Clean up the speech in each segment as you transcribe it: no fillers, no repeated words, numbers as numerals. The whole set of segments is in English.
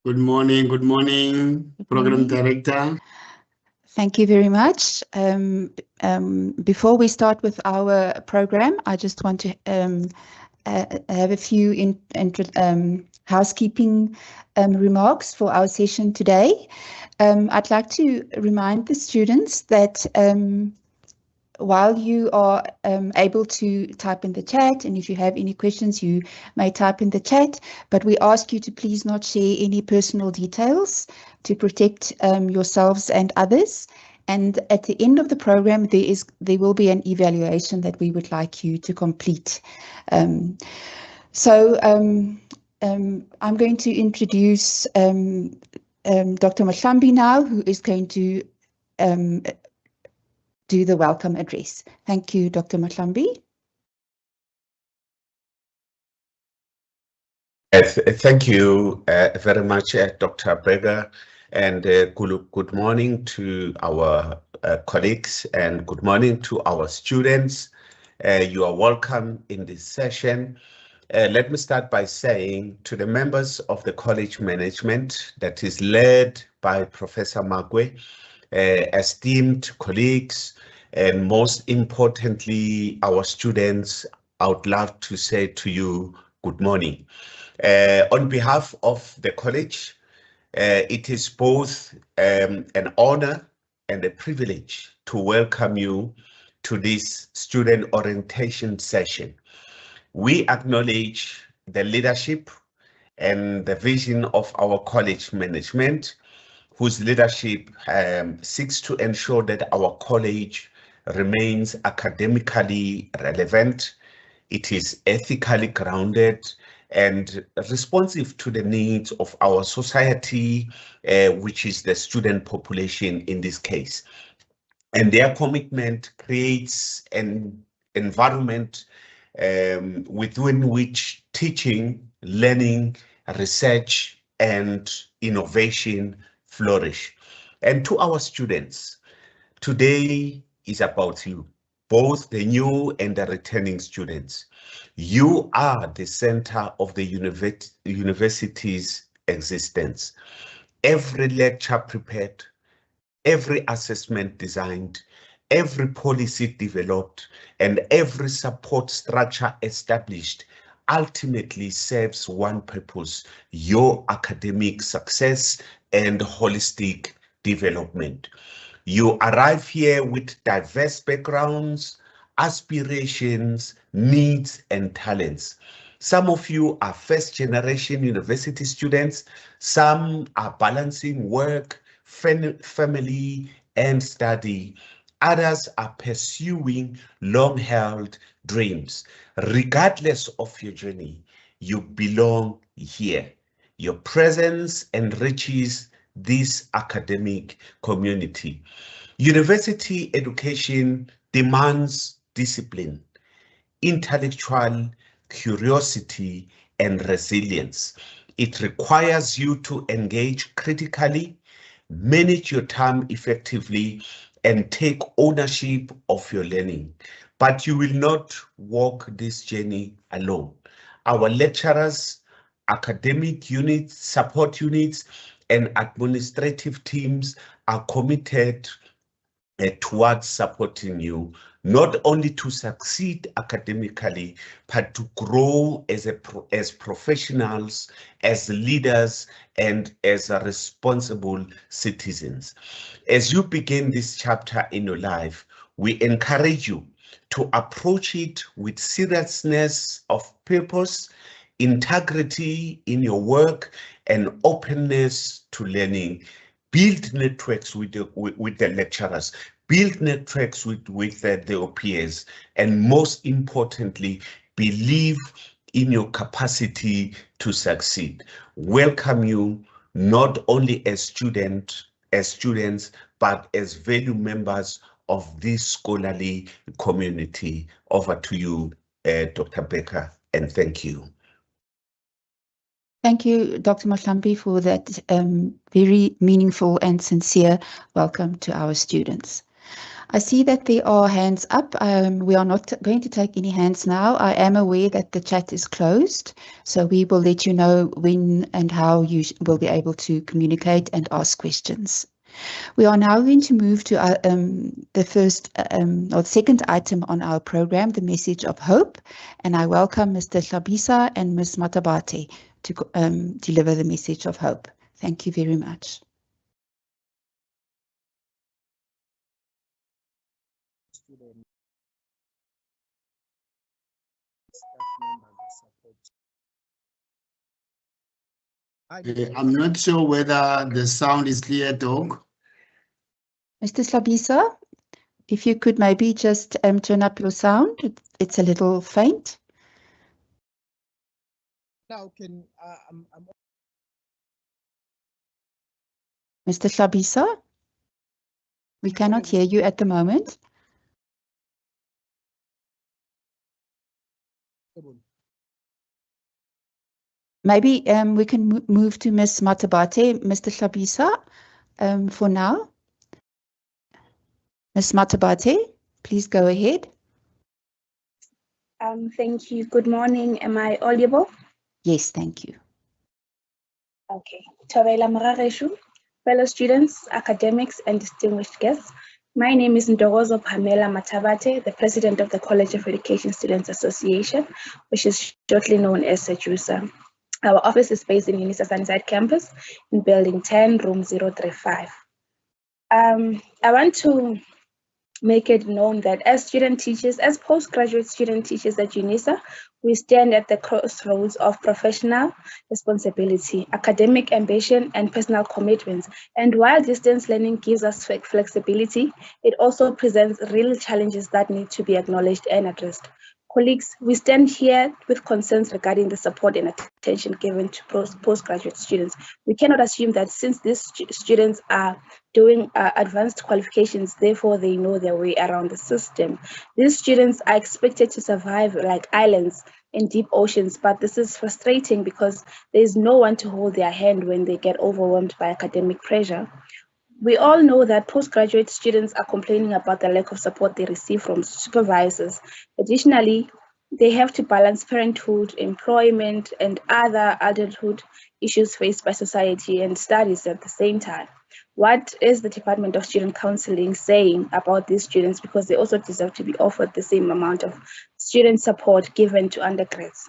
Good morning, Program Director. Thank you very much. Before we start with our program, I just want to have a few housekeeping remarks for our session today. I'd like to remind the students that while you are able to type in the chat, and if you have any questions, you may type in the chat, but we ask you to please not share any personal details to protect yourselves and others. And at the end of the program, there will be an evaluation that we would like you to complete. I'm going to introduce Dr. Mahlambi now, who is going to do the welcome address. Thank you, Dr. Mahlambi. Thank you very much, Dr. Berger, and good morning to our colleagues and good morning to our students. You are welcome in this session. Let me start by saying to the members of the college management that is led by Professor Magwe, esteemed colleagues, and most importantly, our students, I would love to say to you, good morning. On behalf of the college, it is both an honor and a privilege to welcome you to this student orientation session. We acknowledge the leadership and the vision of our college management, whose leadership seeks to ensure that our college remains academically relevant, it is ethically grounded, and responsive to the needs of our society, which is the student population in this case. And their commitment creates an environment within which teaching, learning, research, and innovation flourish. And to our students, today is about you, both the new and the returning students. You are the center of the university's existence. Every lecture prepared, every assessment designed, every policy developed, and every support structure established ultimately serves one purpose: your academic success and holistic development. You arrive here with diverse backgrounds, aspirations, needs, and talents. Some of you are first-generation university students. Some are balancing work, family, and study. Others are pursuing long-held dreams. Regardless of your journey, you belong here. Your presence enriches this academic community. University education demands discipline, intellectual curiosity, and resilience. It requires you to engage critically, manage your time effectively, and take ownership of your learning. But you will not walk this journey alone. Our lecturers, academic units, support units, and administrative teams are committed towards supporting you, not only to succeed academically, but to grow as professionals, as leaders, and as responsible citizens. As you begin this chapter in your life, we encourage you to approach it with seriousness of purpose, integrity in your work, and openness to learning. Build networks with the lecturers, build networks with their peers, and most importantly, believe in your capacity to succeed. Welcome you not only as students, but as value members of this scholarly community. Over to you, Dr. Becker, and thank you. Thank you, Dr. Mahlambi, for that very meaningful and sincere welcome to our students. I see that there are hands up. We are not going to take any hands now. I am aware that the chat is closed, so we will let you know when and how you will be able to communicate and ask questions. We are now going to move to the first or second item on our program, the message of hope. And I welcome Mr. Hlabisa and Ms. Matabate to deliver the message of hope. Thank you very much. I'm not sure whether the sound is clear, Doc. Mr. Hlabisa, if you could maybe just turn up your sound. It's a little faint. Now, Mr. Hlabisa, we cannot hear you at the moment. Maybe we can move to Ms. Matabate, Mr. Hlabisa, for now. Ms. Matabate, please go ahead. Thank you. Good morning. Am I audible? Yes, thank you. Okay. Tawela Marareshu, fellow students, academics, and distinguished guests. My name is Ndogozo Pamela Matabate, the president of the College of Education Students Association, which is shortly known as SEJUSA. Our office is based in UNISA Sunnyside campus in building 10, room 035. I want to make it known that as student teachers, as postgraduate student teachers at UNISA, we stand at the crossroads of professional responsibility, academic ambition, and personal commitments. And while distance learning gives us flexibility, it also presents real challenges that need to be acknowledged and addressed. Colleagues, we stand here with concerns regarding the support and attention given to postgraduate students. We cannot assume that since these students are doing advanced qualifications, therefore they know their way around the system. These students are expected to survive like islands in deep oceans, but this is frustrating because there is no one to hold their hand when they get overwhelmed by academic pressure. We all know that postgraduate students are complaining about the lack of support they receive from supervisors. Additionally, they have to balance parenthood, employment, and other adulthood issues faced by society and studies at the same time. What is the Department of Student Counseling saying about these students, because they also deserve to be offered the same amount of student support given to undergrads?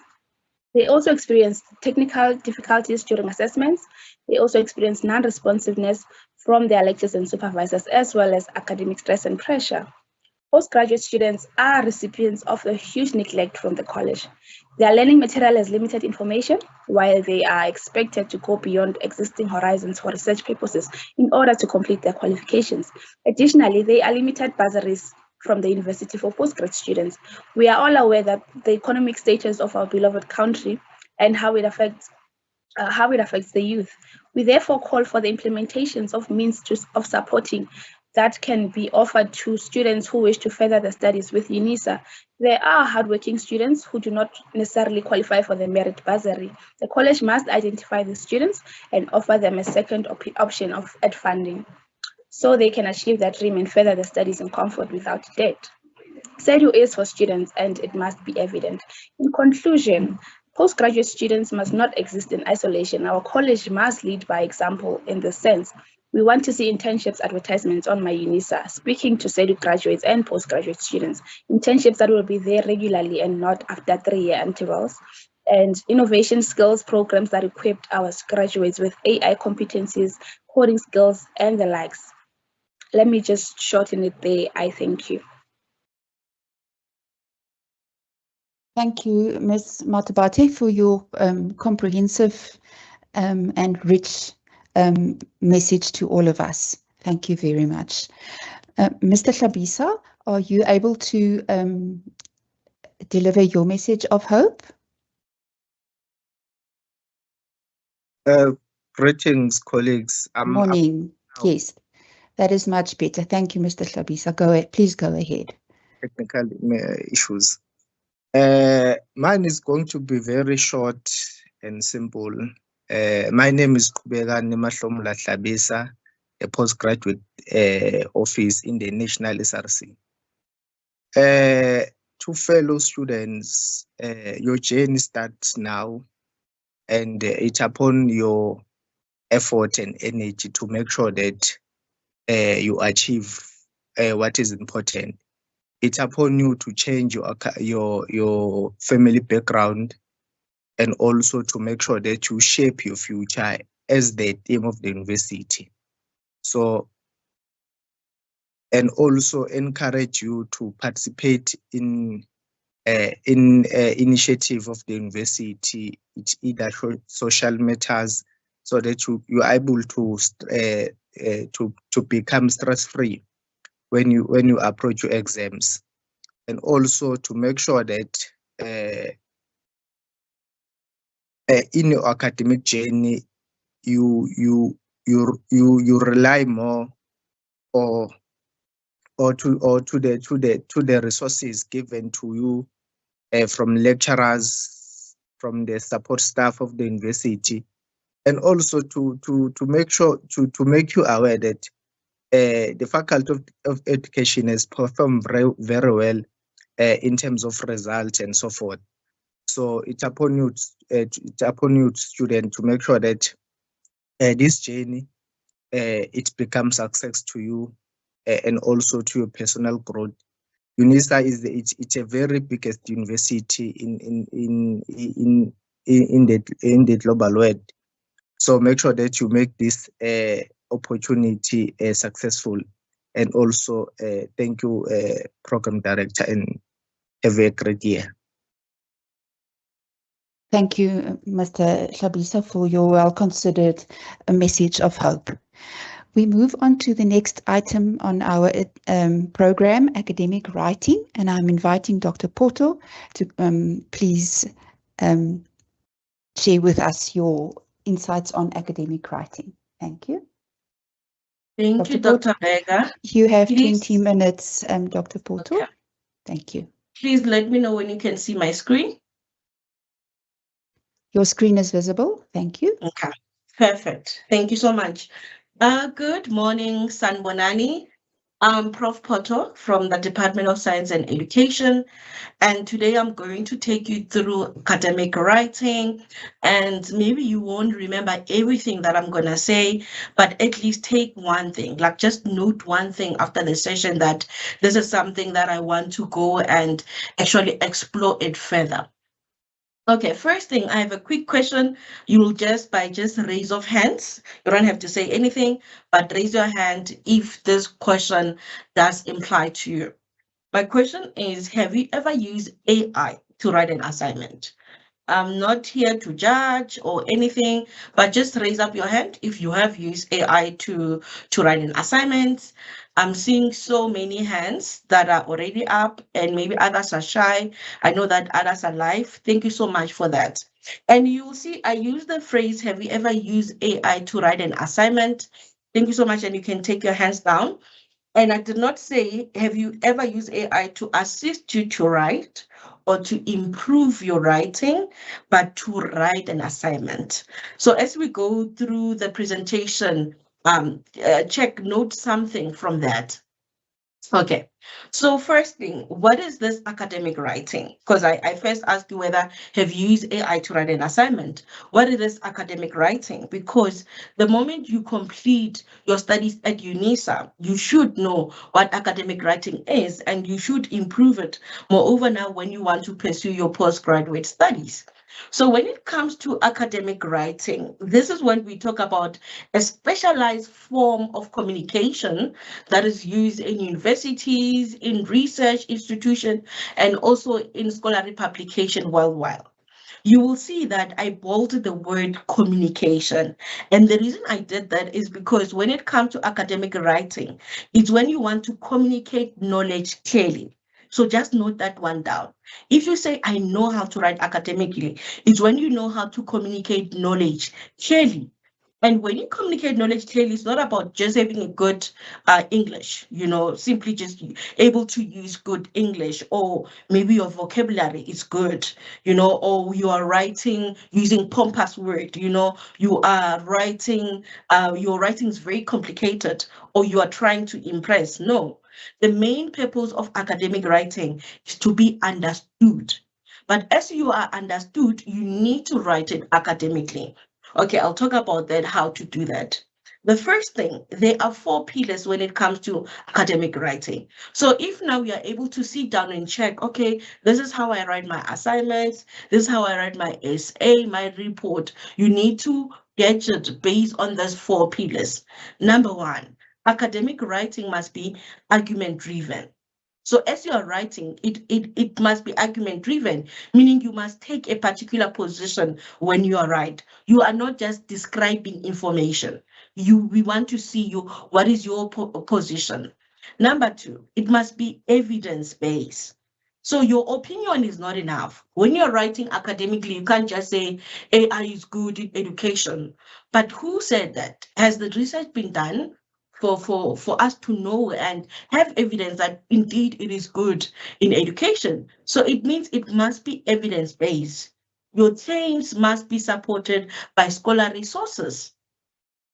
They also experience technical difficulties during assessments. They also experience non-responsiveness from their lecturers and supervisors, as well as academic stress and pressure. Postgraduate students are recipients of a huge neglect from the college. Their learning material has limited information, while they are expected to go beyond existing horizons for research purposes in order to complete their qualifications. Additionally, they are limited bursaries from the university for postgrad students. We are all aware that the economic status of our beloved country and how it affects the youth. We therefore call for the implementations of means of supporting that can be offered to students who wish to further their studies with UNISA. There are hardworking students who do not necessarily qualify for the merit bursary. The college must identify the students and offer them a second option of funding, so they can achieve their dream and further their studies in comfort without debt. SEDU is for students, and it must be evident. In conclusion, postgraduate students must not exist in isolation. Our college must lead by example in this sense. We want to see internships advertisements on my UNISA, speaking to SEDU graduates and postgraduate students. Internships that will be there regularly and not after 3-year intervals. And innovation skills programs that equipped our graduates with AI competencies, coding skills, and the likes. Let me just shorten it there. I thank you. Thank you, Ms. Matabate, for your comprehensive and rich message to all of us. Thank you very much. Mr. Hlabisa, are you able to deliver your message of hope? Greetings, colleagues. Morning. Yes, that is much better. Thank you, Mr. Hlabisa. Go ahead. Please go ahead. Technical issues. Mine is going to be very short and simple. My name is Kubeka Nimahlomla Hlabisa. a postgraduate office in the National SRC. To fellow students, your journey starts now, and it's upon your effort and energy to make sure that you achieve what is important. It's upon you to change your family background, and also to make sure that you shape your future as the theme of the university. So, and also encourage you to participate in initiative of the university. It's either social matters, so that you are able to become stress-free when you approach your exams, and also to make sure that in your academic journey you rely more or to the resources given to you from lecturers, from the support staff of the university, and also to make sure to make you aware that the Faculty of Education has performed very well in terms of results and so forth. So it's upon you, student, to make sure that this journey it becomes success to you and also to your personal growth. UNISA it's a very biggest university in the global world. So make sure that you make this opportunity successful. And also thank you, Program Director, and have a great year. Thank you, Mr. Shabisa, for your well-considered message of hope. We move on to the next item on our program, academic writing, and I'm inviting Dr. Porto to please share with us your insights on academic writing. Thank you. Thank you, Dr. Berger. You have 20 minutes, Dr. Porto. Okay. Thank you. Please let me know when you can see my screen. Your screen is visible. Thank you. Okay, perfect. Thank you so much. Good morning, Sanbonani. I'm Prof. Porto from the Department of Science and Education, and today I'm going to take you through academic writing, and maybe you won't remember everything that I'm going to say, but at least take one thing, like just note one thing after the session that this is something that I want to go and actually explore it further. Okay, first thing, I have a quick question. You will just raise of hands. You don't have to say anything, but raise your hand if this question does imply to you. My question is, have you ever used AI to write an assignment? I'm not here to judge or anything, but just raise up your hand if you have used AI to write an assignment. I'm seeing so many hands that are already up, and maybe others are shy. I know that others are live. Thank you so much for that. And you will see I use the phrase, have you ever used AI to write an assignment? Thank you so much, and you can take your hands down. And I did not say, have you ever used AI to assist you to write or to improve your writing, but to write an assignment. So as we go through the presentation, note something from that. Okay, so first thing, what is this academic writing? Because I first asked you whether have you used AI to write an assignment. What is this academic writing? Because the moment you complete your studies at UNISA, you should know what academic writing is, and you should improve it. Moreover, now when you want to pursue your postgraduate studies. So when it comes to academic writing, this is when we talk about a specialized form of communication that is used in universities, in research institutions, and also in scholarly publication worldwide. You will see that I bolded the word communication. And the reason I did that is because when it comes to academic writing, it's when you want to communicate knowledge clearly. So just note that one down. If you say, I know how to write academically, it's when you know how to communicate knowledge clearly. And when you communicate knowledge clearly, it's not about just having a good English, simply just able to use good English, or maybe your vocabulary is good, or you are writing using pompous word, you are writing, your writing is very complicated, or you are trying to impress. No, the main purpose of academic writing is to be understood. But as you are understood, you need to write it academically. Okay, I'll talk about that, how to do that. The first thing, there are 4 pillars when it comes to academic writing. So if now we are able to sit down and check, okay, this is how I write my assignments, this is how I write my essay, my report, you need to get it based on those 4 pillars. Number 1, academic writing must be argument driven. So as you are writing, it must be argument driven, meaning you must take a particular position when you are writing. You are not just describing information. We want to see what is your position. Number 2, it must be evidence-based. So your opinion is not enough. When you're writing academically, you can't just say AI is good in education. But who said that? Has the research been done for us to know and have evidence that indeed it is good in education? So it means it must be evidence-based. Your claims must be supported by scholarly sources.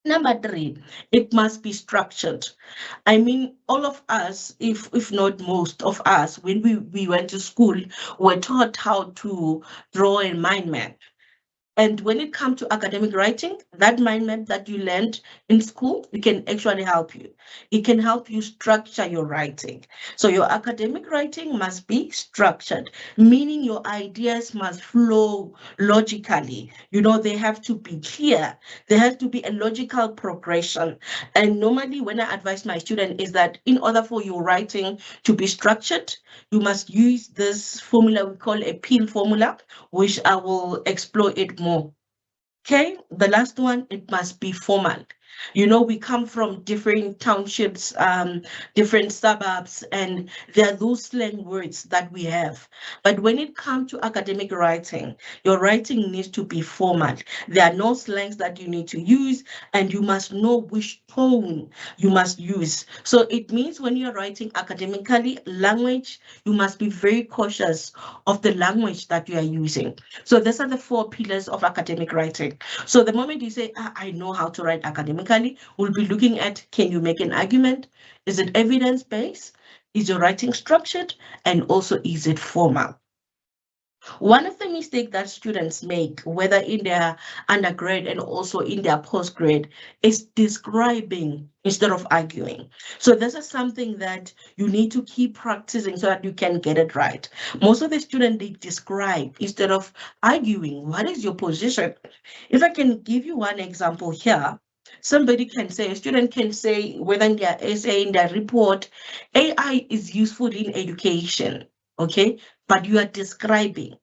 Number 3, it must be structured. I mean, all of us, if not most of us, when we went to school, were taught how to draw a mind map. And when it comes to academic writing, that mind map that you learned in school, it can actually help you. It can help you structure your writing. So your academic writing must be structured, meaning your ideas must flow logically. They have to be clear. There has to be a logical progression. And normally when I advise my student is that in order for your writing to be structured, you must use this formula we call a PIL formula, which I will explore it more. Okay, the last one, it must be formal. We come from different townships, different suburbs, and there are those slang words that we have. But when it comes to academic writing, your writing needs to be formal. There are no slangs that you need to use, and you must know which tone you must use. So it means when you're writing academically, language, you must be very cautious of the language that you are using. So these are the 4 pillars of academic writing. So the moment you say, I know how to write academically, we'll be looking at, can you make an argument? Is it evidence-based? Is your writing structured? And also, is it formal? One of the mistakes that students make, whether in their undergrad and also in their postgrad, is describing instead of arguing. So this is something that you need to keep practicing so that you can get it right. Most of the students, they describe instead of arguing. What is your position? If I can give you one example here, somebody can say, a student can say, whether in their essay, in their report, AI is useful in education, okay? But you are describing.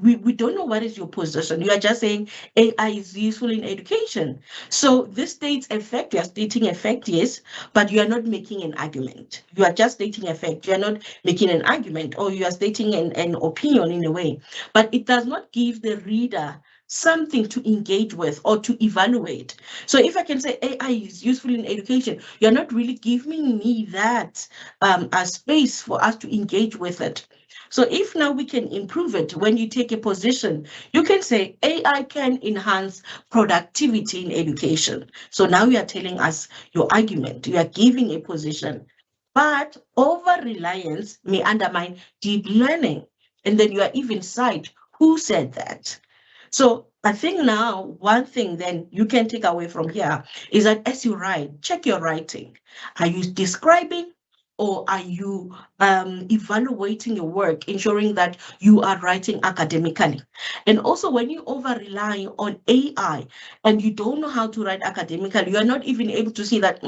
We don't know what is your position. You are just saying AI is useful in education. So this states a fact, you are stating a fact, yes, but you are not making an argument. You are just stating a fact. You are not making an argument, or you are stating an opinion in a way. But it does not give the reader something to engage with or to evaluate. So if I can say AI is useful in education, you're not really giving me that a space for us to engage with it. So if now we can improve it, when you take a position, you can say AI can enhance productivity in education. So now you are telling us your argument, you are giving a position, but over-reliance may undermine deep learning. And then you are even cite who said that. So I think now one thing then you can take away from here is that as you write, check your writing. Are you describing, or are you evaluating your work, ensuring that you are writing academically? And also, when you over-rely on AI and you don't know how to write academically, you are not even able to see that,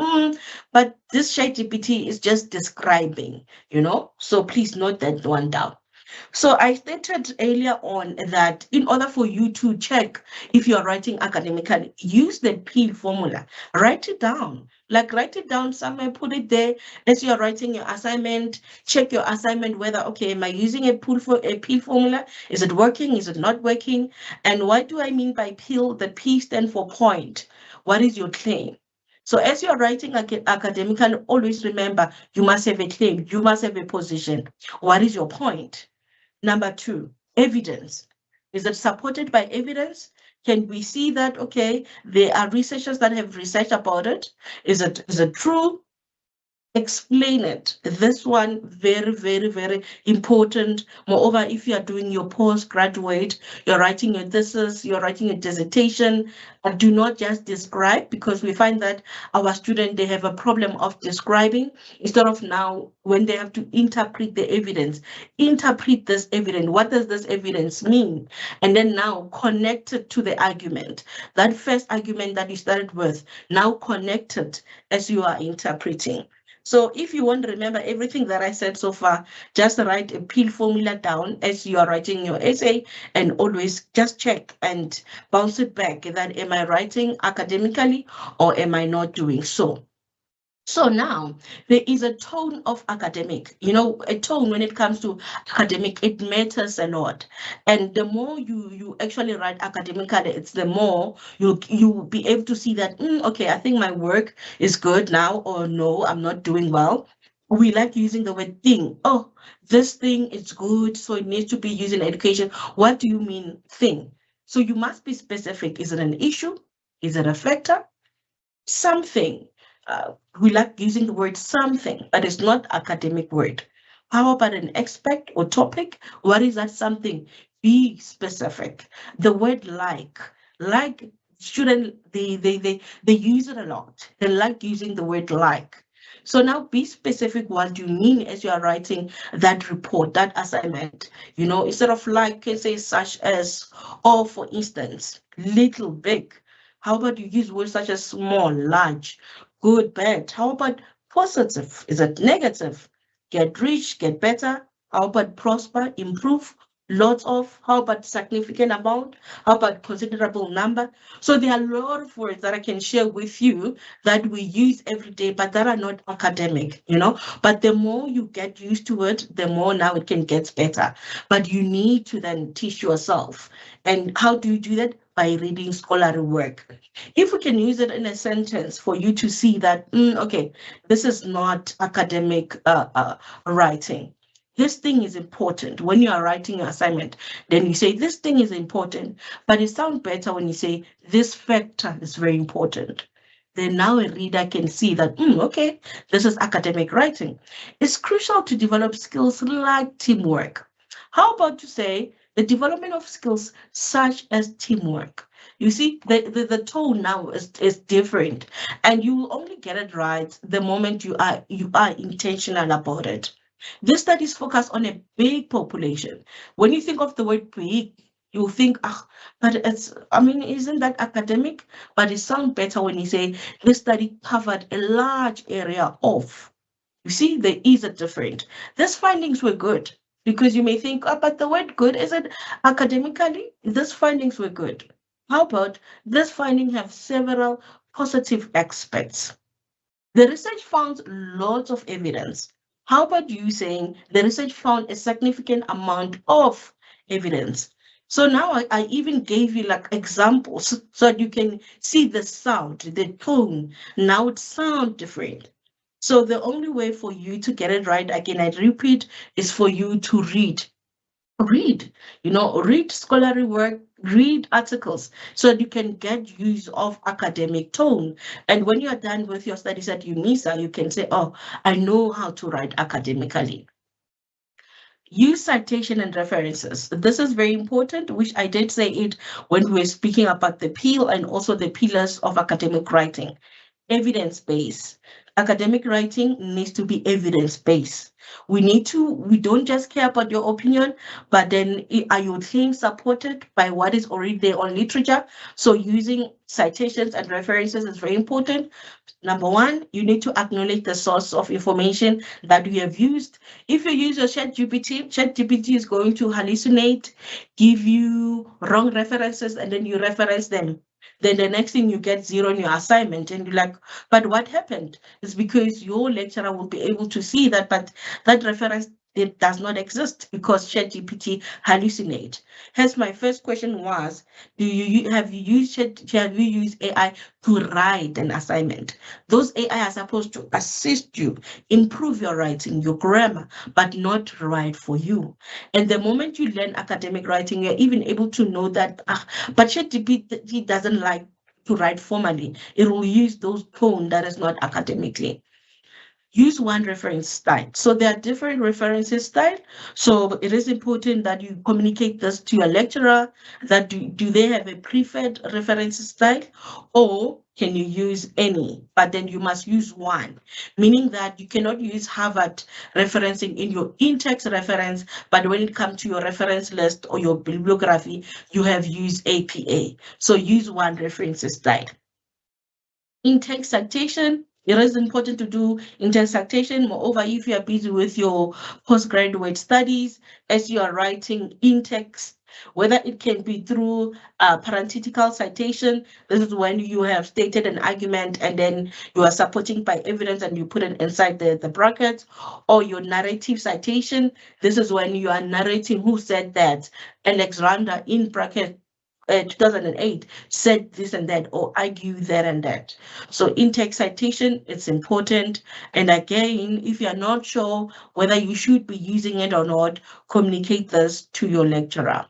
but this ChatGPT is just describing, So please note that one down. So I stated earlier on that in order for you to check if you're writing academically, use the PEEL formula. Write it down. Like write it down somewhere, put it there as you're writing your assignment. Check your assignment whether, okay, am I using a PEEL formula? Is it working? Is it not working? And what do I mean by PEEL? The P stands for point. What is your claim? So as you're writing academically, always remember you must have a claim, you must have a position. What is your point? Number 2, evidence. Is it supported by evidence? Can we see that, okay, there are researchers that have researched about it? Is it true? Explain it. This one, very, very, very important. Moreover, if you are doing your postgraduate, you're writing your thesis, you're writing a dissertation, do not just describe, because we find that our students, they have a problem of describing instead of now when they have to interpret the evidence. Interpret this evidence. What does this evidence mean? And then now connect it to the argument. That first argument that you started with, now connect it as you are interpreting. So if you want to remember everything that I said so far, just write a PEEL formula down as you are writing your essay, and always just check and bounce it back that am I writing academically or am I not doing so? So now there is a tone of academic, a tone when it comes to academic, it matters a lot. And the more you actually write academically, it's the more you'll be able to see that, okay, I think my work is good now, or no, I'm not doing well. We like using the word thing. Oh, this thing is good, so it needs to be used in education. What do you mean thing? So you must be specific. Is it an issue? Is it a factor? Something. We like using the word something, but it's not academic word. How about an aspect or topic? What is that something? Be specific. The word like students, they use it a lot. They like using the word like. So now be specific. What do you mean as you are writing that report, that assignment? Instead of like, can say such as, or for instance, little, big. How about you use words such as small, large, good, bad? How about positive? Is it negative? Get rich, get better? How about prosper, improve? Lots of? How about significant amount? How about considerable number? So there are a lot of words that I can share with you that we use every day, but that are not academic, But the more you get used to it, the more now it can get better. But you need to then teach yourself. And how do you do that? By reading scholarly work. If we can use it in a sentence for you to see that, okay, this is not academic writing. This thing is important. When you are writing your assignment, then you say this thing is important, but it sounds better when you say this factor is very important. Then now a reader can see that, okay, this is academic writing. It's crucial to develop skills like teamwork. How about to say the development of skills such as teamwork? You see, the tone now is different, and you will only get it right the moment you are intentional about it. This studies focus on a big population. When you think of the word big, you think, but isn't that academic? But it sounds better when you say this study covered a large area of. You see, there is a difference. These findings were good because you may think, but the word good, is it academically? These findings were good. How about this finding have several positive aspects? The research found lots of evidence. How about you saying the research found a significant amount of evidence? So now I even gave you like examples so that you can see the sound, the tone. Now it sounds different. So the only way for you to get it right, again, I repeat, is for you to read. Read scholarly work, read articles so that you can get use of academic tone. And when you're done with your studies at UNISA, you can say, oh, I know how to write academically. Use citation and references. This is very important, which I did say it when we were speaking about the PEEL and also the pillars of academic writing. evidence-based. Academic writing needs to be evidence-based. We don't just care about your opinion, but then are your claims supported by what is already there on literature? So using citations and references is very important. Number one, you need to acknowledge the source of information that you have used. If you use your ChatGPT is going to hallucinate, give you wrong references, and then you reference them. Then the next thing you get 0 on your assignment, and you're like, but what happened? It's because your lecturer will be able to see that, but that reference it does not exist because ChatGPT hallucinate. Hence, my first question was, have you used AI to write an assignment? Those AI are supposed to assist you, improve your writing, your grammar, but not write for you. And the moment you learn academic writing, you're even able to know that, but ChatGPT doesn't like to write formally. It will use those tone that is not academically. Use one reference style. So there are different references style. So it is important that you communicate this to your lecturer, that do they have a preferred reference style, or can you use any, but then you must use one, meaning that you cannot use Harvard referencing in your in-text reference, but when it comes to your reference list or your bibliography, you have used APA. So use one reference style. In-text citation, it is important to do in-text citation. Moreover, if you are busy with your postgraduate studies, as you are writing in-text, whether it can be through parenthetical citation, this is when you have stated an argument and then you are supporting by evidence and you put it inside the brackets, or your narrative citation, this is when you are narrating who said that, Alex Randa in bracket 2008 said this and that, or argue that and that. So in-text citation, it's important. And again, if you're not sure whether you should be using it or not, communicate this to your lecturer.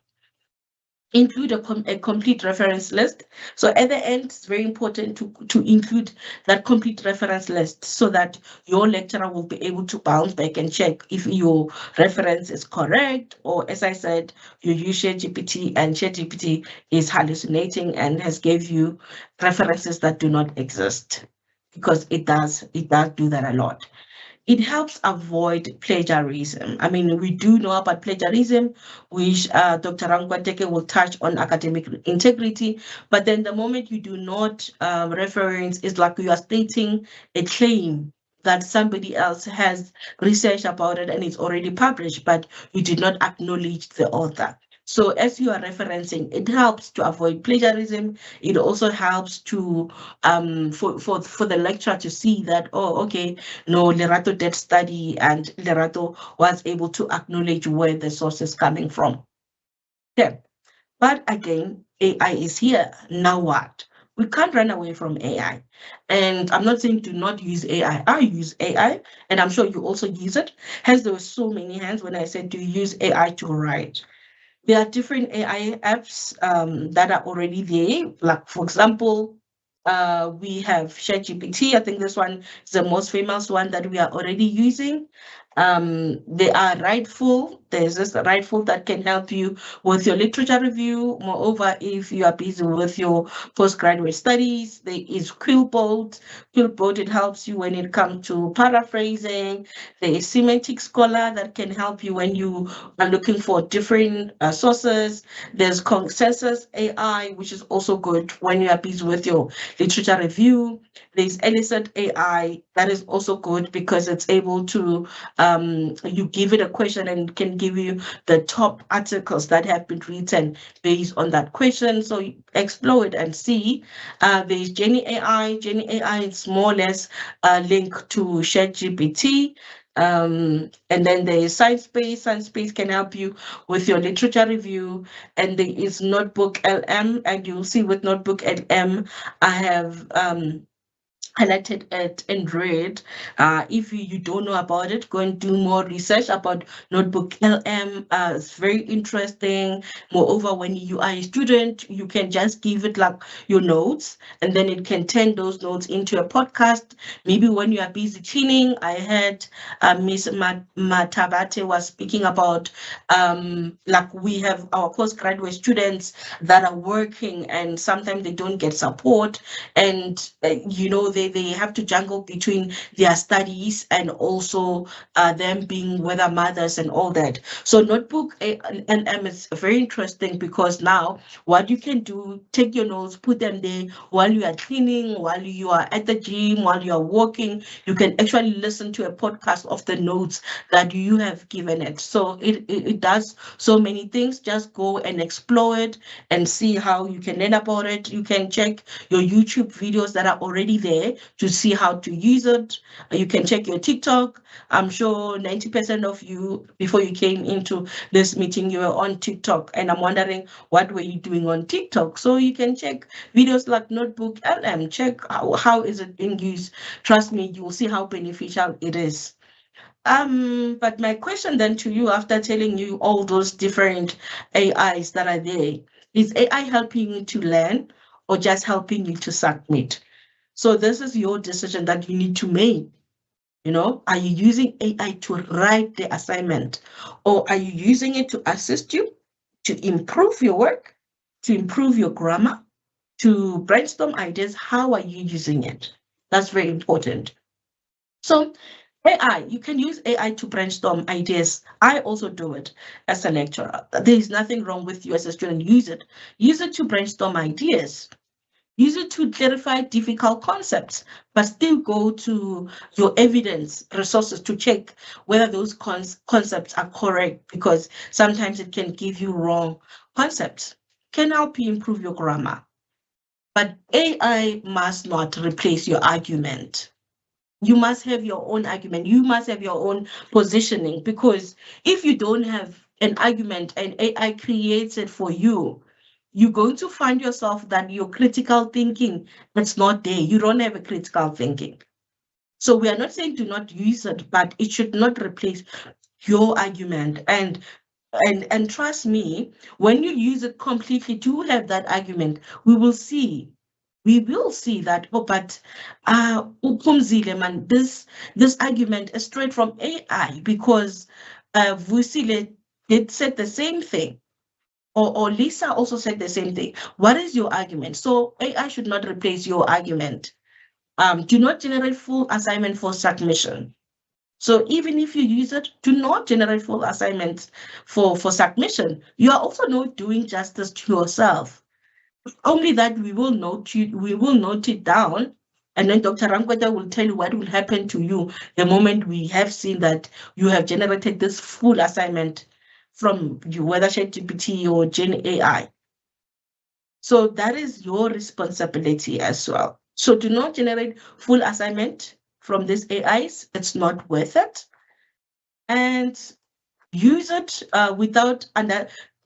Include a complete reference list. So at the end, it's very important to include that complete reference list so that your lecturer will be able to bounce back and check if your reference is correct, or as I said, you use ChatGPT and ChatGPT is hallucinating and has gave you references that do not exist, because it does do that a lot. It helps avoid plagiarism. I mean, we do know about plagiarism, which Dr. Rangwateke will touch on academic integrity, but then the moment you do not reference, it's like you are stating a claim that somebody else has researched about it and it's already published, but you did not acknowledge the author. So as you are referencing, it helps to avoid plagiarism. It also helps to for the lecturer to see that, oh, okay, no, Lerato did study and Lerato was able to acknowledge where the source is coming from. Okay, but again, AI is here. Now what? We can't run away from AI. And I'm not saying do not use AI. I use AI, and I'm sure you also use it. Hence, there were so many hands when I said, do you use AI to write? There are different AI apps that are already there. Like, for example, we have ChatGPT. I think this one is the most famous one that we are already using. They are Writeful. There's this Writeful that can help you with your literature review. Moreover, if you are busy with your postgraduate studies, there is Quillbot. Quillbot, it helps you when it comes to paraphrasing. There is Semantic Scholar that can help you when you are looking for different sources. There's Consensus AI, which is also good when you are busy with your literature review. There's Elicit AI that is also good because it's able to you give it a question and it can give you the top articles that have been written based on that question. So you explore it and see. There's Jenny AI. Jenny AI is more or less linked to ChatGPT. And then there is ScienceBase. ScienceBase can help you with your literature review. And there is Notebook LM. And you'll see with Notebook LM, I have highlighted it in red. If you don't know about it, go and do more research about Notebook LM. It's very interesting. Moreover, when you are a student, you can just give it like your notes, and then it can turn those notes into a podcast. Maybe when you are busy cleaning, I heard Miss Matabate was speaking about like we have our postgraduate students that are working and sometimes they don't get support, and you know, they have to juggle between their studies and also them being weather mothers and all that. So notebook LM is very interesting because now what you can do, take your notes, put them there while you are cleaning, while you are at the gym, while you are walking. You can actually listen to a podcast of the notes that you have given it. So it does so many things. Just go and explore it and see how you can learn about it. You can check your YouTube videos that are already there to see how to use it. You can check your TikTok. I'm sure 90% of you, before you came into this meeting, you were on TikTok, and I'm wondering what were you doing on TikTok. So you can check videos like Notebook LM, check how is it being used. Trust me, you will see how beneficial it is. But my question then to you, after telling you all those different AIs that are there, is AI helping you to learn or just helping you to submit? So this is your decision that you need to make. You know, are you using AI to write the assignment, or are you using it to assist you, to improve your work, to improve your grammar, to brainstorm ideas? How are you using it? That's very important. So AI, you can use AI to brainstorm ideas. I also do it as a lecturer. There is nothing wrong with you as a student. Use it. Use it to brainstorm ideas. Use it to clarify difficult concepts, but still go to your evidence resources to check whether those concepts are correct, because sometimes it can give you wrong concepts. Can help you improve your grammar. But AI must not replace your argument. You must have your own argument. You must have your own positioning, because if you don't have an argument and AI creates it for you, you're going to find yourself that your critical thinking, that's not there. You don't have a critical thinking. So we are not saying do not use it, but it should not replace your argument. And trust me, when you use it completely to have that argument, we will see that, oh, but Upumzile, man, this argument is straight from AI, because Vusile did said the same thing. Or Lisa also said the same thing. What is your argument? So AI should not replace your argument. Do not generate full assignment for submission. So even if you use it, do not generate full assignments for submission. You are also not doing justice to yourself. Only that we will note it down, and then Dr. Ramkweta will tell you what will happen to you the moment we have seen that you have generated this full assignment from you, whether ChatGPT or Gen AI. So that is your responsibility as well. So do not generate full assignment from these AIs. It's not worth it. And use it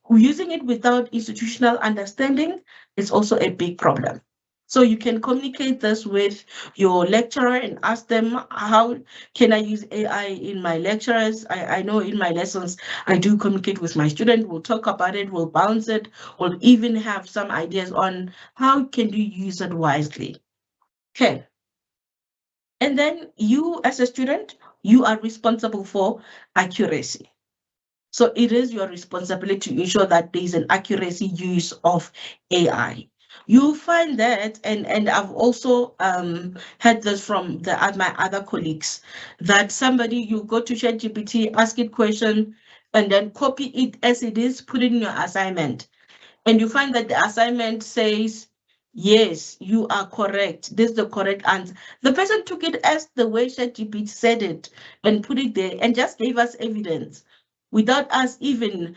using it without institutional understanding is also a big problem. So you can communicate this with your lecturer and ask them, how can I use AI in my lectures? I know in my lessons, I do communicate with my student. We'll talk about it, we'll bounce it, we'll even have some ideas on how can you use it wisely. Okay. And then you as a student, you are responsible for accuracy. So it is your responsibility to ensure that there is an accuracy use of AI. You'll find that, and I've also heard this from my other colleagues, that somebody, you go to ChatGPT, ask it question, and then copy it as it is, put it in your assignment. And you find that the assignment says, yes, you are correct. This is the correct answer. The person took it as the way ChatGPT said it and put it there and just gave us evidence. Without us even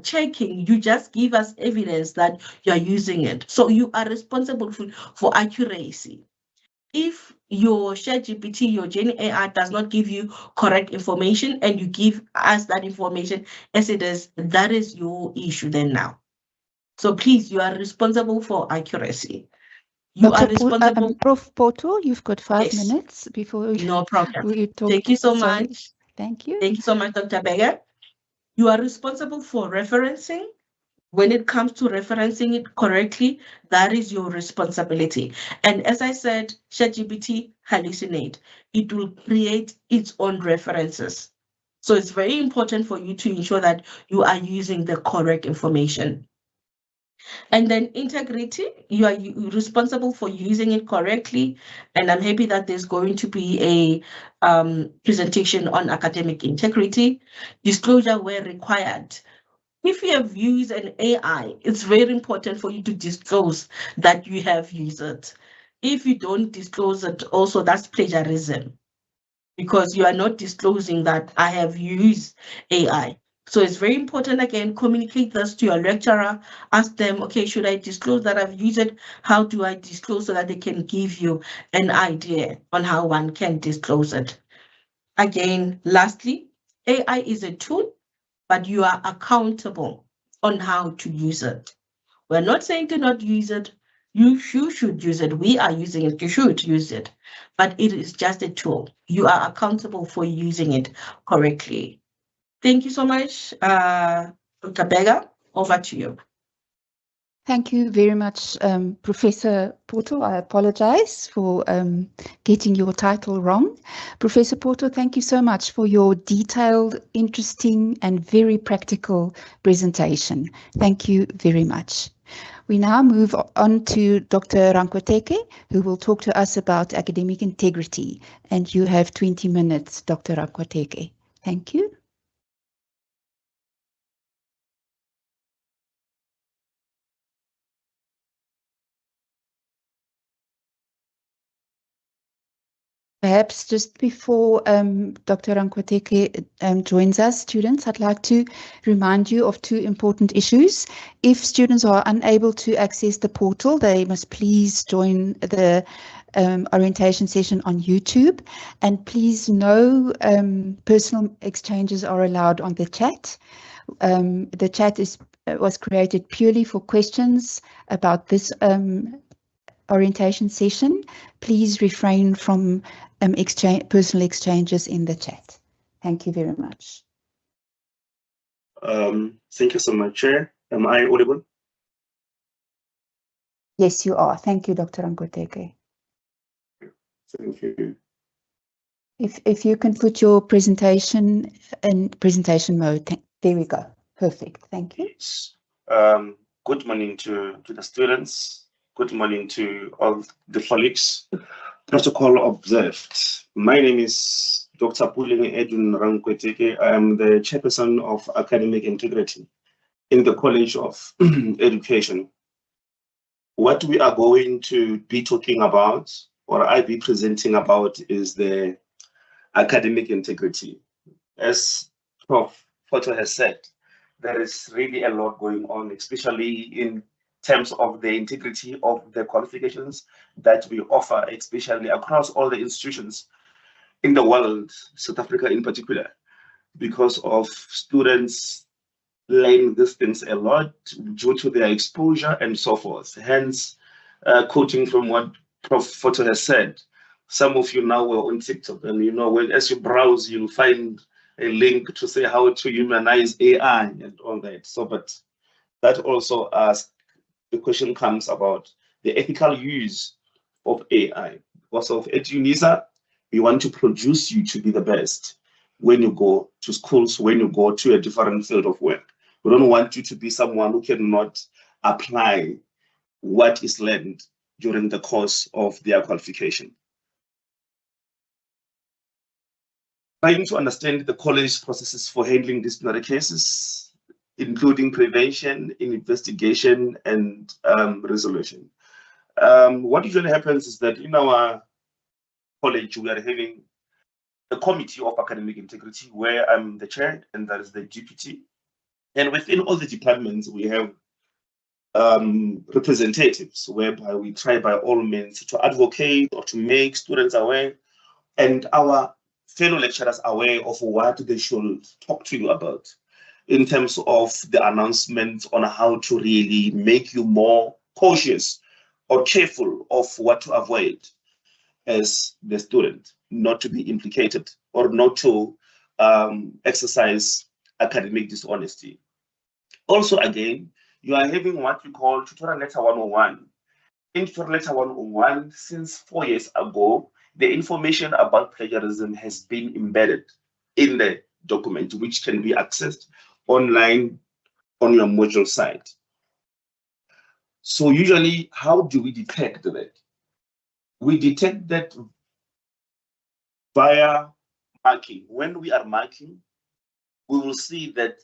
checking, you just give us evidence that you are using it. So you are responsible for accuracy. If your ChatGPT, your Gen AI does not give you correct information and you give us that information as it is, that is your issue then now. So please, you are responsible for accuracy. You are responsible. Prof. Poto, you've got 5 Yes. minutes before we, no problem. we talk. Thank you so Sorry. much. Thank you. Thank you so much, Dr. Beggar. You are responsible for referencing. When it comes to referencing it correctly, that is your responsibility. And as I said, ChatGPT hallucinate. It will create its own references. So it's very important for you to ensure that you are using the correct information. And then integrity, you are responsible for using it correctly. And I'm happy that there's going to be a presentation on academic integrity. Disclosure where required. If you have used an AI, it's very important for you to disclose that you have used it. If you don't disclose it, also that's plagiarism, because you are not disclosing that I have used AI. So it's very important, again, communicate this to your lecturer, ask them, okay, should I disclose that I've used it? How do I disclose, so that they can give you an idea on how one can disclose it? Again, lastly, AI is a tool, but you are accountable on how to use it. We're not saying to not use it. You should use it. We are using it. You should use it. But it is just a tool. You are accountable for using it correctly. Thank you so much, Dr. Berger. Over to you. Thank you very much, Professor Porto. I apologize for getting your title wrong. Professor Porto, thank you so much for your detailed, interesting, and very practical presentation. Thank you very much. We now move on to Dr. Rankweteke, who will talk to us about academic integrity. And you have 20 minutes, Dr. Rankweteke. Thank you. Perhaps just before Dr. Rankweteke joins us, students, I'd like to remind you of two important issues. If students are unable to access the portal, they must please join the orientation session on YouTube. And please, no personal exchanges are allowed on the chat. The chat was created purely for questions about this orientation session. Please refrain from personal exchanges in the chat. Thank you very much. Thank you so much, Chair. Am I audible? Yes, you are. Thank you, Dr. Rankweteke. Thank you. If you can put your presentation in presentation mode. There we go. Perfect. Thank you. Good morning to the students. Good morning to all the colleagues. Protocol observed. My name is Dr. Puling Edwin Rankweteke. I am the chairperson of academic integrity in the College of Education. What we are going to be talking about, or I be presenting about, is the academic integrity. As Prof. Porto has said, there is really a lot going on, especially in terms of the integrity of the qualifications that we offer, especially across all the institutions in the world, South Africa in particular, because of students learning these things a lot due to their exposure and so forth. Hence, quoting from what Prof. Porto has said, some of you now were on TikTok, and you know, as you browse, you'll find a link to say how to humanize AI and all that. So, but that also the question comes about the ethical use of AI. Because of at UNISA, we want to produce you to be the best when you go to schools, when you go to a different field of work. We don't want you to be someone who cannot apply what is learned during the course of their qualification. Trying to understand the college processes for handling disciplinary cases, including prevention, investigation, and resolution. What usually happens is that in our college, we are having a committee of academic integrity where I'm the chair and there is the deputy. And within all the departments, we have representatives whereby we try by all means to advocate or to make students aware and our fellow lecturers aware of what they should talk to you about in terms of the announcements on how to really make you more cautious or careful of what to avoid as the student, not to be implicated or not to exercise academic dishonesty. Also, again, you are having what we call Tutorial Letter 101. In Tutorial Letter 101, since 4 years ago, the information about plagiarism has been embedded in the document, which can be accessed online on your module site. So usually, how do we detect that? We detect that via marking. When we are marking, we will see that,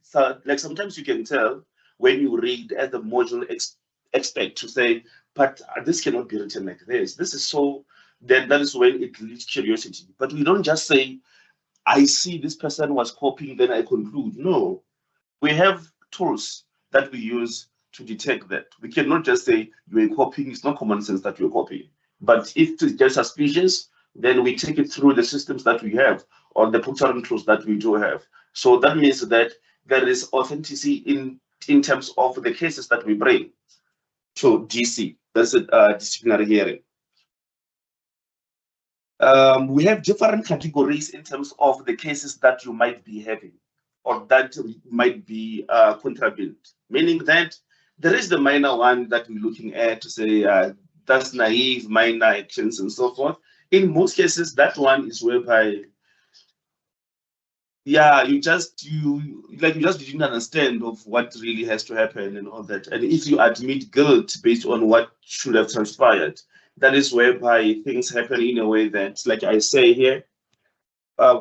so like sometimes you can tell when you read as the module expect to say, but this cannot be written like this. This is so, then that is when it leads curiosity. But we don't just say, I see this person was copying, then I conclude. No, we have tools that we use to detect that. We cannot just say you are copying. It's not common sense that you're copying. But if it's just suspicious, then we take it through the systems that we have or the proctoring tools that we do have. So that means that there is authenticity in terms of the cases that we bring to DC. That's a disciplinary hearing. We have different categories in terms of the cases that you might be having or that might be contravened, meaning that there is the minor one that we're looking at to say that's naive, minor actions and so forth. In most cases, that one is whereby, yeah, you just didn't understand of what really has to happen and all that. And if you admit guilt based on what should have transpired, that is whereby things happen in a way that, like I say here,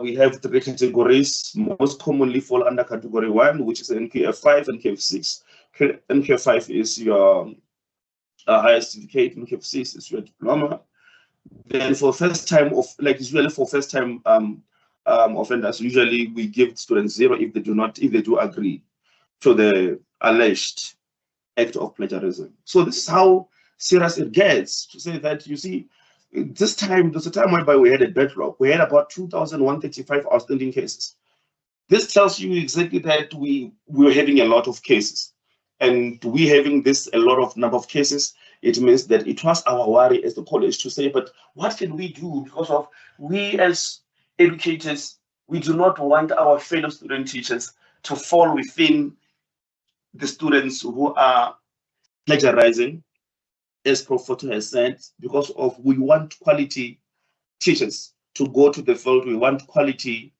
we have 3 categories. Most commonly fall under category 1, which is NQF5 and NQF6. NQF5 is your highest certificate, NQF6 is your diploma. Then for first time usually for first time offenders, usually we give students 0 if they do agree to the alleged act of plagiarism. So this is how serious it gets, to say that, you see, this time, there's a time whereby we had a backlog. We had about 2,135 outstanding cases. This tells you exactly that we were having a lot of cases. And we having a lot of number of cases, it means that it was our worry as the college to say, but what can we do? Because of we as educators, we do not want our fellow student teachers to fall within the students who are plagiarizing, as Prof. Photo has said, because of we want quality teachers to go to the field. We want quality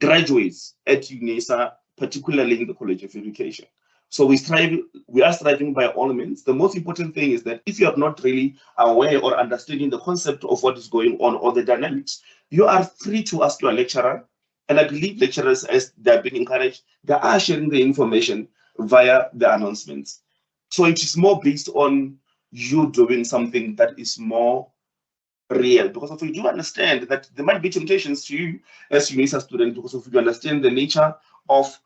graduates at UNISA, particularly in the College of Education. So we are striving by all means. The most important thing is that if you are not really aware or understanding the concept of what is going on or the dynamics, you are free to ask your lecturer. And I believe lecturers, as they're being encouraged, they are sharing the information via the announcements. So it is more based on you doing something that is more real, because if you do understand that there might be temptations to you as UNISA student, because if you understand the nature of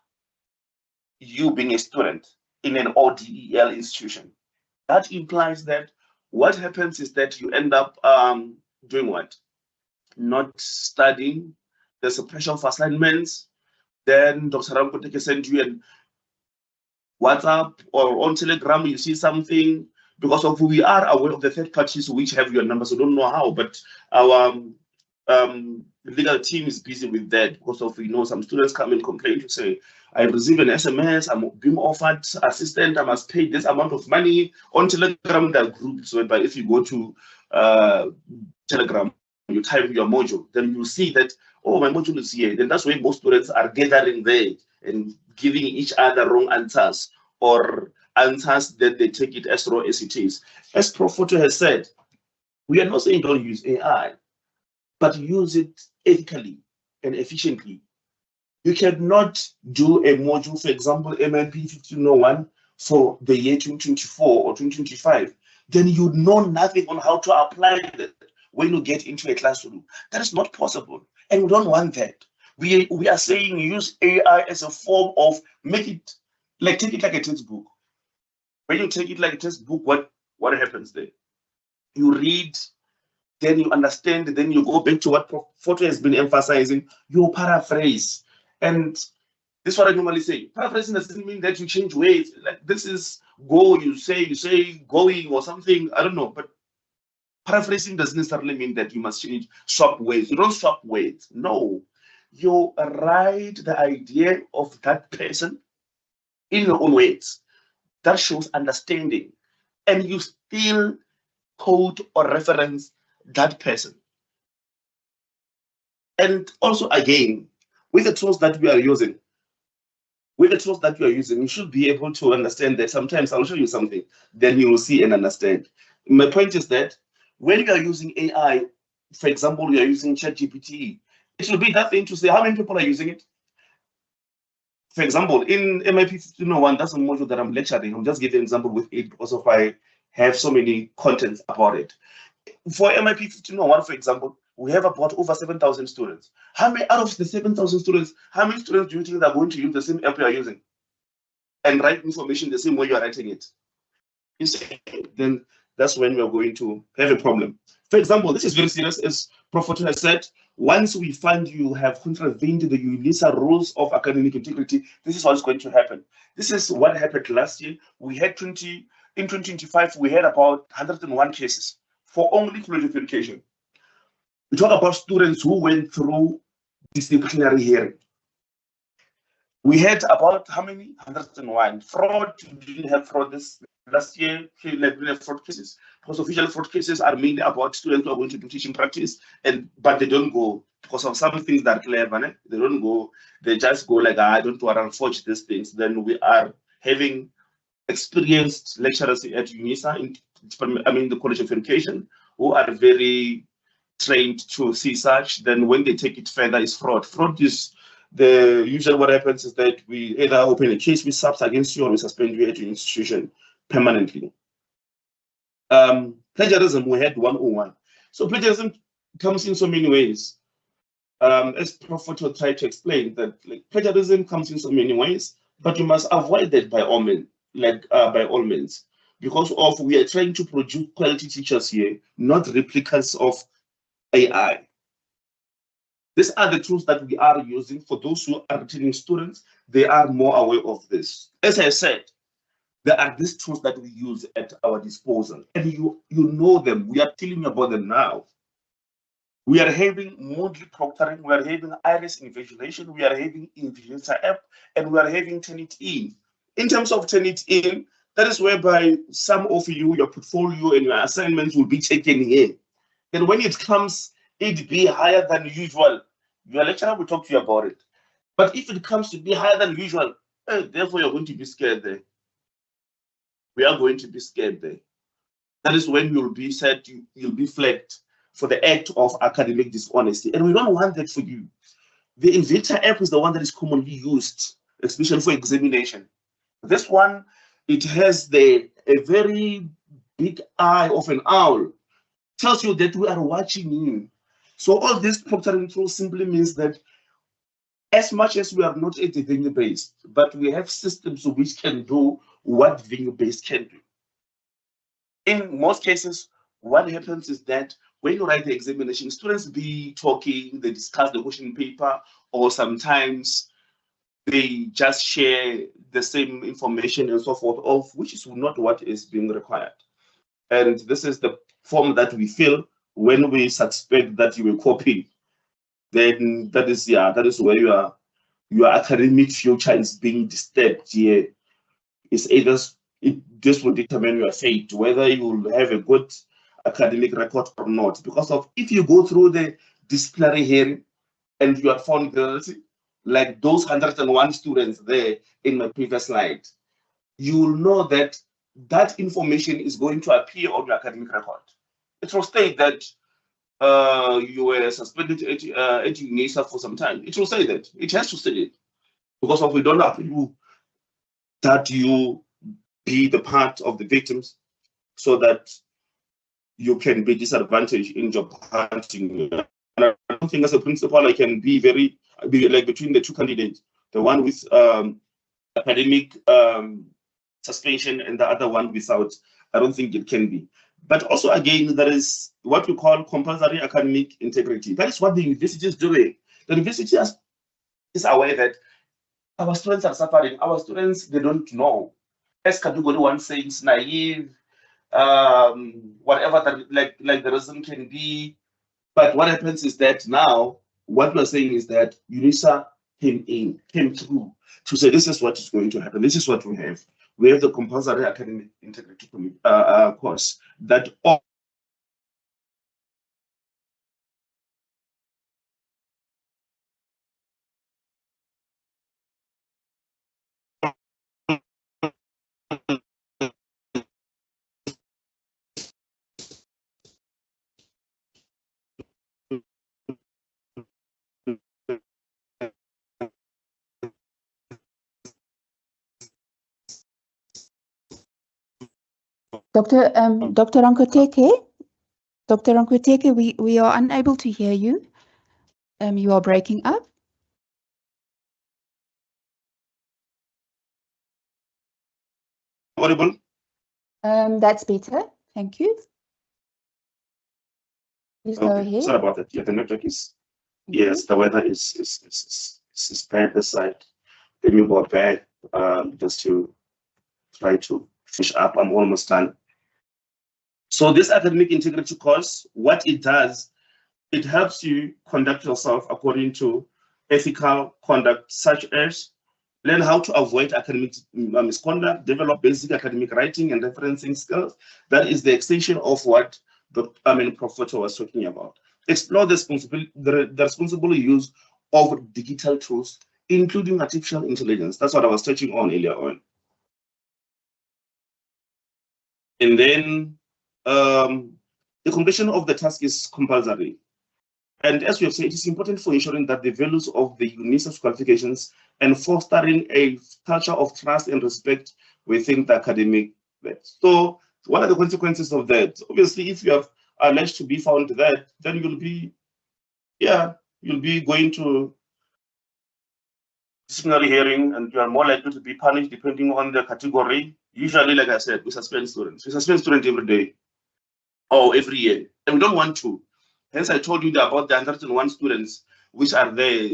you being a student in an ODEL institution, that implies that what happens is that you end up doing what? Not studying. There's a pressure for assignments. Then Dr. Ramko can send you an WhatsApp or on Telegram, you see something, because of we are aware of the third parties which have your numbers. I don't know how, but our legal team is busy with that, because of we know some students come and complain to say, I received an SMS, I'm being offered assistant, I must pay this amount of money. On Telegram, there are groups whereby if you go to Telegram, you type your module, then you see that, oh, my module is here. Then that's where most students are gathering there and giving each other wrong answers, or answers that they take it as raw as it is. As Prof. Photo has said, we are not saying don't use AI, but use it ethically and efficiently. You cannot do a module, for example, MNP 1501 for the year 2024 or 2025. Then you know nothing on how to apply that when you get into a classroom. That is not possible, and we don't want that. We are saying use AI as a form of take it like a textbook. When you take it like a textbook, what happens there? You read, then you understand, then you go back to what Prof. Photo has been emphasizing, you paraphrase. And this is what I normally say. Paraphrasing doesn't mean that you change ways. Like this is go, you say going or something, I don't know. But paraphrasing doesn't necessarily mean that you must swap words. You don't swap words. No. You write the idea of that person in your own words. That shows understanding. And you still quote or reference that person. And also, again, with the tools that we are using with the tools that you are using, you should be able to understand that sometimes I'll show you something, then you will see and understand. My point is that when you are using AI, for example, you are using ChatGPT, it should be that thing to say how many people are using it. For example, in MIP 1501, that's a module that I'm lecturing. I'm just giving an example with it because of I have so many contents about it. For MIP 1501, for example, we have about over 7,000 students. How many out of the 7,000 students, how many students do you think are going to use the same app you are using and write information the same way you are writing it? Then that's when we're going to have a problem. For example, this is very serious, as Prof. Otto has said. Once we find you have contravened the UNISA rules of academic integrity, this is what's going to happen. This is what happened last year. We had in 2025, we had about 101 cases for only college of education. We talk about students who went through disciplinary hearing. We had about how many? 101. Fraud, we didn't have fraud this last year, fraud cases, because official fraud cases are mainly about students who are going to do teaching practice, but they don't go because of some things that are clever. They don't go, they just go like, I don't want to forge these things. Then we are having experienced lecturers at UNISA, the College of Education, who are very trained to see such. Then when they take it further, is fraud. Fraud is the usual. What happens is that we either open a case with SAPS against you or we suspend you at your institution permanently. Plagiarism, we had 101. So plagiarism comes in so many ways. As Prof. Otto tried to explain, that plagiarism comes in so many ways, but you must avoid that by all means, because we are trying to produce quality teachers here, not replicas of AI. These are the tools that we are using. For those who are training students, they are more aware of this. As I said, there are these tools that we use at our disposal, and you know them. We are telling you about them now. We are having Moodle proctoring, we are having iris invigilation, we are having Invigilator app, and we are having Turnitin. In terms of Turnitin, that is whereby some of you, your portfolio and your assignments will be taken in. Then when it comes, it be higher than usual, your lecturer will talk to you about it. But if it comes to be higher than usual, therefore you're going to be scared there. We are going to be scared there. That is when you'll be said, you'll be flagged for the act of academic dishonesty. And we don't want that for you. The Invigilator app is the one that is commonly used, especially for examination. This one, it has a very big eye of an owl. Tells you that we are watching you. So all this proctoring tool simply means that as much as we are not at the venue-based, but we have systems which can do what venue-based can do. In most cases, what happens is that when you write the examination, students be talking, they discuss the question paper, or sometimes they just share the same information and so forth, of which is not what is being required. And this is the form that we fill when we suspect that you will copy. Then that is where your academic future is being disturbed here. It's either this will determine your fate, whether you will have a good academic record or not. Because of if you go through the disciplinary hearing and you are found guilty, like those 101 students there in my previous slide, you will know that that information is going to appear on your academic record. It will state that you were suspended at UNISA for some time. It will say that. It has to say it. Because of we don't have you that you be the part of the victims so that you can be disadvantaged in job hunting. And I don't think as a principal I can be like between the two candidates, the one with academic suspension and the other one without. I don't think it can be. But also again, there is what we call compulsory academic integrity. That is what the university is doing. The university is aware that our students are suffering. Our students, they don't know. As category one says, naive, whatever that like the reason can be. But what happens is that now what we're saying is that UNISA came through to say this is what is going to happen. This is what we have. We have the compulsory academic integrity course that all Dr. Rankoteke, we are unable to hear you. You are breaking up. Audible? That's better. Thank you. Please go ahead. Sorry about that. Yeah, the network is, Thank you. yes, the weather is bad this side. The new got bad, just to try to finish up. I'm almost done. So this academic integrity course, what it does, it helps you conduct yourself according to ethical conduct, such as learn how to avoid academic misconduct, develop basic academic writing and referencing skills. That is the extension of what Prof. Photo was talking about. Explore the responsible use of digital tools, including artificial intelligence. That's what I was touching on earlier on. And then the completion of the task is compulsory. And as we have said, it is important for ensuring that the values of the UNICEF qualifications and fostering a culture of trust and respect within the academic. So what are the consequences of that? Obviously, if you have alleged to be found that, then you'll be going to disciplinary hearing, and you are more likely to be punished depending on the category. Usually, like I said, we suspend students. We suspend students every day or every year, and we don't want to. Hence, I told you about the 101 students which are there.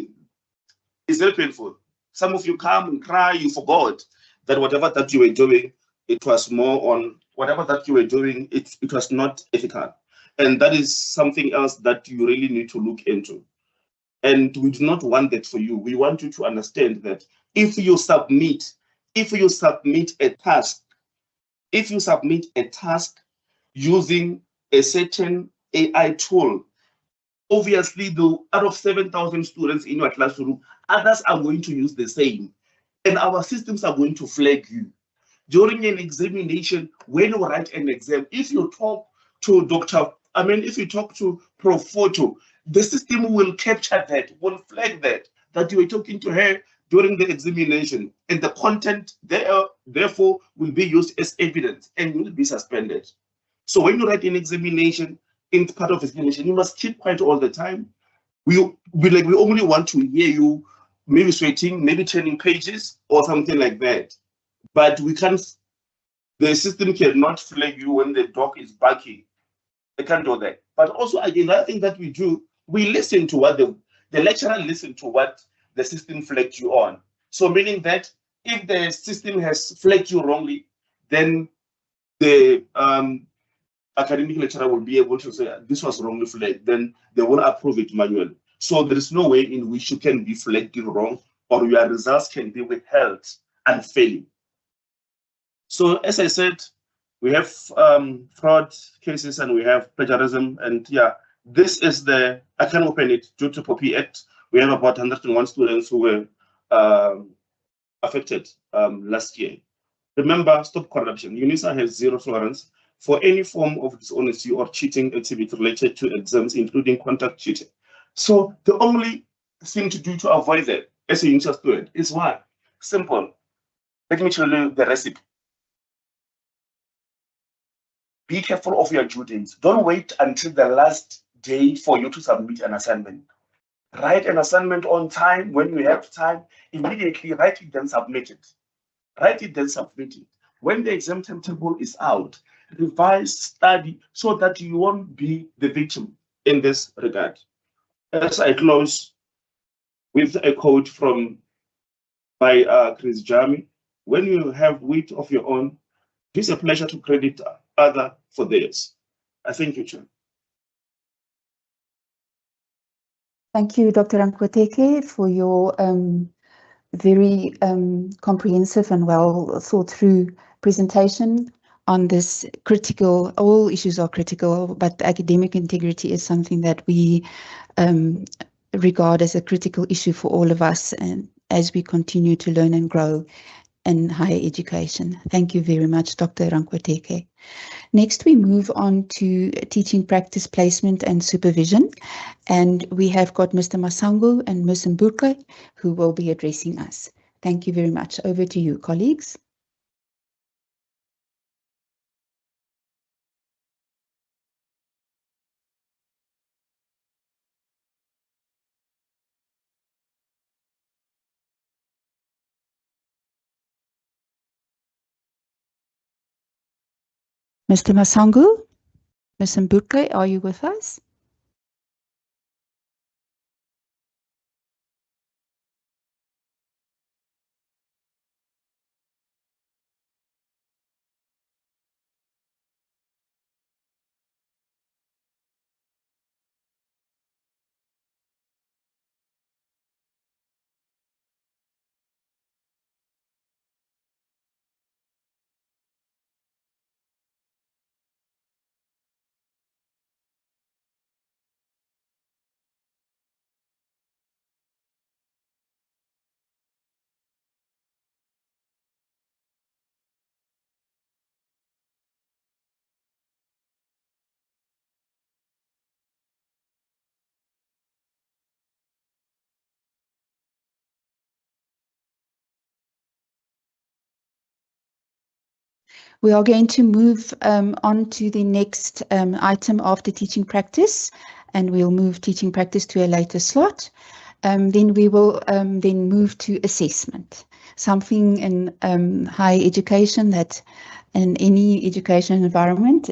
It's very painful. Some of you come and cry, you forgot that whatever that you were doing, it was more on whatever that you were doing, it was not ethical. And that is something else that you really need to look into. And we do not want that for you. We want you to understand that if you submit a task using a certain AI tool, obviously, out of 7,000 students in your classroom, others are going to use the same. And our systems are going to flag you. During an examination, when you write an exam, if you talk to if you talk to Prof. Photo, the system will capture that, will flag that you were talking to her during the examination. And the content therefore will be used as evidence and will be suspended. So when you write an examination, in part of examination, you must keep quiet all the time. We only want to hear you maybe sweating, maybe turning pages or something like that. But we can't, the system cannot flag you when the dog is barking. They can't do that. But also, again, another thing that we do, we listen to what the lecturer listen to what the system flagged you on. So meaning that if the system has flagged you wrongly, then the academic lecturer will be able to say this was wrongly flagged, then they will approve it manually. So there is no way in which you can be flagged wrong or your results can be withheld unfairly. So as I said, we have fraud cases and we have plagiarism, and yeah, this is I can open it due to POPI Act. We have about 101 students who were affected last year. Remember, stop corruption. UNISA has zero tolerance for any form of dishonesty or cheating activity related to exams, including contact cheating. So the only thing to do to avoid that as a UNISA student is what? Simple. Let me tell you the recipe. Be careful of your due dates. Don't wait until the last day for you to submit an assignment. Write an assignment on time. When you have time, immediately write it, then submit it. Write it, then submit it. When the exam timetable is out, revise, study, so that you won't be the victim in this regard. As I close with a quote by Chris Jami, when you have wit of your own, it is a pleasure to credit other for theirs. I thank you, Chair. Thank you, Dr. Rankoteke, for your very comprehensive and well thought through presentation on this critical. All issues are critical, but academic integrity is something that we regard as a critical issue for all of us, and as we continue to learn and grow in higher education. Thank you very much, Dr. Rankoteke. Next, we move on to teaching practice placement and supervision. And we have got Mr. Masango and Ms. Mbuke who will be addressing us. Thank you very much. Over to you, colleagues. Mr. Masangu, Ms. Mbuke, are you with us? We are going to move on to the next item after teaching practice, and we'll move teaching practice to a later slot. Then we will then move to assessment, something in higher education that in any education environment,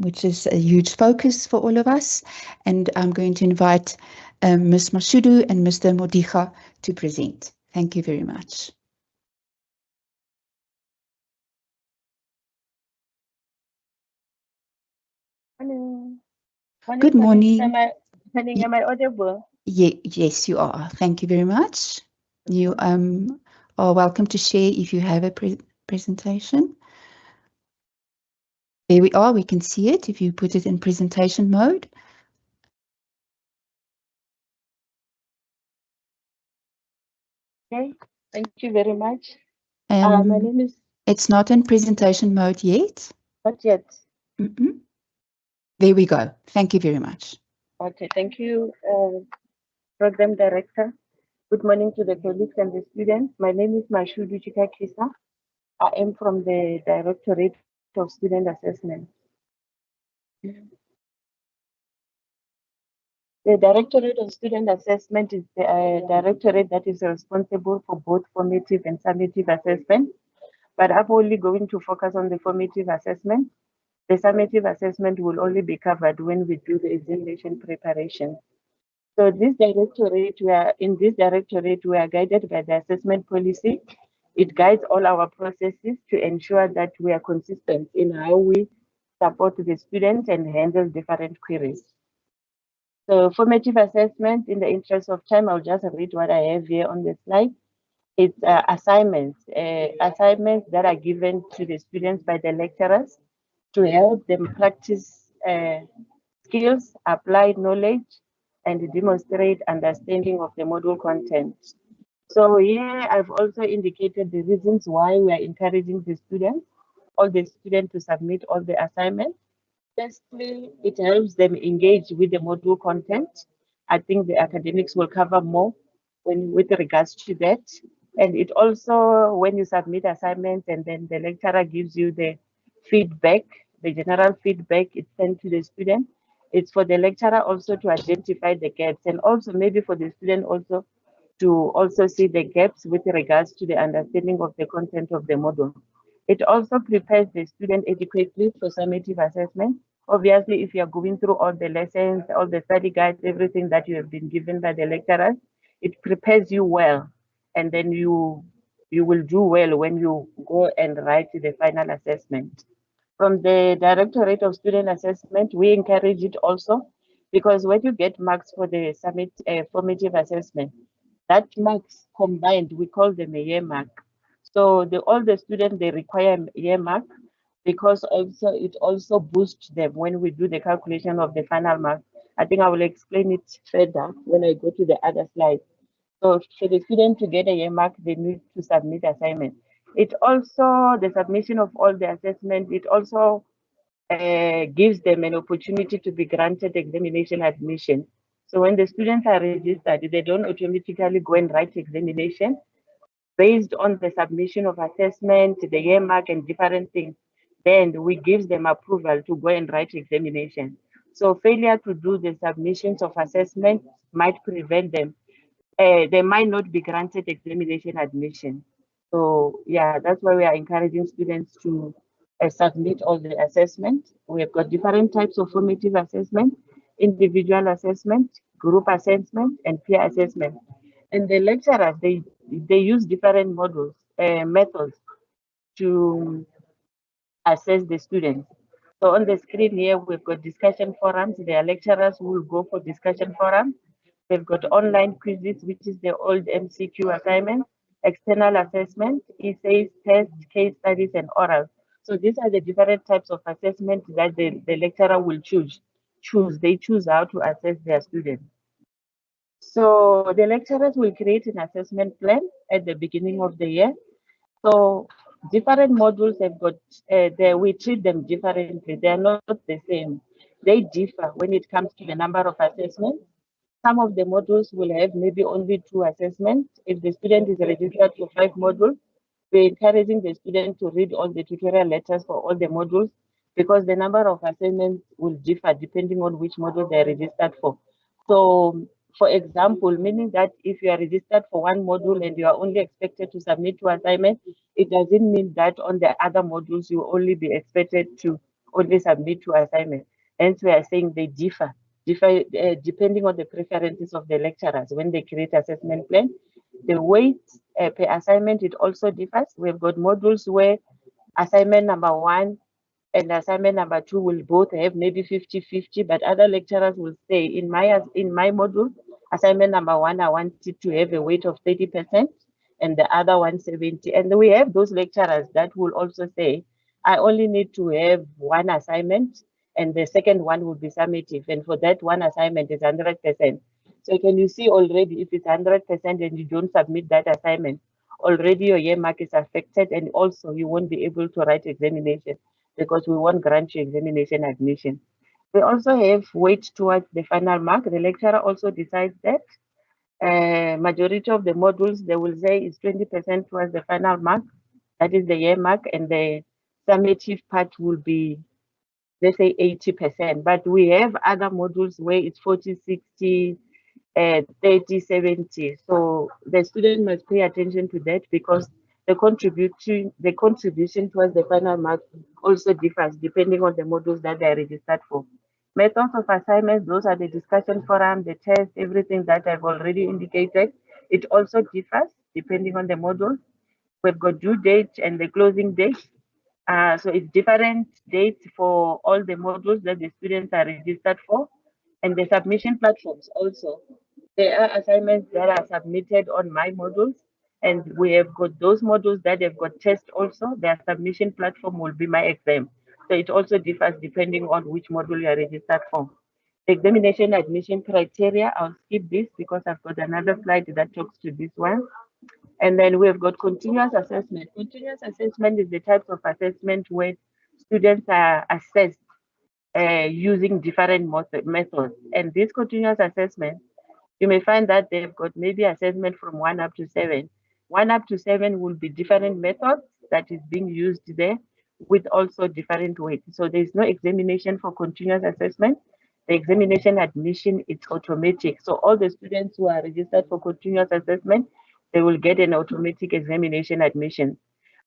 which is a huge focus for all of us. And I'm going to invite Ms. Mashudu and Mr. Modiga to present. Thank you very much. Hello. Good morning. Am I audible? Yes, you are. Thank you very much. You are welcome to share if you have a presentation. There we are. We can see it if you put it in presentation mode. Okay. Thank you very much. My name is. It's not in presentation mode yet. Not yet. There we go. Thank you very much. Okay. Thank you, Program Director. Good morning to the colleagues and the students. My name is Mashudu Chikakisa. I am from the Directorate of Student Assessment. The Directorate of Student Assessment is the directorate that is responsible for both formative and summative assessment, but I'm only going to focus on the formative assessment. The summative assessment will only be covered when we do the examination preparation. So in this directorate, we are guided by the assessment policy. It guides all our processes to ensure that we are consistent in how we support the students and handle different queries. So formative assessment, in the interest of time, I'll just read what I have here on the slide. It's assignments that are given to the students by the lecturers to help them practice skills, apply knowledge, and demonstrate understanding of the module content. So here I've also indicated the reasons why we are encouraging all the students to submit all the assignments. Firstly, it helps them engage with the module content. I think the academics will cover more with regards to that. And it also, when you submit assignments and then the lecturer gives you the feedback, the general feedback, it's sent to the student. It's for the lecturer also to identify the gaps, and also maybe for the student also to also see the gaps with regards to the understanding of the content of the module. It also prepares the student adequately for summative assessment. Obviously, if you're going through all the lessons, all the study guides, everything that you have been given by the lecturers, it prepares you well. And then you will do well when you go and write the final assessment. From the Directorate of Student Assessment, we encourage it also, because when you get marks for the formative assessment, that marks combined, we call them a year mark. So all the students, they require a year mark, because also it also boosts them when we do the calculation of the final mark. I think I will explain it further when I go to the other slide. So for the student to get a year mark, they need to submit assignment. It also, the submission of all the assessment, it also gives them an opportunity to be granted examination admission. So when the students are registered, they don't automatically go and write examination. Based on the submission of assessment, the year mark and different things, then we give them approval to go and write examination. So failure to do the submissions of assessment might prevent them. They might not be granted examination admission. So yeah, that's why we are encouraging students to submit all the assessment. We have got different types of formative assessment: individual assessment, group assessment, and peer assessment. And the lecturers, they use different methods to assess the students. So on the screen here, we've got discussion forums. There are lecturers who will go for discussion forums. They've got online quizzes, which is the old MCQ assignment, external assessment, essays, tests, case studies, and oral. So these are the different types of assessment that the lecturer will choose. They choose how to assess their students. So the lecturers will create an assessment plan at the beginning of the year. So different modules have got, we treat them differently. They are not the same. They differ when it comes to the number of assessments. Some of the modules will have maybe only 2 assessments. If the student is registered for 5 modules, we're encouraging the student to read all the tutorial letters for all the modules, because the number of assignments will differ depending on which module they're registered for. So, for example, meaning that if you are registered for one module and you are only expected to submit 2 assignments, it doesn't mean that on the other modules you will only be expected to only submit 2 assignments. Hence, we are saying they differ depending on the preferences of the lecturers when they create assessment plan. The weight per assignment, it also differs. We've got modules where assignment number 1 and assignment number 2 will both have maybe 50-50, but other lecturers will say, in my module, assignment number 1, I want it to have a weight of 30%, and the other one 70. And we have those lecturers that will also say, I only need to have 1 assignment, and the second one will be summative, and for that 1 assignment is 100%. So can you see already, if it's 100% and you don't submit that assignment, already your year mark is affected, and also you won't be able to write examination, because we won't grant you examination admission. We also have weight towards the final mark. The lecturer also decides that. Majority of the modules, they will say is 20% towards the final mark, that is the year mark, and the summative part will be, let's say, 80%. But we have other modules where it's 40, 60, 30, 70. So the student must pay attention to that, because the contribution towards the final mark also differs depending on the modules that they are registered for. Methods of assignments, those are the discussion forum, the test, everything that I've already indicated. It also differs depending on the module. We've got due date and the closing date. So it's different dates for all the modules that the students are registered for. And the submission platforms also. There are assignments that are submitted on my modules, and we have got those modules that have got tests also. Their submission platform will be my exam. So it also differs depending on which module you are registered for. The examination admission criteria, I'll skip this because I've got another slide that talks to this one. And then we've got continuous assessment. Continuous assessment is the types of assessment where students are assessed using different methods. And this continuous assessment, you may find that they've got maybe assessment from 1 up to 7. 1 up to 7 will be different methods that is being used there with also different weights. So there's no examination for continuous assessment. The examination admission, it's automatic. So all the students who are registered for continuous assessment, they will get an automatic examination admission.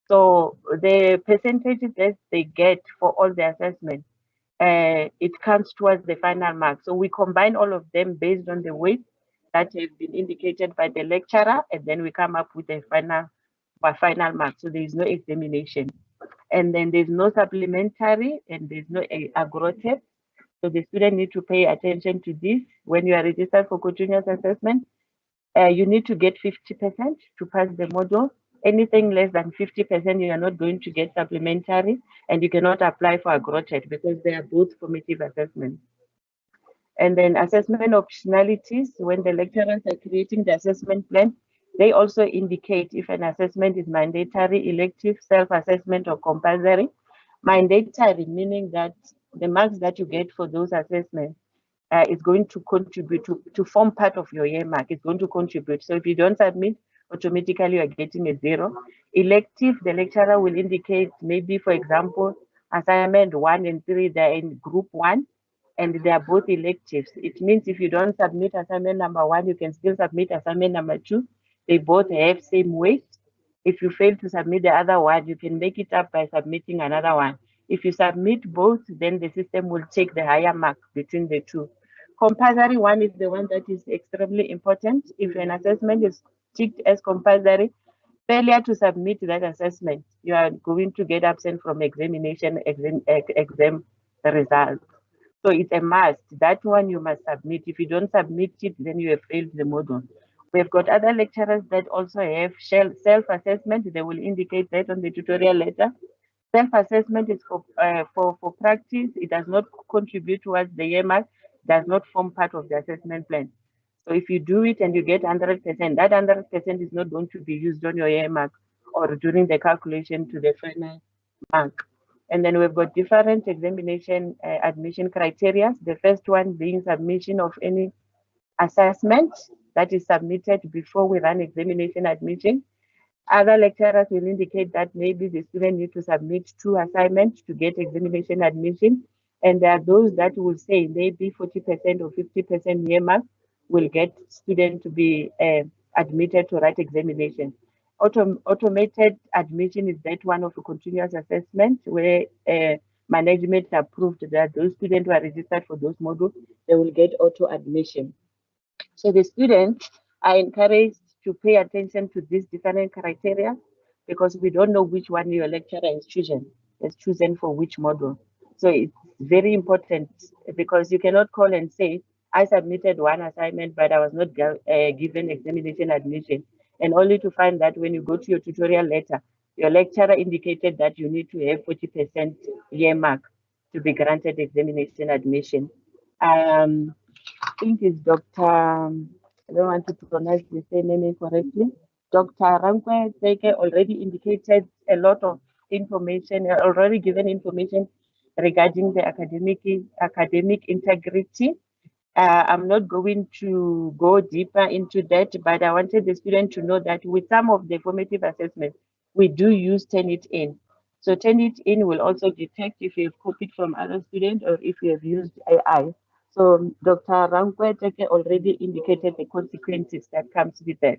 So the percentages that they get for all the assessments, it comes towards the final mark. So we combine all of them based on the weight that has been indicated by the lecturer, and then we come up with a final mark. So there is no examination. And then there's no supplementary, and there's no agro test. So the student need to pay attention to this. When you are registered for continuous assessment, you need to get 50% to pass the module. Anything less than 50%, you are not going to get supplementary, and you cannot apply for agro test because they are both formative assessments. And then assessment optionalities, when the lecturers are creating the assessment plan, they also indicate if an assessment is mandatory, elective, self-assessment, or compulsory. Mandatory, meaning that the marks that you get for those assessments is going to contribute to form part of your year mark. It's going to contribute. So if you don't submit, automatically you are getting a 0. Elective, the lecturer will indicate maybe, for example, assignment 1 and 3, they're in group 1. And they are both electives. It means if you don't submit assignment number 1, you can still submit assignment number 2. They both have same weight. If you fail to submit the other one, you can make it up by submitting another one. If you submit both, then the system will take the higher mark between the two. Compulsory one is the one that is extremely important. If an assessment is ticked as compulsory, failure to submit that assessment, you are going to get absent from exam results. So it's a must. That one you must submit. If you don't submit it, then you have failed the module. We've got other lecturers that also have self-assessment. They will indicate that on the tutorial letter. Self-assessment is for practice. It does not contribute towards the year mark, does not form part of the assessment plan. So if you do it and you get 100%, that 100% is not going to be used on your year mark or during the calculation to the final mark. And then we've got different examination admission criteria. The first one being submission of any assessment that is submitted before we run examination admission. Other lecturers will indicate that maybe the student needs to submit 2 assignments to get examination admission. And there are those that will say maybe 40% or 50% year mark will get student to be admitted to write examination. Automated admission is that one of a continuous assessment where management approved that those students who are registered for those modules, they will get auto admission. So the students are encouraged to pay attention to these different criteria because we don't know which one your lecturer is chosen for which module. So it's very important because you cannot call and say, I submitted one assignment, but I was not given examination admission. And only to find that when you go to your tutorial letter, your lecturer indicated that you need to have 40% year mark to be granted examination admission. I think it's Dr. I don't want to pronounce the name incorrectly. Dr. Rankwe Teke already indicated a lot of information, already given information regarding the academic integrity. I'm not going to go deeper into that, but I wanted the student to know that with some of the formative assessments, we do use Turnitin. So Turnitin will also detect if you have copied from other students or if you have used AI. So Dr. Rankweteke already indicated the consequences that comes with that.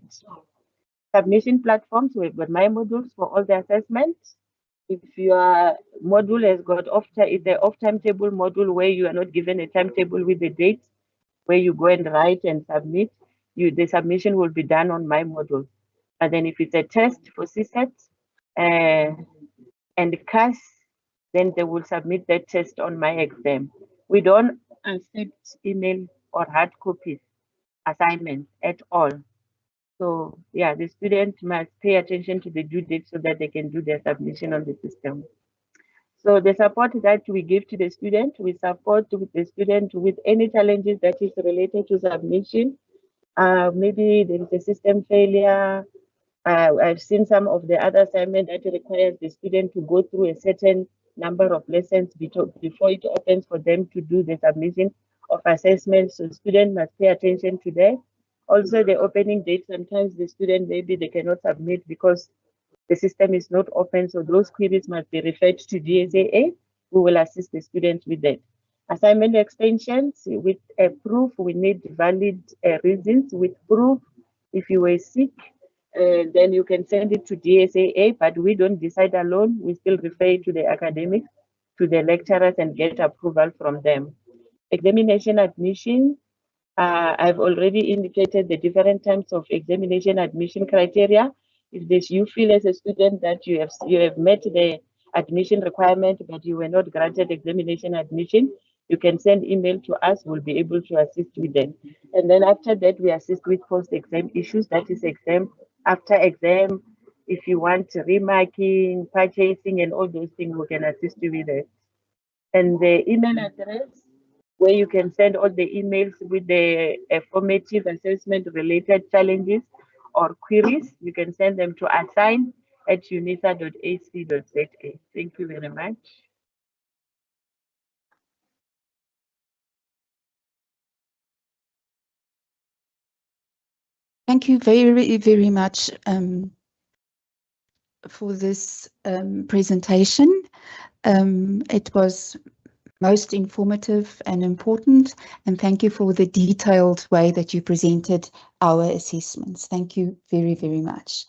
Submission platforms, we've got my modules for all the assessments. If your module has got off timetable module where you are not given a timetable with the dates, where you go and write and submit, the submission will be done on my module. And then if it's a test for CSET and CAS, then they will submit that test on my exam. We don't accept email or hard copies assignments at all. So yeah, the student must pay attention to the due date so that they can do their submission on the system. So the support that we give to the student, we support the student with any challenges that is related to submission. Maybe there is a system failure. I've seen some of the other assignments that requires the student to go through a certain number of lessons before it opens for them to do the submission of assessments. So students must pay attention to that. Also the opening date, sometimes the student, maybe they cannot submit because the system is not open. So those queries must be referred to DSAA, who will assist the students with that. Assignment extensions with a proof, we need valid reasons with proof. If you were sick, then you can send it to DSAA, but we don't decide alone. We still refer to the academics, to the lecturers and get approval from them. Examination admission, I've already indicated the different types of examination admission criteria. If you feel as a student that you have met the admission requirement, but you were not granted examination admission, you can send email to us. We'll be able to assist with them. And then after that, we assist with post-exam issues. That is exam, after exam. If you want remarking, purchasing, and all those things, we can assist you with it. And the email address, where you can send all the emails with the formative assessment related challenges or queries, you can send them to assign@unisa.ac.za. Thank you very much. Thank you very, very much for this presentation. It was most informative and important, and thank you for the detailed way that you presented our assessments. Thank you very, very much.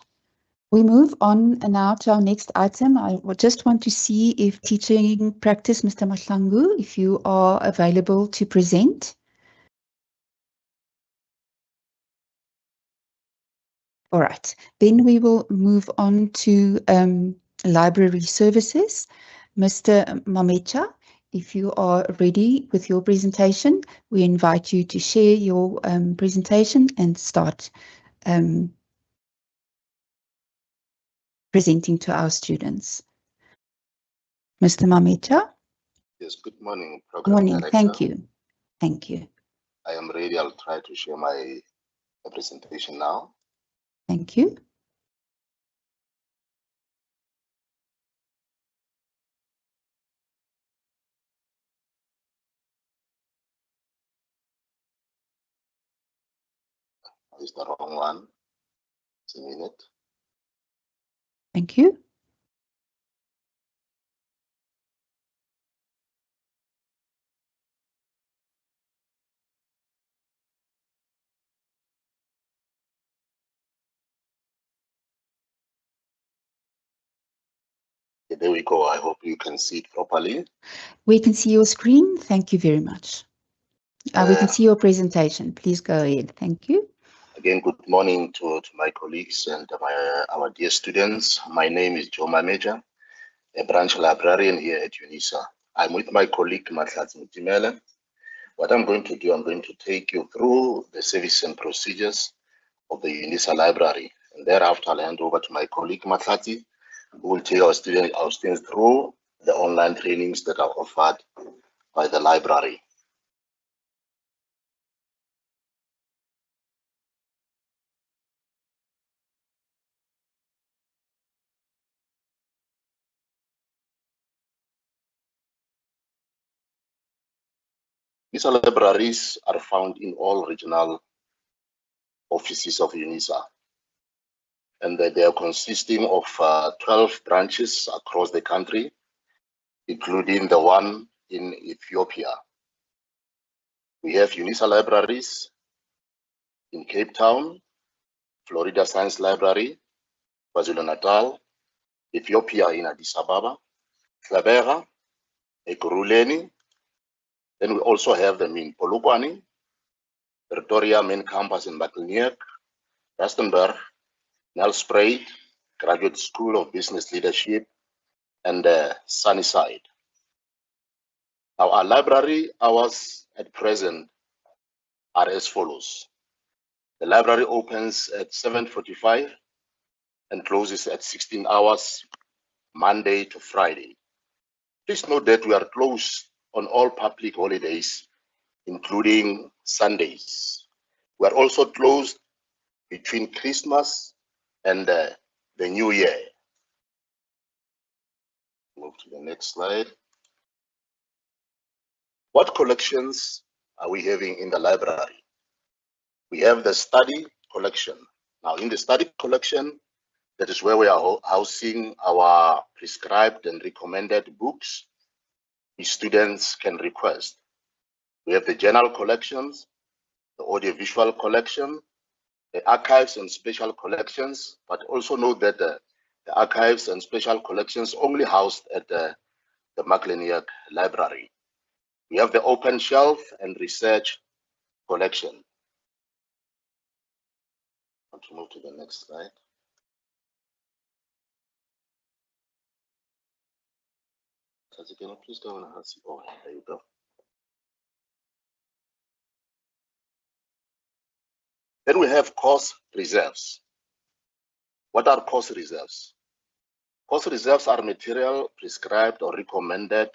We move on now to our next item. I just want to see if teaching practice, Mr. Mahlangu, if you are available to present. All right, then we will move on to library services. Mr. Mamecha, if you are ready with your presentation, we invite you to share your presentation and start presenting to our students. Mr. Mamecha? Yes, good morning, Program Morning, Director. thank you. Thank you. I am ready. I'll try to share my presentation now. Thank you. It's the wrong one. It's a minute. Thank you. There we go. I hope you can see it properly. We can see your screen. Thank you very much. We can see your presentation. Please go ahead. Thank you. Again, good morning to my colleagues and our dear students. My name is Joe Mameja, a branch librarian here at UNISA. I'm with my colleague, Mahlatsi Mutimele. What I'm going to do, I'm going to take you through the service and procedures of the UNISA library. And thereafter, I'll hand over to my colleague, Mahlatsi, who will take our students through the online trainings that are offered by the library. These libraries are found in all regional offices of UNISA, and they are consisting of 12 branches across the country, including the one in Ethiopia. We have UNISA libraries in Cape Town, Florida Science Library, KwaZulu-Natal, Ethiopia in Addis Ababa, Tlabera, Ekurhuleni. Then we also have them in Polokwane, Pretoria main campus in Macleneuk, Rustenburg, Nelspruit, Graduate School of Business Leadership, and Sunnyside. Now, our library hours at present are as follows. The library opens at 7:45 and closes at 16 hours, Monday to Friday. Please note that we are closed on all public holidays, including Sundays. We are also closed between Christmas and the New Year. Move to the next slide. What collections are we having in the library? We have the study collection. Now, in the study collection, that is where we are housing our prescribed and recommended books the students can request. We have the general collections, the audiovisual collection, the archives and special collections, but also note that the archives and special collections only housed at the Macleneuk Library. We have the open shelf and research collection. I want to move to the next slide. Can you please go on and see? Oh, there you go. Then we have course reserves. What are course reserves? Course reserves are material prescribed or recommended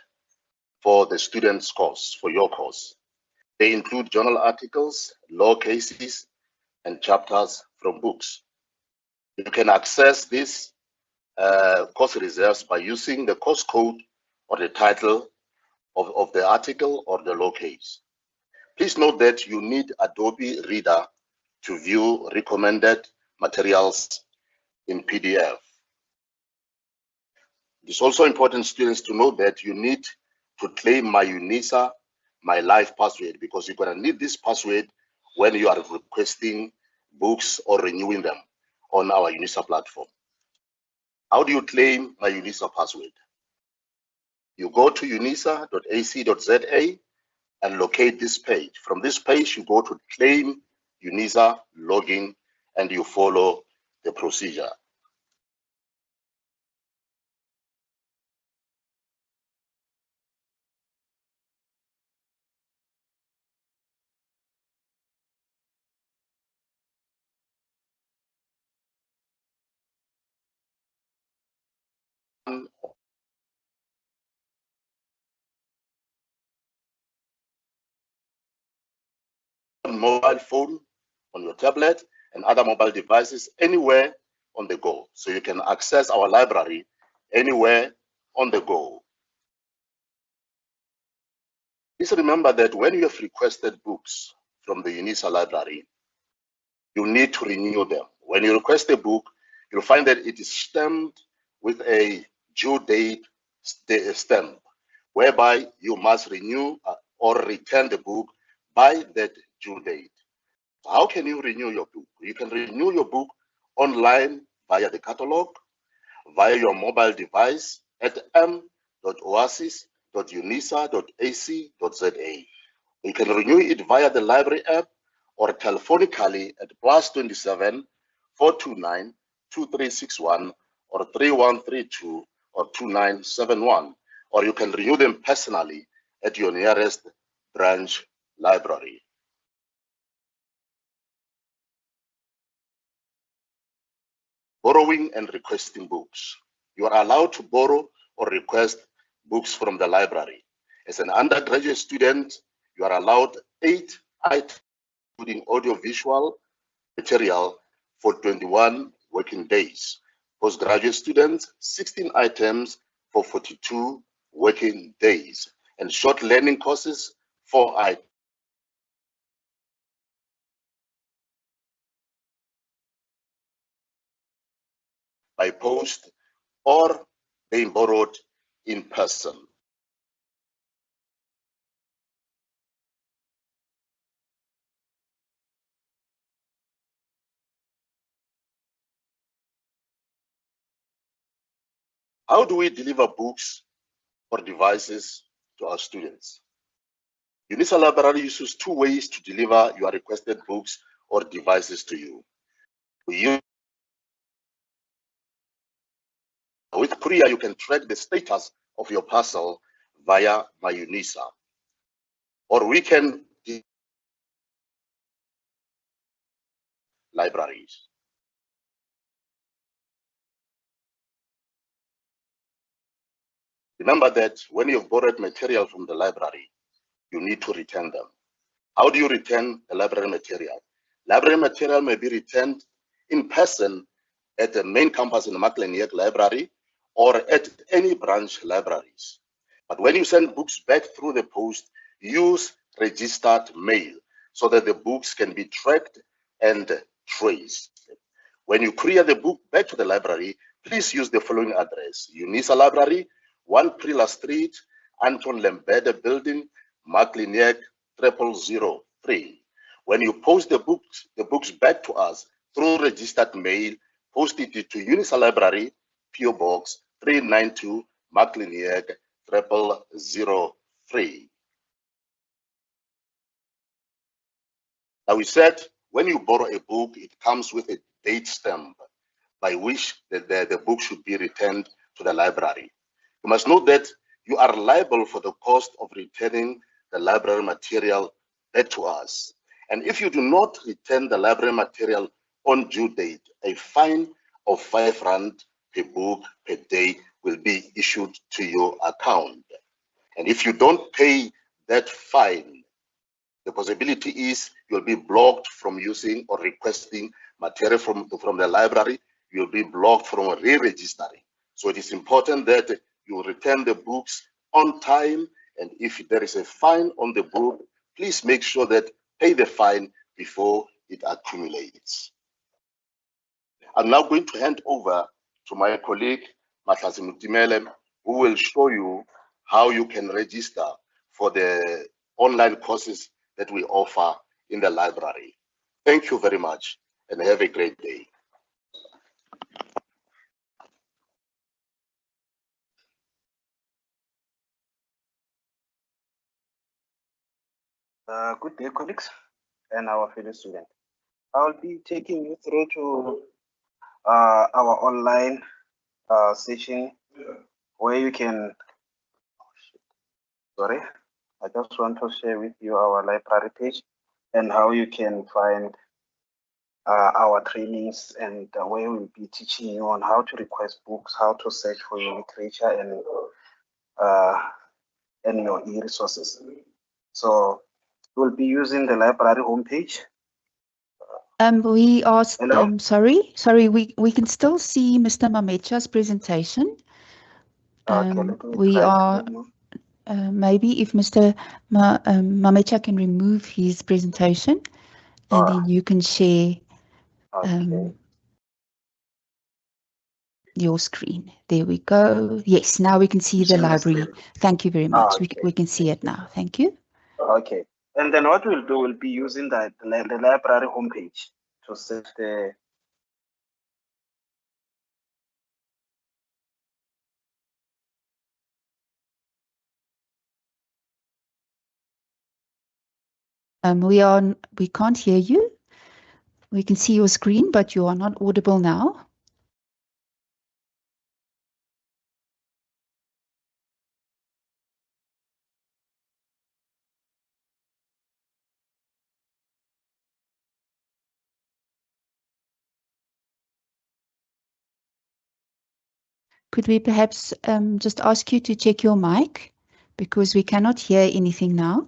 for the student's course, for your course. They include journal articles, law cases, and chapters from books. You can access these course reserves by using the course code or the title of the article or the law case. Please note that you need Adobe Reader to view recommended materials in PDF. It's also important, students, to know that you need to claim my UNISA, my life password, because you're going to need this password when you are requesting books or renewing them on our UNISA platform. How do you claim my UNISA password? You go to unisa.ac.za and locate this page. From this page, you go to claim UNISA login and you follow the procedure. On mobile phone, on your tablet, and other mobile devices anywhere on the go. So you can access our library anywhere on the go. Please remember that when you have requested books from the UNISA library, you need to renew them. When you request a book, you'll find that it is stamped with a due date stamp, whereby you must renew or return the book by that due date. How can you renew your book? You can renew your book online via the catalog, via your mobile device at m.oasis.unisa.ac.za. You can renew it via the library app or telephonically at +27 429 2361 or 3132 or 2971. Or you can renew them personally at your nearest branch library. Borrowing and requesting books. You are allowed to borrow or request books from the library. As an undergraduate student, you are allowed 8 items, including audiovisual material, for 21 working days. Postgraduate students, 16 items for 42 working days. And short learning courses, 4 items. By post or being borrowed in person. How do we deliver books or devices to our students? UNISA Library uses 2 ways to deliver your requested books or devices to you. With courier, you can track the status of your parcel via My UNISA. Or we can libraries. Remember that when you've borrowed material from the library, you need to return them. How do you return the library material? Library material may be returned in person at the main campus in the Maclean Library or at any branch libraries. But when you send books back through the post, use registered mail so that the books can be tracked and traced. When you courier the book back to the library, please use the following address: UNISA Library, 1 Prila Street, Anton Lembede Building, Maclean 0003. When you post the books back to us through registered mail, post it to UNISA Library, PO Box 392, Maclean 0003. Now we said when you borrow a book, it comes with a date stamp by which the book should be returned to the library. You must note that you are liable for the cost of returning the library material back to us. And if you do not return the library material on due date, a fine of R5 per book per day will be issued to your account. And if you don't pay that fine, the possibility is you'll be blocked from using or requesting material from the library. You'll be blocked from re-registering. So it is important that you return the books on time. And if there is a fine on the book, please make sure that pay the fine before it accumulates. I'm now going to hand over to my colleague, Matlasi Mutimele, who will show you how you can register for the online courses that we offer in the library. Thank you very much and have a great day. Good day, colleagues and our fellow students. I'll be taking you through to our online session where you can, sorry, I just want to share with you our library page and how you can find our trainings and where we'll be teaching you on how to request books, how to search for your literature and your e-resources. So we'll be using the library homepage. We are Hello? sorry. We can still see Mr. Mamecha's presentation. We are maybe if Mr. Mamecha can remove his presentation, and then you can share your screen. There we go. Yes, now we can see the library. Thank you very much. We can see it now. Thank you. Okay. And then what we'll do, we'll be using the library homepage to search the we can't hear you. We can see your screen, but you are not audible now. Could we perhaps just ask you to check your mic, because we cannot hear anything now?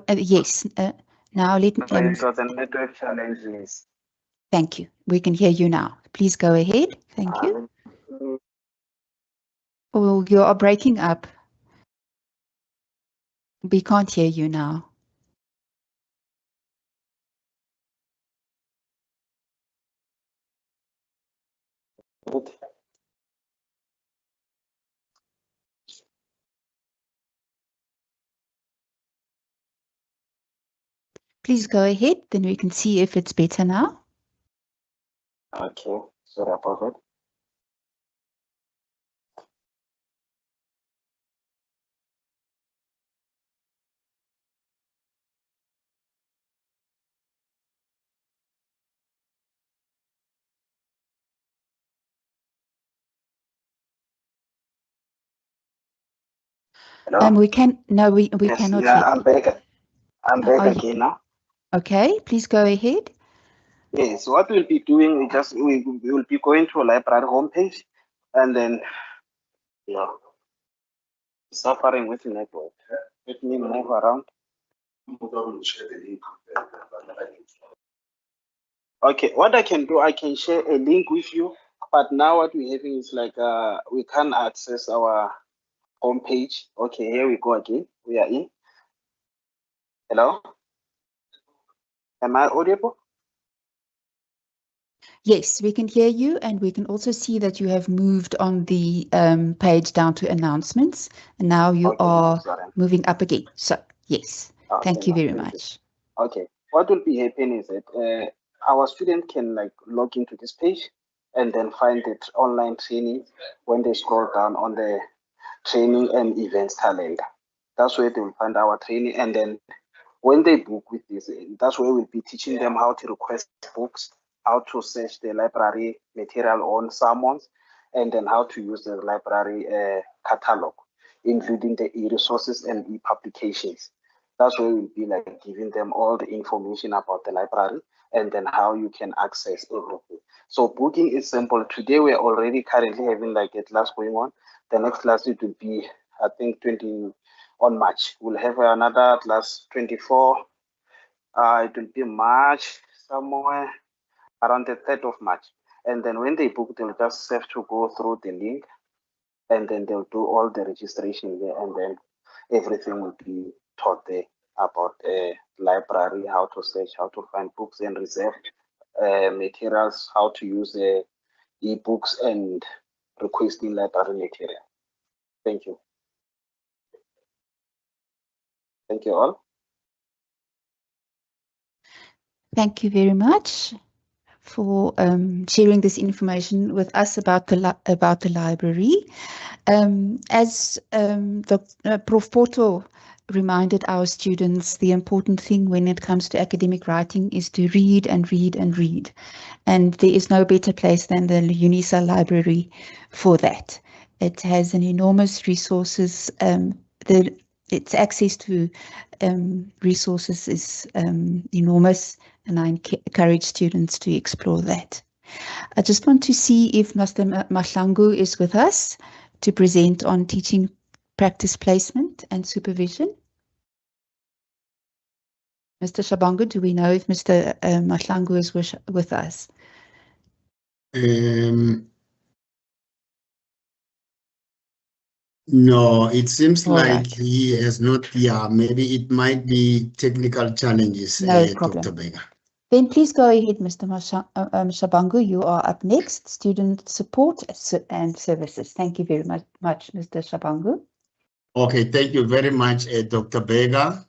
Yes. Now let me. It was a network challenge, yes. Thank you. We can hear you now. Please go ahead. Thank you. Oh, you are breaking up. We can't hear you now. Please go ahead, then we can see if it's better now. Okay, sorry about that. Hello? We cannot Yeah, hear. I'm back. I'm back again now. Okay, please go ahead. Yes, what we'll be doing, we will be going to a library homepage, and then suffering with the network. Let me move around. Okay, what I can do, I can share a link with you, but now what we're having is like we can't access our homepage. Okay, here we go again. We are in. Hello? Am I audible? Yes, we can hear you, and we can also see that you have moved on the page down to announcements, and now you are moving up again. So, yes, thank you very much. Okay, what will be happening is that our student can like log into this page and then find the online training when they scroll down on the training and events calendar. That's where they will find our training, and then when they book with this, that's where we'll be teaching them how to request books, how to search the library material on summons, and then how to use the library catalog, including the e-resources and e-publications. That's where we'll be like giving them all the information about the library and then how you can access everything. So booking is simple. Today we're already currently having like a class going on. The next class it will be, I think, 20 on March. We'll have another class 24. It will be March, somewhere around the 3rd of March. And then when they book, they'll just have to go through the link, and then they'll do all the registration there, and then everything will be taught there about the library, how to search, how to find books and reserve materials, how to use the e-books and requesting library material. Thank you. Thank you all. Thank you very much for sharing this information with us about the library. As Prof. Porto reminded our students, the important thing when it comes to academic writing is to read and read and read. And there is no better place than the UNISA library for that. It has an enormous resources. Its access to resources is enormous, and I encourage students to explore that. I just want to see if Mr. Mahlangu is with us to present on teaching practice placement and supervision. Mr. Shabangu, do we know if Mr. Mahlangu is with us? No, it seems All like right. he has not. Yeah, maybe it might be technical challenges. No problem. Dr. Bega. Then please go ahead, Mr. Shabangu. You are up next. Student support and services. Thank you very much, Mr. Shabangu. Okay, thank you very much, Dr. Bega.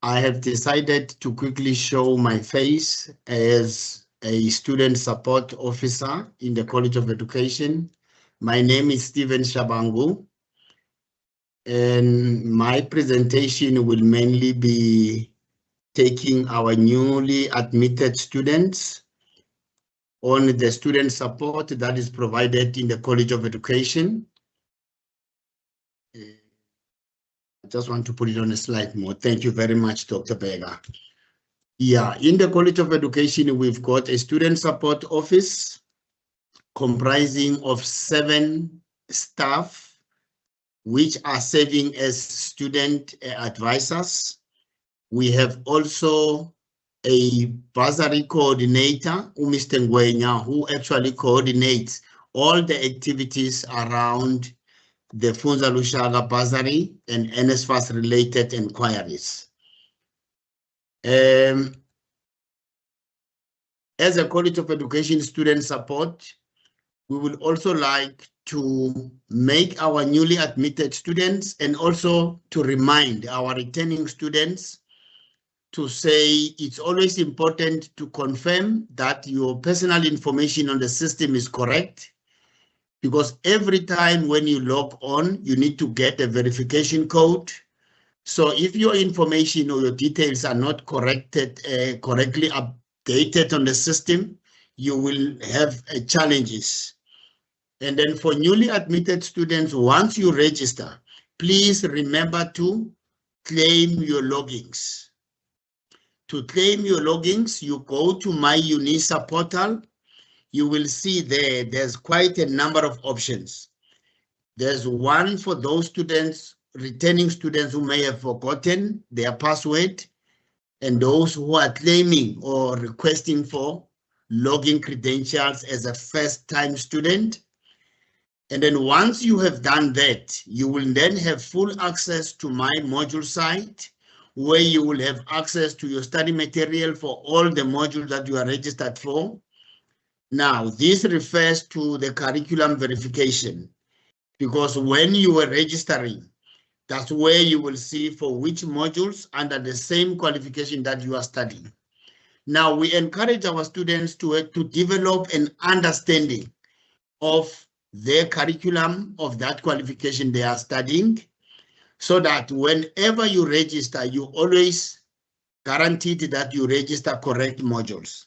I have decided to quickly show my face as a student support officer in the College of Education. My name is Stephen Shabangu, and my presentation will mainly be taking our newly admitted students on the student support that is provided in the College of Education. I just want to put it on a slide mode. Thank you very much, Dr. Bega. Yeah, in the College of Education, we've got a student support office comprising of 7 staff, which are serving as student advisors. We have also a bursary coordinator, Mr. Ngwenya, who actually coordinates all the activities around the Funza Lushaga bursary and NSFAS related inquiries. As a College of Education student support, we would also like to make our newly admitted students and also to remind our returning students to say it's always important to confirm that your personal information on the system is correct, because every time when you log on, you need to get a verification code. So if your information or your details are not correctly updated on the system, you will have challenges. And then for newly admitted students, once you register, please remember to claim your logins. To claim your logins, you go to My UNISA portal. You will see there's quite a number of options. There's one for those students, returning students who may have forgotten their password, and those who are claiming or requesting for login credentials as a first-time student. And then once you have done that, you will then have full access to my module site, where you will have access to your study material for all the modules that you are registered for. Now, this refers to the curriculum verification, because when you are registering, that's where you will see for which modules under the same qualification that you are studying. Now, we encourage our students to develop an understanding of their curriculum of that qualification they are studying, so that whenever you register, you always guaranteed that you register correct modules.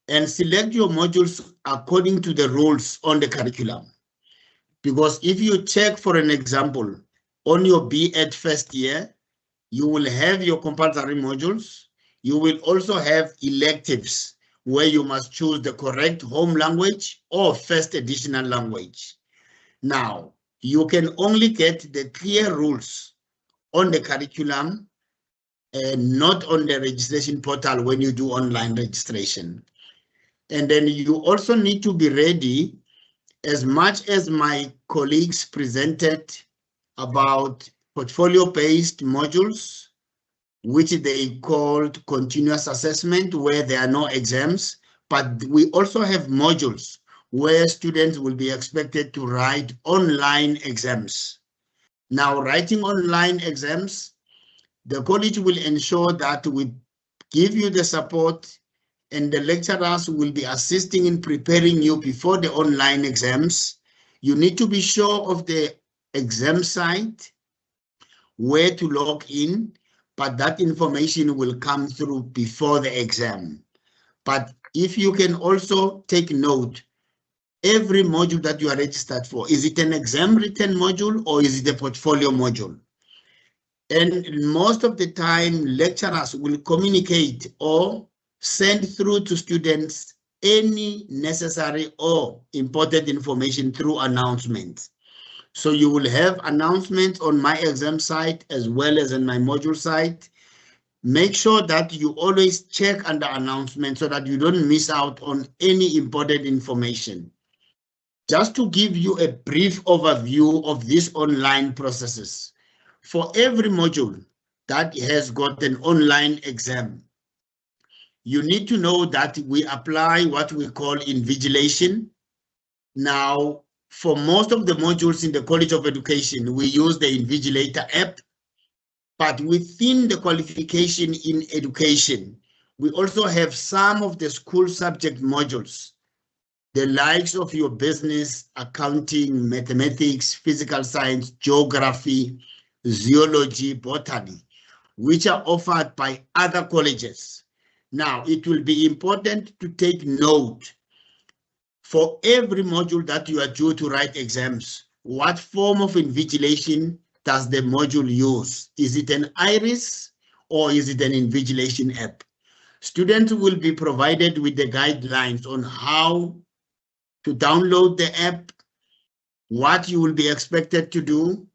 And select your modules according to the rules on the curriculum. Because if you check, for an example, on your B.Ed first year, you will have your compulsory modules. You will also have electives where you must choose the correct home language or first additional language. Now, you can only get the clear rules on the curriculum and not on the registration portal when you do online registration. And then you also need to be ready, as much as my colleagues presented about portfolio-based modules, which they called continuous assessment, where there are no exams, but we also have modules where students will be expected to write online exams. Now, writing online exams, the college will ensure that we give you the support and the lecturers will be assisting in preparing you before the online exams. You need to be sure of the exam site, where to log in, but that information will come through before the exam. But if you can also take note, every module that you are registered for, is it an exam written module or is it a portfolio module? And most of the time, lecturers will communicate or send through to students any necessary or important information through announcements. So you will have announcements on my exam site as well as on my module site. Make sure that you always check under announcements so that you don't miss out on any important information. Just to give you a brief overview of these online processes, for every module that has got an online exam, you need to know that we apply what we call invigilation. Now, for most of the modules in the College of Education, we use the Invigilator app, but within the qualification in education, we also have some of the school subject modules, the likes of your business, accounting, mathematics, physical science, geography, zoology, botany, which are offered by other colleges. Now, it will be important to take note for every module that you are due to write exams. What form of invigilation does the module use? Is it an iris or is it an invigilation app? Students will be provided with the guidelines on how to download the app, what you will be expected to do,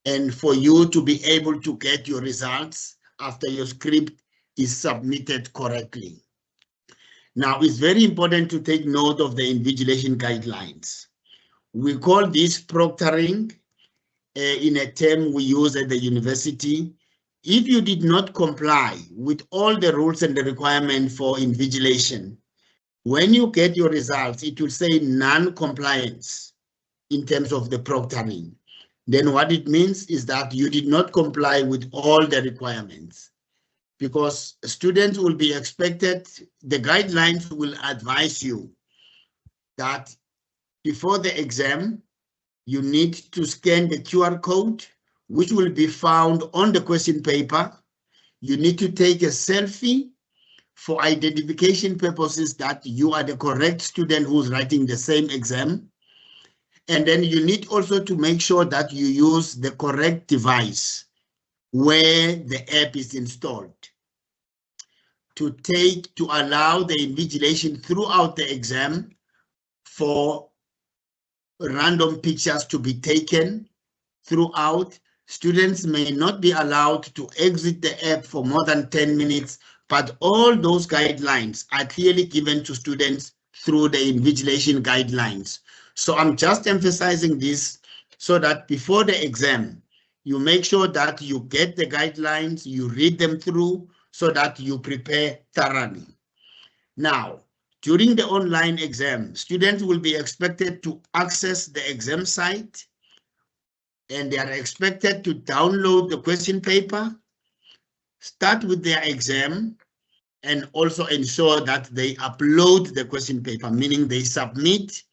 and for you to be able to get your results after your script is submitted correctly. Now, it's very important to take note of the invigilation guidelines. We call this proctoring in a term we use at the university. If you did not comply with all the rules and the requirements for invigilation, when you get your results, it will say non-compliance in terms of the proctoring. Then what it means is that you did not comply with all the requirements, because students will be expected, the guidelines will advise you that before the exam, you need to scan the QR code, which will be found on the question paper. You need to take a selfie for identification purposes that you are the correct student who's writing the same exam. And then you need also to make sure that you use the correct device where the app is installed to allow the invigilation throughout the exam, for random pictures to be taken throughout. Students may not be allowed to exit the app for more than 10 minutes, but all those guidelines are clearly given to students through the invigilation guidelines. So I'm just emphasizing this so that before the exam, you make sure that you get the guidelines, you read them through so that you prepare thoroughly. Now, during the online exam, students will be expected to access the exam site, and they are expected to download the question paper, start with their exam, and also ensure that they upload the question paper, meaning they submit.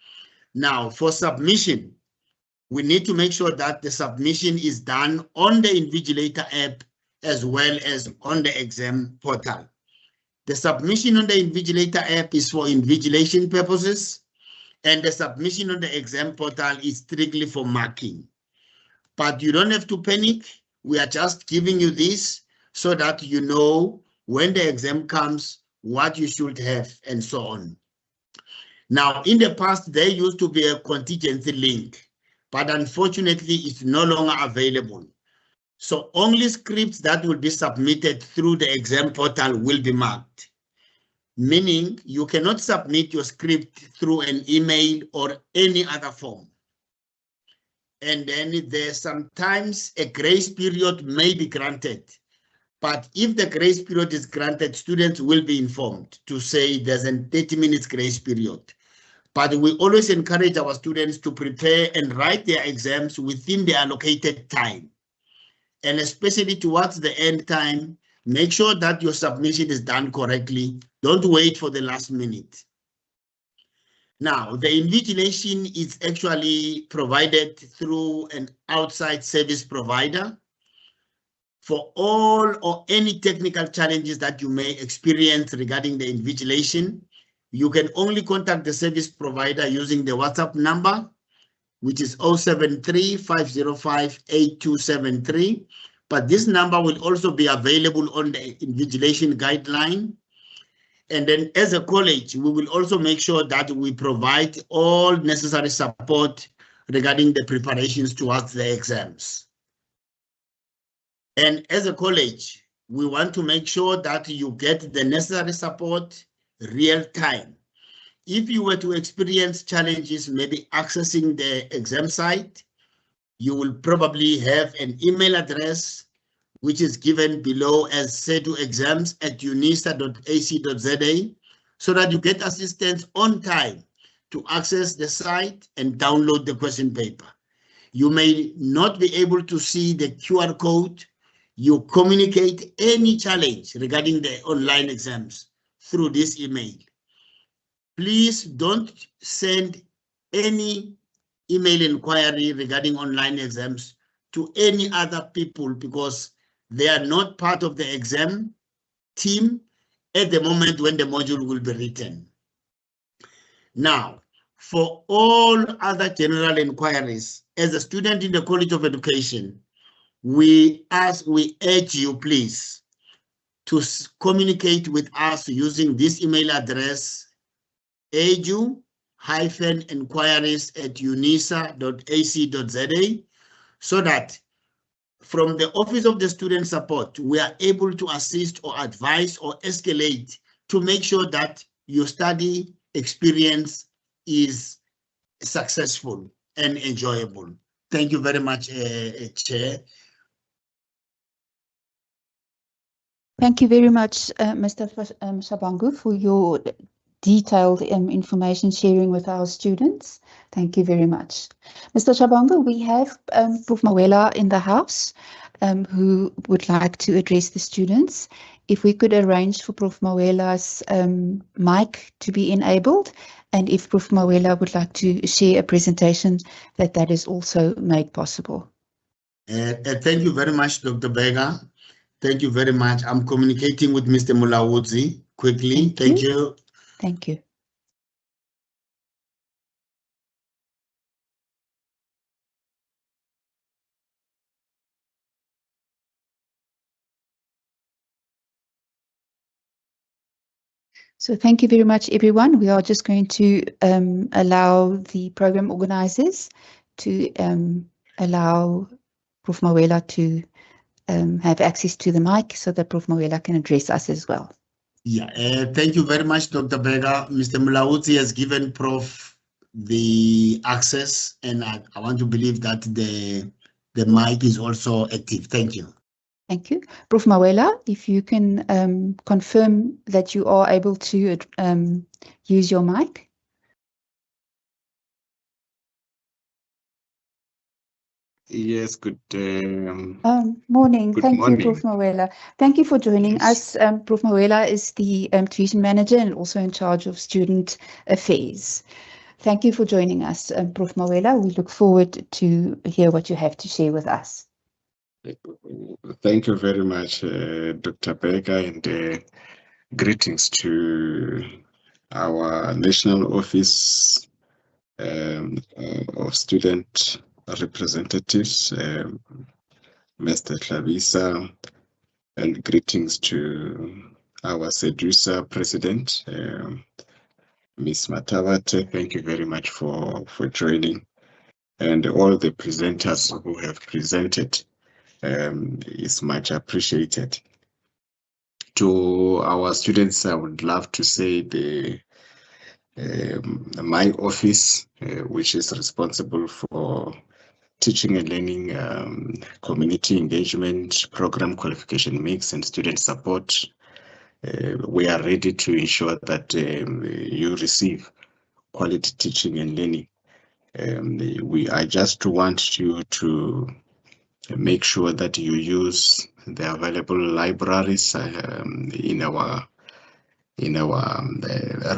Now, for submission, we need to make sure that the submission is done on the Invigilator app as well as on the exam portal. The submission on the Invigilator app is for invigilation purposes, and the submission on the exam portal is strictly for marking. But you don't have to panic. We are just giving you this so that you know when the exam comes, what you should have, and so on. Now, in the past, there used to be a contingency link, but unfortunately, it's no longer available. So only scripts that will be submitted through the exam portal will be marked, meaning you cannot submit your script through an email or any other form. And then there's sometimes a grace period may be granted. But if the grace period is granted, students will be informed to say there's a 30 minutes grace period. but we always encourage our students to prepare and write their exams within the allocated time. And especially towards the end time, make sure that your submission is done correctly. Don't wait for the last minute. Now, the invigilation is actually provided through an outside service provider. For all or any technical challenges that you may experience regarding the invigilation, you can only contact the service provider using the WhatsApp number, which is 073-505-8273. But this number will also be available on the invigilation guideline. And then as a college, we will also make sure that we provide all necessary support regarding the preparations towards the exams. And as a college, we want to make sure that you get the necessary support real time. If you were to experience challenges, maybe accessing the exam site, you will probably have an email address which is given below as seduexams@unisa.ac.za, so that you get assistance on time to access the site and download the question paper. You may not be able to see the QR code. You communicate any challenge regarding the online exams through this email. Please don't send any email inquiry regarding online exams to any other people, because they are not part of the exam team at the moment when the module will be written. Now, for all other general inquiries, as a student in the College of Education, we urge you, please, to communicate with us using this email address, edu-inquiries@unisa.ac.za, so that from the Office of the Student Support, we are able to assist or advise or escalate to make sure that your study experience is successful and enjoyable. Thank you very much, Chair. Thank you very much, Mr. Shabangu, for your detailed information sharing with our students. Thank you very much. Mr. Shabangu, we have Prof. Mawela in the house who would like to address the students. If we could arrange for Prof. Mawela's mic to be enabled, and if Prof. Mawela would like to share a presentation, that is also made possible. Thank you very much, Dr. Bega. Thank you very much. I'm communicating with Mr. Mulawudzi quickly. Thank you. Thank you. So thank you very much, everyone. We are just going to allow the program organizers to allow Prof. Mawela to have access to the mic so that Prof. Mawela can address us as well. Yeah, thank you very much, Dr. Bega. Mr. Mulawudzi has given Prof the access, and I want to believe that the mic is also active. Thank you. Thank you. Prof. Mawela, if you can confirm that you are able to use your mic. Yes, good morning. Good Thank morning. you, Prof. Mawela. Thank you for joining us. Prof. Mawela is the tuition manager and also in charge of student affairs. Thank you for joining us, Prof. Mawela. We look forward to hear what you have to share with us. Thank you very much, Dr. Bega, and greetings to our National Office of Student Representatives, Mr. Tlavisa, and greetings to our SEDUSA President, Ms. Matavate. Thank you very much for joining, and all the presenters who have presented. Is much appreciated. To our students, I would love to say my office, which is responsible for teaching and learning, community engagement, program qualification mix, and student support, we are ready to ensure that you receive quality teaching and learning. I just want you to make sure that you use the available libraries in our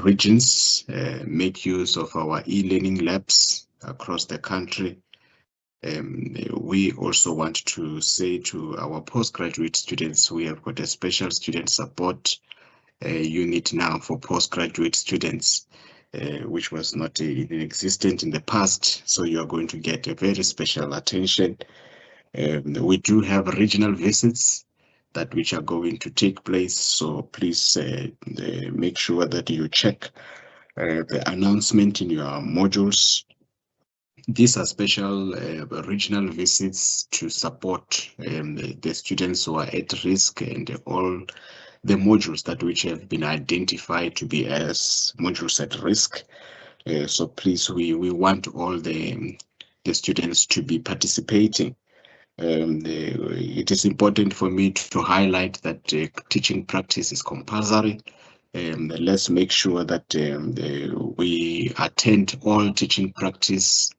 regions. Make use of our e-learning labs across the country. We also want to say to our postgraduate students, we have got a special student support unit now for postgraduate students, which was not existent in the past. So you are going to get a very special attention. We do have regional visits that which are going to take place. So please make sure that you check the announcement in your modules. These are special regional visits to support the students who are at risk, and all the modules that which have been identified to be as modules at risk. So please, we want all the students to be participating. It is important for me to highlight that teaching practice is compulsory. Let's make sure that we attend all teaching practice,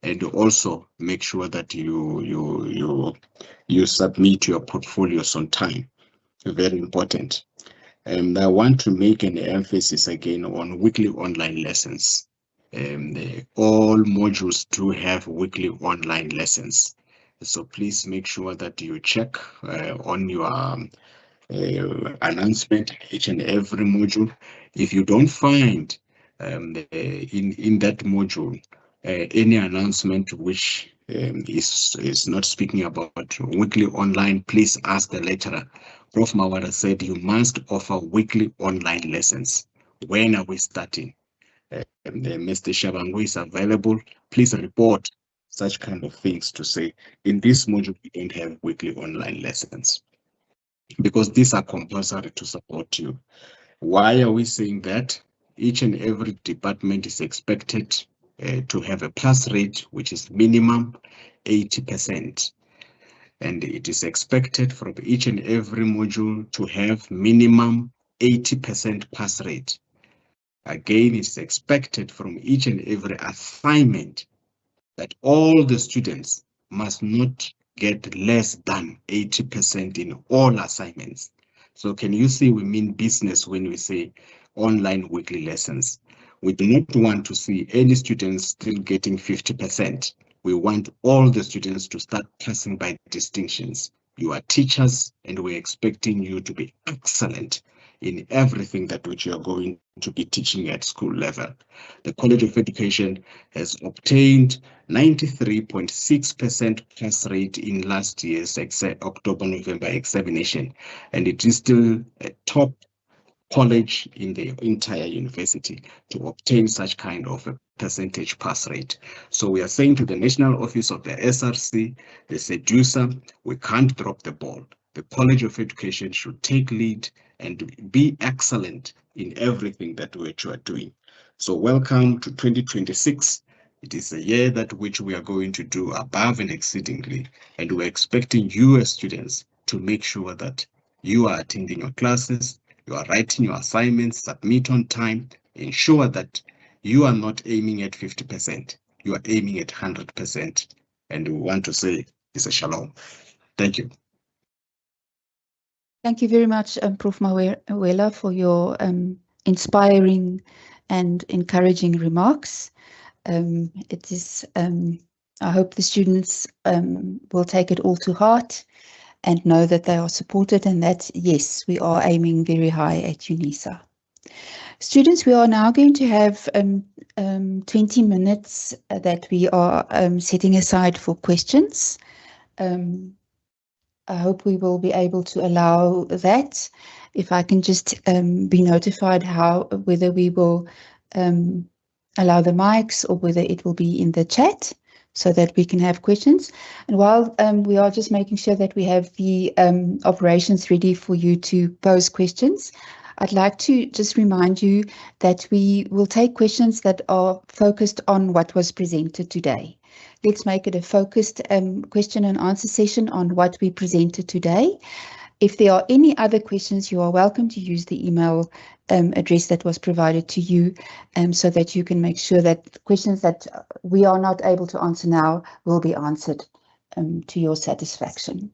and also make sure that you submit your portfolios on time. Very important. And I want to make an emphasis again on weekly online lessons. All modules do have weekly online lessons. So please make sure that you check on your announcement each and every module. If you don't find in that module any announcement which is not speaking about weekly online, please ask the lecturer. Prof. Mawara said you must offer weekly online lessons. When are we starting? Mr. Shabangu is available. Please report such kind of things to say, in this module, we don't have weekly online lessons, because these are compulsory to support you. Why are we saying that? Each and every department is expected to have a pass rate, which is minimum 80%. And it is expected from each and every module to have minimum 80% pass rate. Again, it's expected from each and every assignment that all the students must not get less than 80% in all assignments. So can you see we mean business when we say online weekly lessons? We do not want to see any students still getting 50%. We want all the students to start passing by distinctions. You are teachers, and we're expecting you to be excellent in everything that which you are going to be teaching at school level. The College of Education has obtained 93.6% pass rate in last year's October-November examination, and it is still a top college in the entire university to obtain such kind of a percentage pass rate. So we are saying to the National Office of the SRC, the seducer, we can't drop the ball. The College of Education should take lead and be excellent in everything that you are doing. So welcome to 2026. It is a year that which we are going to do above and exceedingly, and we're expecting you as students to make sure that you are attending your classes, you are writing your assignments, submit on time, ensure that you are not aiming at 50%, you are aiming at 100%. And we want to say it's a shalom. Thank you. Thank you very much, Prof. Mawela, for your inspiring and encouraging remarks. It is, I hope the students will take it all to heart and know that they are supported, and that, yes, we are aiming very high at UNISA. Students, we are now going to have 20 minutes that we are setting aside for questions. I hope we will be able to allow that. If I can just be notified whether we will allow the mics or whether it will be in the chat, so that we can have questions. And while we are just making sure that we have the operations ready for you to pose questions, I'd like to just remind you that we will take questions that are focused on what was presented today. Let's make it a focused question and answer session on what we presented today. If there are any other questions, you are welcome to use the email address that was provided to you, so that you can make sure that questions that we are not able to answer now will be answered to your satisfaction.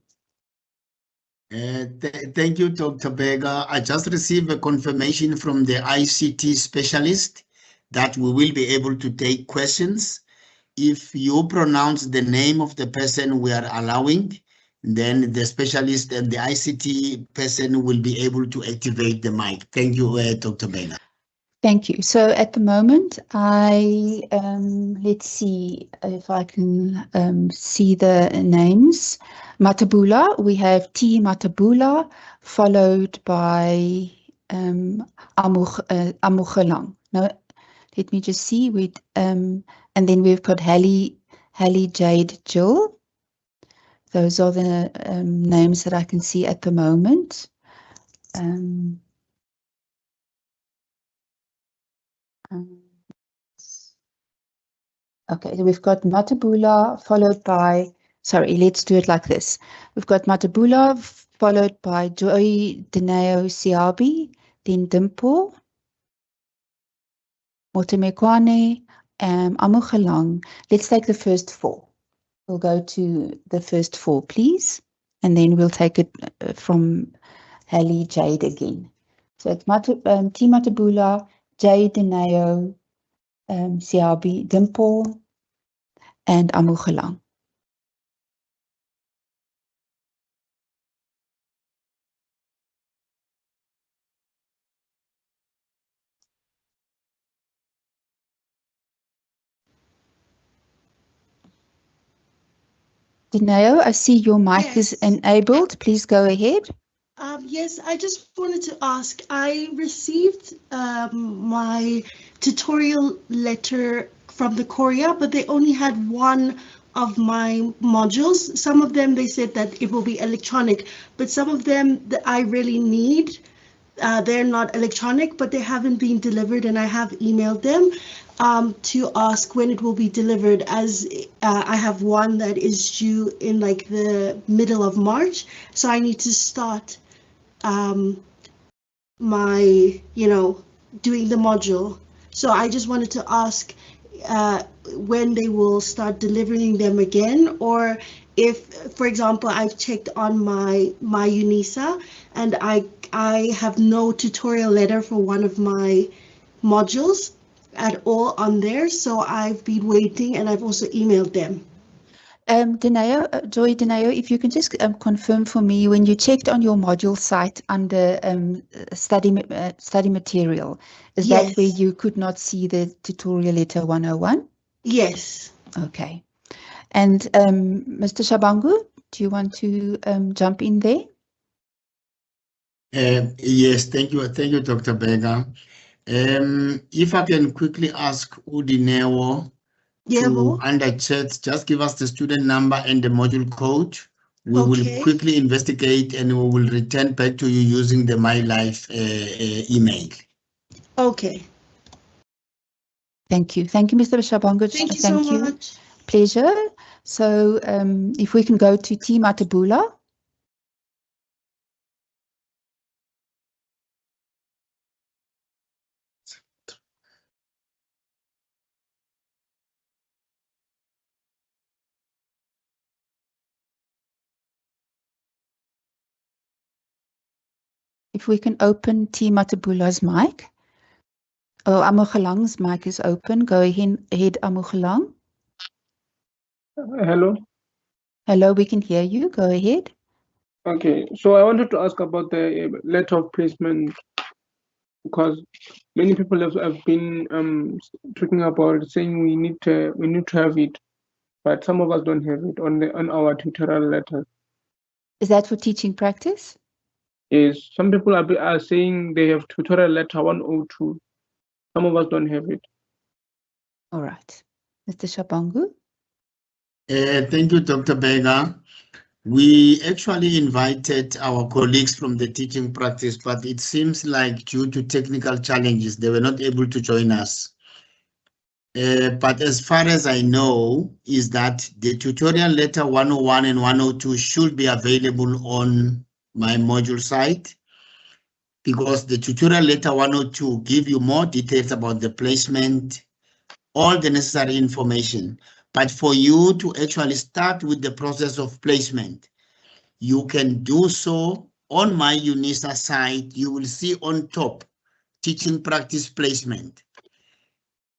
Thank you, Dr. Berger. I just received a confirmation from the ICT specialist that we will be able to take questions. If you pronounce the name of the person we are allowing, then the specialist and the ICT person will be able to activate the mic. Thank you, Dr. Berger. Thank you. So at the moment, let's see if I can see the names. Matabula, we have T. Matabula, followed by Amugelang. No, let me just see. And then we've got Hallie Jade Jill. Those are the names that I can see at the moment. Okay, so we've got Matabula followed by, sorry, let's do it like this. We've got Matabula followed by Joy Dineo Siabi, then Dimpo, Motemekwane, Amugelang. Let's take the first four. We'll go to the first four, please, and then we'll take it from Hallie Jade again. So it's T. Matabula, Jay Dineo, Siabi, Dimple, and Amugelang. Dineo, I see your mic is enabled. Please go ahead. Yes, I just wanted to ask, I received my tutorial letter from the courier, but they only had one of my modules. Some of them, they said that it will be electronic, but some of them that I really need, they're not electronic, but they haven't been delivered, and I have emailed them to ask when it will be delivered, as I have one that is due in like the middle of March, so I need to start my, doing the module. So I just wanted to ask when they will start delivering them again, or if, for example, I've checked on my UNISA and I have no tutorial letter for one of my modules at all on there, so I've been waiting, and I've also emailed them. Joy Dineo, if you can just confirm for me, when you checked on your module site under study material, is that where you could not see the tutorial letter 101? Yes. Okay. And Mr. Shabangu, do you want to jump in there? Yes, thank you, Dr. Berger. If I can quickly ask Udineo to under chat, just give us the student number and the module code. We will quickly investigate and we will return back to you using the My Life email. Okay. Thank you. Thank you, Mr. Shabangu. Thank you so much. Pleasure. So if we can go to T. Matabula. If we can open T. Matabula's mic. Oh, Amugelang's mic is open. Go ahead, Amugelang. Hello. Hello, we can hear you. Go ahead. Okay, so I wanted to ask about the letter of placement, because many people have been talking about saying we need to have it, but some of us don't have it on our tutorial letter. Is that for teaching practice? Yes, some people are saying they have tutorial letter 102. Some of us don't have it. All right. Mr. Shabangu? Thank you, Dr. Berger. We actually invited our colleagues from the teaching practice, but it seems like due to technical challenges, they were not able to join us. But as far as I know, is that the tutorial letter 101 and 102 should be available on my module site. because the tutorial letter 102 give you more details about the placement, all the necessary information. But for you to actually start with the process of placement, you can do so on my UNISA site. You will see on top, teaching practice placement.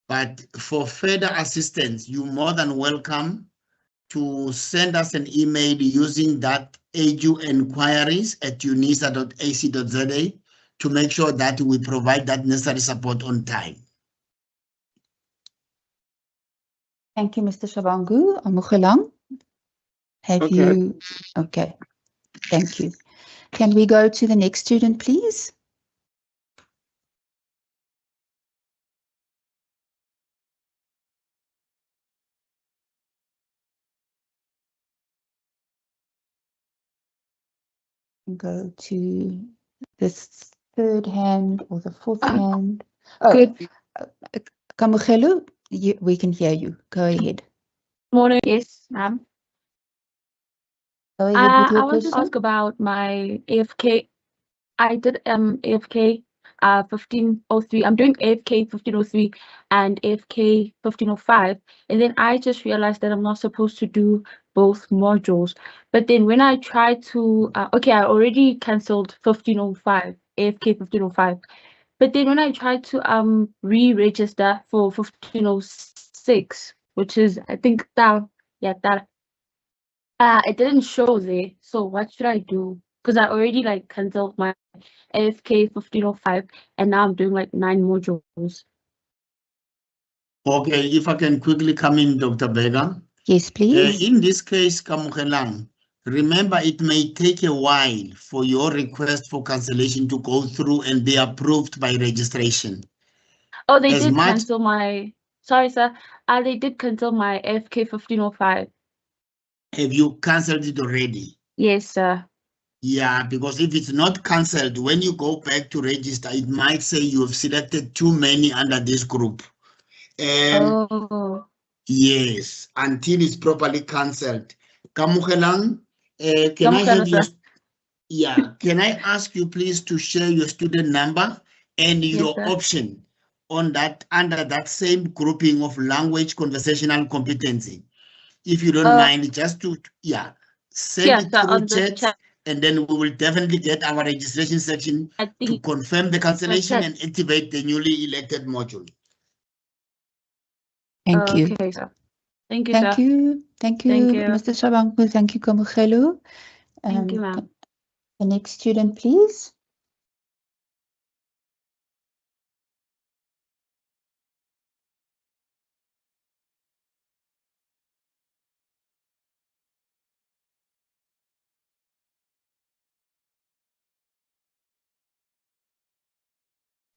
But for further assistance, you're more than welcome to send us an email using that eduenquiries@unisa.ac.za to make sure that we provide that necessary support on time. Thank you, Mr. Shabangu. Amugelang, have you? Okay, thank you. Can we go to the next student, please? Go to this third hand or the fourth hand. Oh, good. Kamugelo, we can hear you. Go ahead. Morning. Yes, ma'am. Go ahead with your I want to ask about my AFK. I did AFK 1503. I'm doing AFK 1503 and AFK 1505, and then I just realized that I'm not supposed to do both modules. But then when I tried to, okay, I already cancelled 1505, AFK 1505. But then when I tried to re-register for 1506, which is I think that, yeah, that it didn't show there. So what should I do? Because I already like cancelled my AFK 1505 and now I'm doing like 9 modules. Okay, if I can quickly come in, Dr. Bega. Yes, please. In this case, Kamugelang, remember it may take a while for your request for cancellation to go through and be approved by registration. Oh, they did cancel my, sorry, sir. They did cancel my AFK 1505. Have you cancelled it already? Yes, sir. Yeah, because if it's not cancelled, when you go back to register, it might say you have selected too many under this group. Oh. Yes, until it's properly cancelled. Kamugelang, can I have your, can I ask you please to share your student number and your option on that under that same grouping of language conversational competency? If you don't mind, just to send it through chat, and then we will definitely get our registration section to confirm the cancellation and activate the newly elected module. Thank you. Okay, sir. Thank you, Thank sir. you. Thank you, Mr. Shabangu. Thank you, Kamugelo. Thank you, ma'am. The next student, please.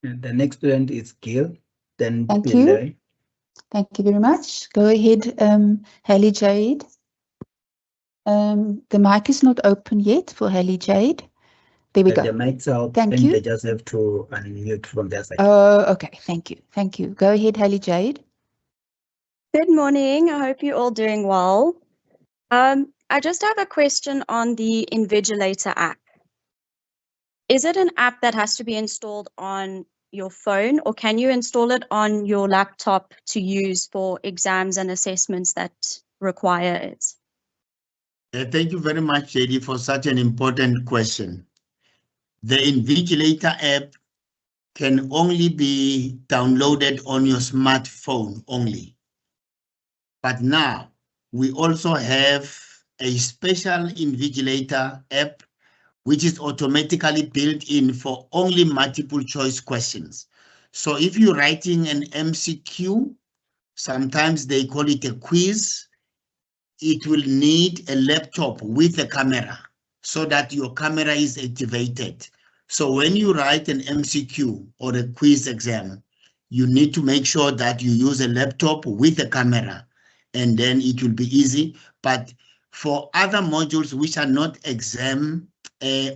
The next student is Gil. Then Thank you. Thank you very much. Go ahead, Haley Jade. The mic is not open yet for Haley Jade. There we go. The mic's out. Thank you. They just have to unmute from their side. Oh, okay. Thank you. Thank you. Go ahead, Haley Jade. Good morning. I hope you're all doing well. I just have a question on the Invigilator app. Is it an app that has to be installed on your phone, or can you install it on your laptop to use for exams and assessments that require it? Thank you very much, JD, for such an important question. The Invigilator app can only be downloaded on your smartphone only. But now we also have a special Invigilator app which is automatically built in for only multiple choice questions. So if you're writing an MCQ, sometimes they call it a quiz, it will need a laptop with a camera so that your camera is activated. So when you write an MCQ or a quiz exam, you need to make sure that you use a laptop with a camera, and then it will be easy. But for other modules which are not exam,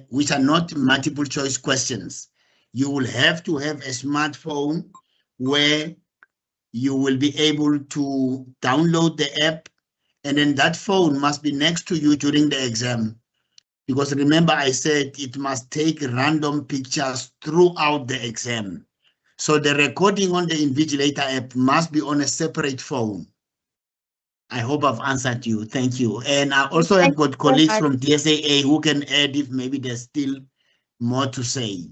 which are not multiple choice questions, you will have to have a smartphone where you will be able to download the app, and then that phone must be next to you during the exam. Because remember, I said it must take random pictures throughout the exam. So the recording on the Invigilator app must be on a separate phone. I hope I've answered you. Thank you. And I also have got colleagues from DSAA who can add if maybe there's still more to say.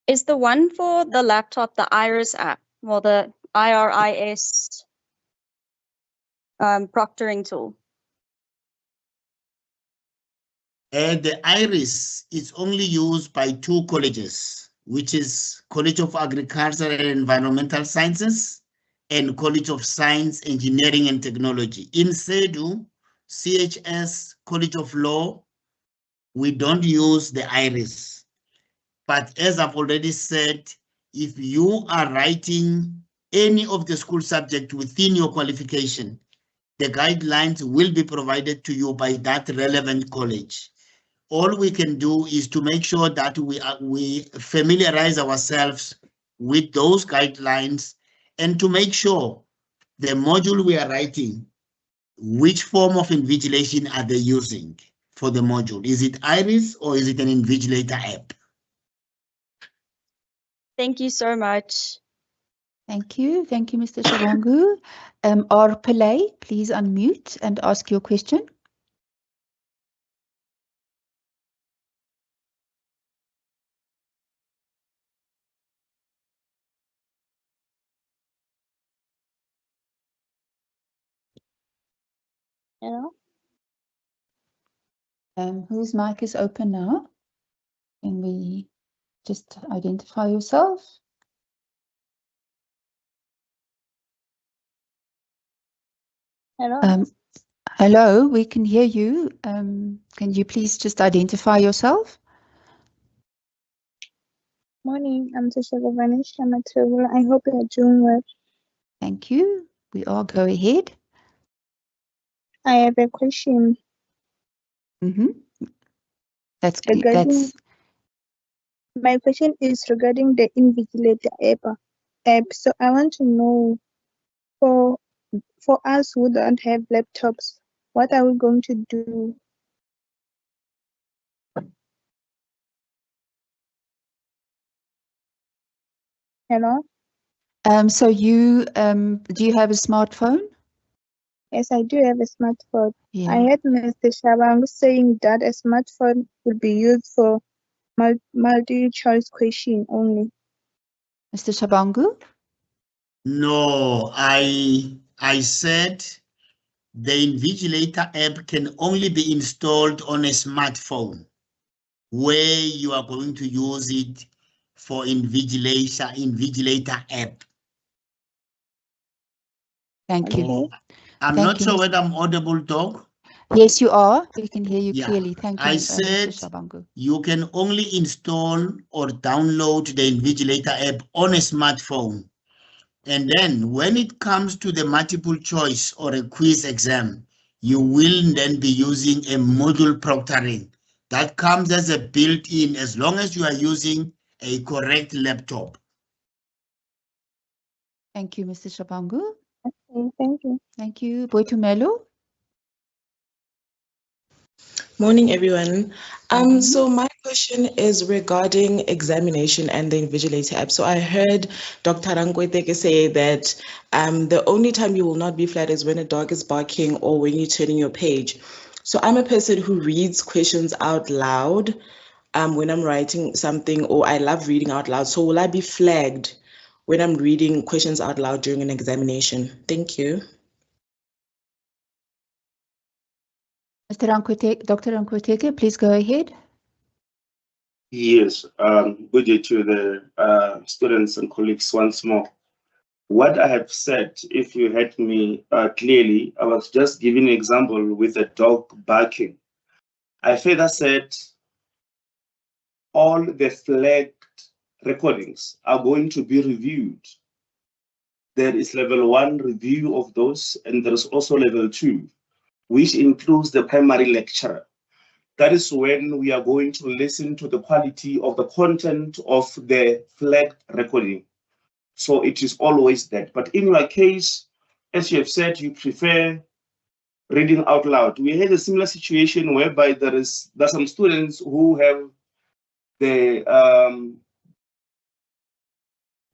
Is the one for the laptop the Iris app or the IRIS proctoring tool? And the IRIS is only used by 2 colleges, which is College of Agriculture and Environmental Sciences and College of Science, Engineering and Technology. In SEDU, CHS, College of Law, we don't use the IRIS. But as I've already said, if you are writing any of the school subject within your qualification, the guidelines will be provided to you by that relevant college. All we can do is to make sure that we familiarize ourselves with those guidelines and to make sure the module we are writing, which form of invigilation are they using for the module? Is it IRIS or is it an Invigilator app? Thank you so much. Thank you. Thank you, Mr. Shabangu. R. Pillay, please unmute and ask your question. Hello. Whose mic is open now? Can we just identify yourself? Hello. Hello, we can hear you. Can you please just identify yourself? Morning. I'm Tisha Govanesh. I'm at Trevor. I hope you're doing well. Thank you. We all go ahead. I have a question. That's good. My question is regarding the Invigilator app. So I want to know, for us who don't have laptops, what are we going to do? Hello? So you do you have a smartphone? Yes, I do have a smartphone. Yeah. I heard Mr. Shabangu saying that a smartphone would be used for multi-choice question only. Mr. Shabangu? No, I said the Invigilator app can only be installed on a smartphone where you are going to use it for Invigilator app. Thank you. I'm not sure whether I'm audible, Doc. Yes, you are. We can hear you clearly. Thank you, I Mr. said Shabangu. you can only install or download the Invigilator app on a smartphone. And then when it comes to the multiple choice or a quiz exam, you will then be using a module proctoring. That comes as a built-in as long as you are using a correct laptop. Thank you, Mr. Shabangu. Okay, thank you. Thank you. Boitumelo? Morning, everyone. So my question is regarding examination and the Invigilator app. So I heard Dr. Rankweteke say that the only time you will not be flat is when a dog is barking or when you're turning your page. So I'm a person who reads questions out loud when I'm writing something, or I love reading out loud. So will I be flagged when I'm reading questions out loud during an examination? Thank you. Mr. Rankweteke, Dr. Rankweteke, please go ahead. Yes, good day to the students and colleagues once more. What I have said, if you heard me clearly, I was just giving an example with the dog barking. I further said all the flagged recordings are going to be reviewed. There is level 1 review of those, and there is also level 2, which includes the primary lecturer. That is when we are going to listen to the quality of the content of the flagged recording. So it is always that. But in your case, as you have said, you prefer reading out loud. We had a similar situation whereby there's some students who have the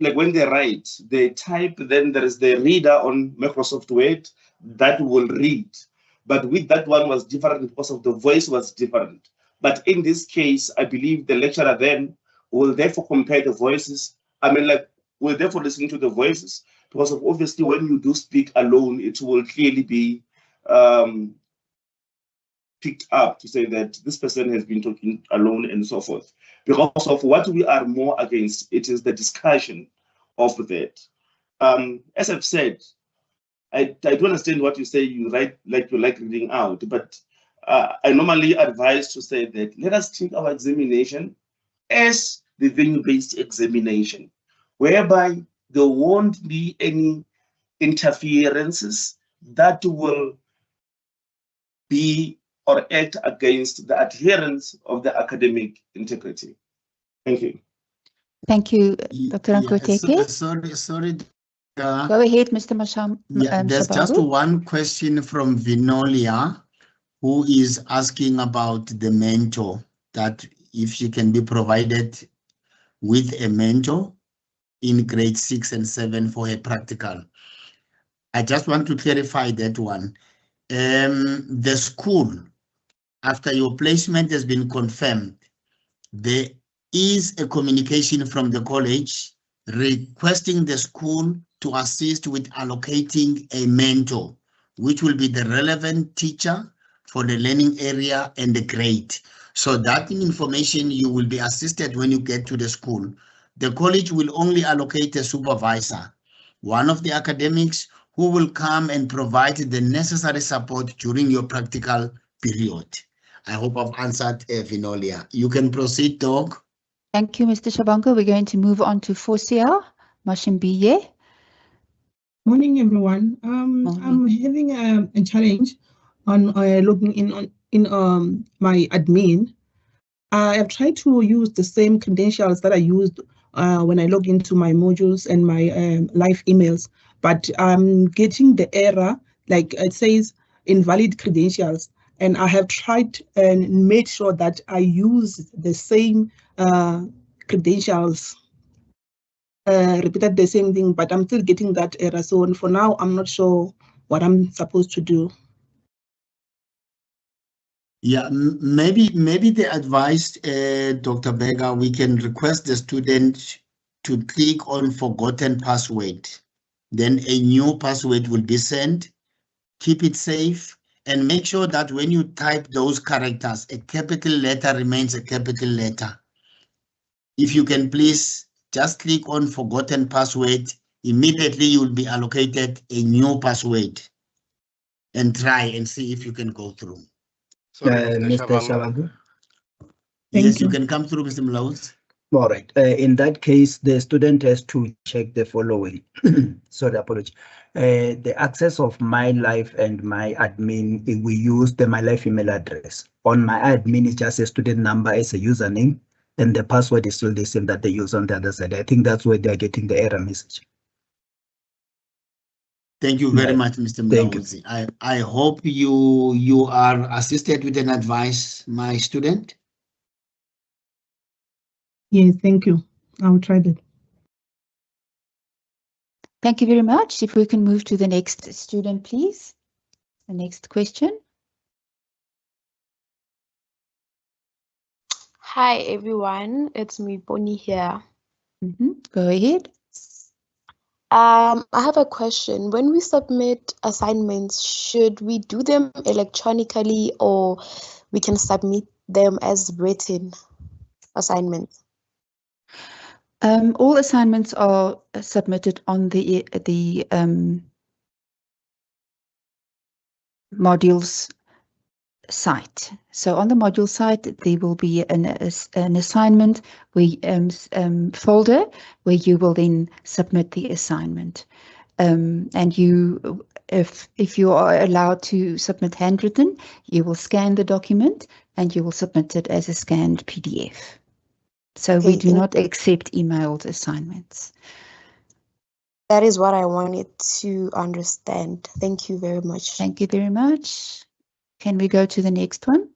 like when they write, they type, then there is the reader on Microsoft Word that will read. But with that one was different because of the voice was different. But in this case, I believe the lecturer then will therefore compare the voices. I mean, like, will therefore listen to the voices, because of obviously when you do speak alone, it will clearly be picked up to say that this person has been talking alone and so forth. Because of what we are more against, it is the discussion of that. As I've said, I do understand what you say, you write like you like reading out, but I normally advise to say that let us take our examination as the venue-based examination, whereby there won't be any interferences that will be or act against the adherence of the academic integrity. Thank you. Thank you, Dr. Nkoeteke. Sorry. Go ahead, Mr. Masham. There's just one question from Vinolia, who is asking about the mentor, that if she can be provided with a mentor in grade 6 and 7 for her practical. I just want to clarify that one. The school, after your placement has been confirmed, there is a communication from the college requesting the school to assist with allocating a mentor, which will be the relevant teacher for the learning area and the grade. So that information you will be assisted when you get to the school. The college will only allocate a supervisor, one of the academics, who will come and provide the necessary support during your practical period. I hope I've answered Vinolia. You can proceed, Doc. Thank you, Mr. Shabanko. We're going to move on to Fosia Mashimbiye. Morning, everyone. I'm having a challenge on logging in on my admin. I have tried to use the same credentials that I used when I log into my modules and my live emails, but I'm getting the error, like it says invalid credentials. And I have tried and made sure that I use the same credentials, repeated the same thing, but I'm still getting that error. So for now, I'm not sure what I'm supposed to do. Yeah, maybe the advice, Dr. Berger, we can request the student to click on forgotten password. Then a new password will be sent. Keep it safe and make sure that when you type those characters, a capital letter remains a capital letter. If you can please just click on forgotten password, immediately you will be allocated a new password and try and see if you can go through. Mr. Shabanko. Yes, you can come through, Mr. Mlaus. All right. In that case, the student has to check the following. Sorry, apology. The access of my life and my admin, we use the my life email address. On my admin, it's just a student number as a username, and the password is still the same that they use on the other side. I think that's where they're getting the error message. Thank you very much, Mr. Mlaus. I hope you are assisted with an advice, my student. Yes, thank you. I will try that. Thank you very much. If we can move to the next student, please. The next question. Hi, everyone. It's me, Bonnie here. Go ahead. I have a question. When we submit assignments, should we do them electronically or we can submit them as written assignments? All assignments are submitted on the modules site. So on the module site, there will be an assignment folder where you will then submit the assignment. And you, if you are allowed to submit handwritten, you will scan the document and you will submit it as a scanned PDF. So we do not accept emailed assignments. That is what I wanted to understand. Thank you very much. Thank you very much. Can we go to the next one?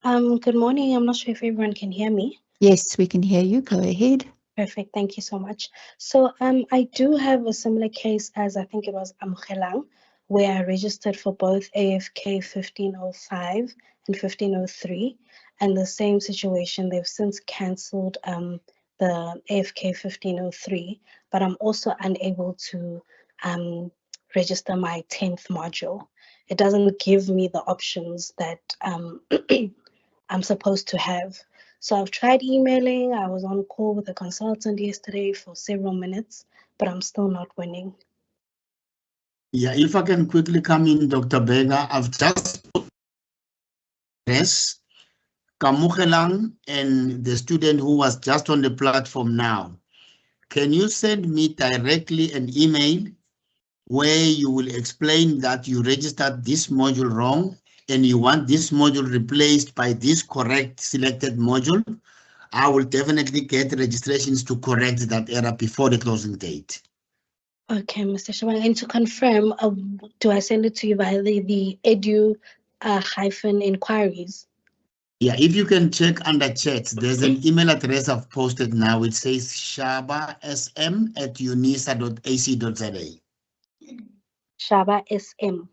Good morning. I'm not sure if everyone can hear me. Yes, we can hear you. Go ahead. Perfect. Thank you so much. So I do have a similar case as I think it was Amkhelang, where I registered for both AFK 1505 and 1503. And the same situation, they've since cancelled the AFK 1503, but I'm also unable to register my 10th module. It doesn't give me the options that I'm supposed to have. So I've tried emailing. I was on call with a consultant yesterday for several minutes, but I'm still not winning. Yeah, if I can quickly come in, Dr. Berger, I've just yes, Kamukhelang and the student who was just on the platform now. Can you send me directly an email where you will explain that you registered this module wrong and you want this module replaced by this correct selected module? I will definitely get registrations to correct that error before the closing date. Okay, Mr. Shabang, and to confirm, do I send it to you via the edu hyphen inquiries? Yeah, if you can check under chat, there's an email address I've posted now. It says shabasm@unisa.ac.za. Shabasm.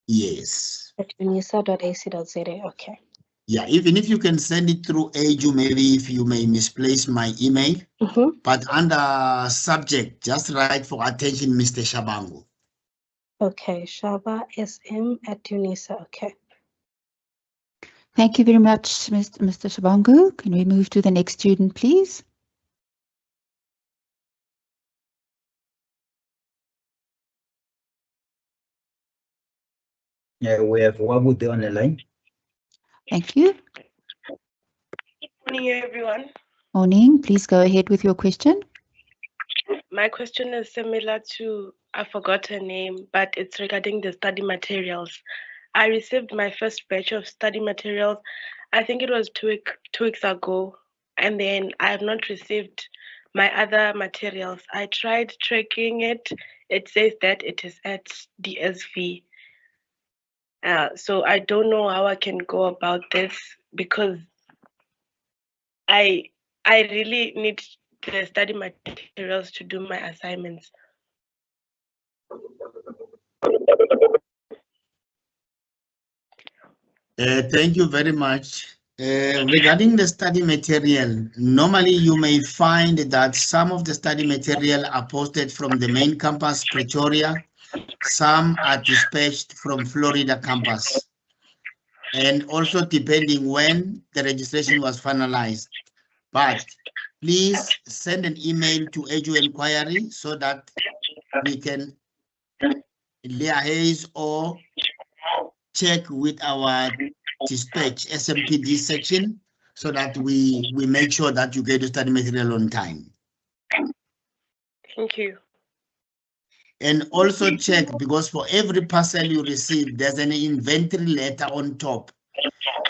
Yes. At unisa.ac.za. Okay. Yeah, even if you can send it through Edu, maybe if you may misplace my email, but under subject, just write for attention, Mr. Shabangu. Okay, shabasm@unisa. Okay. Thank you very much, Mr. Shabangu. Can we move to the next student, please? Yeah, we have Wabude on the line. Thank you. Good morning, everyone. Morning. Please go ahead with your question. My question is similar to, I forgot her name, but it's regarding the study materials. I received my first batch of study materials, I think it was two weeks ago, and then I have not received my other materials. I tried tracking it. It says that it is at DSV. So I don't know how I can go about this because I really need the study materials to do my assignments. Thank you very much. Regarding the study material, normally you may find that some of the study material are posted from the main campus, Pretoria. Some are dispatched from Florida campus. And also depending when the registration was finalized. But please send an email to Edu Inquiry so that we can liaise or check with our dispatch SMPD section so that we make sure that you get the study material on time. Thank you. And also check, because for every parcel you receive, there's an inventory letter on top.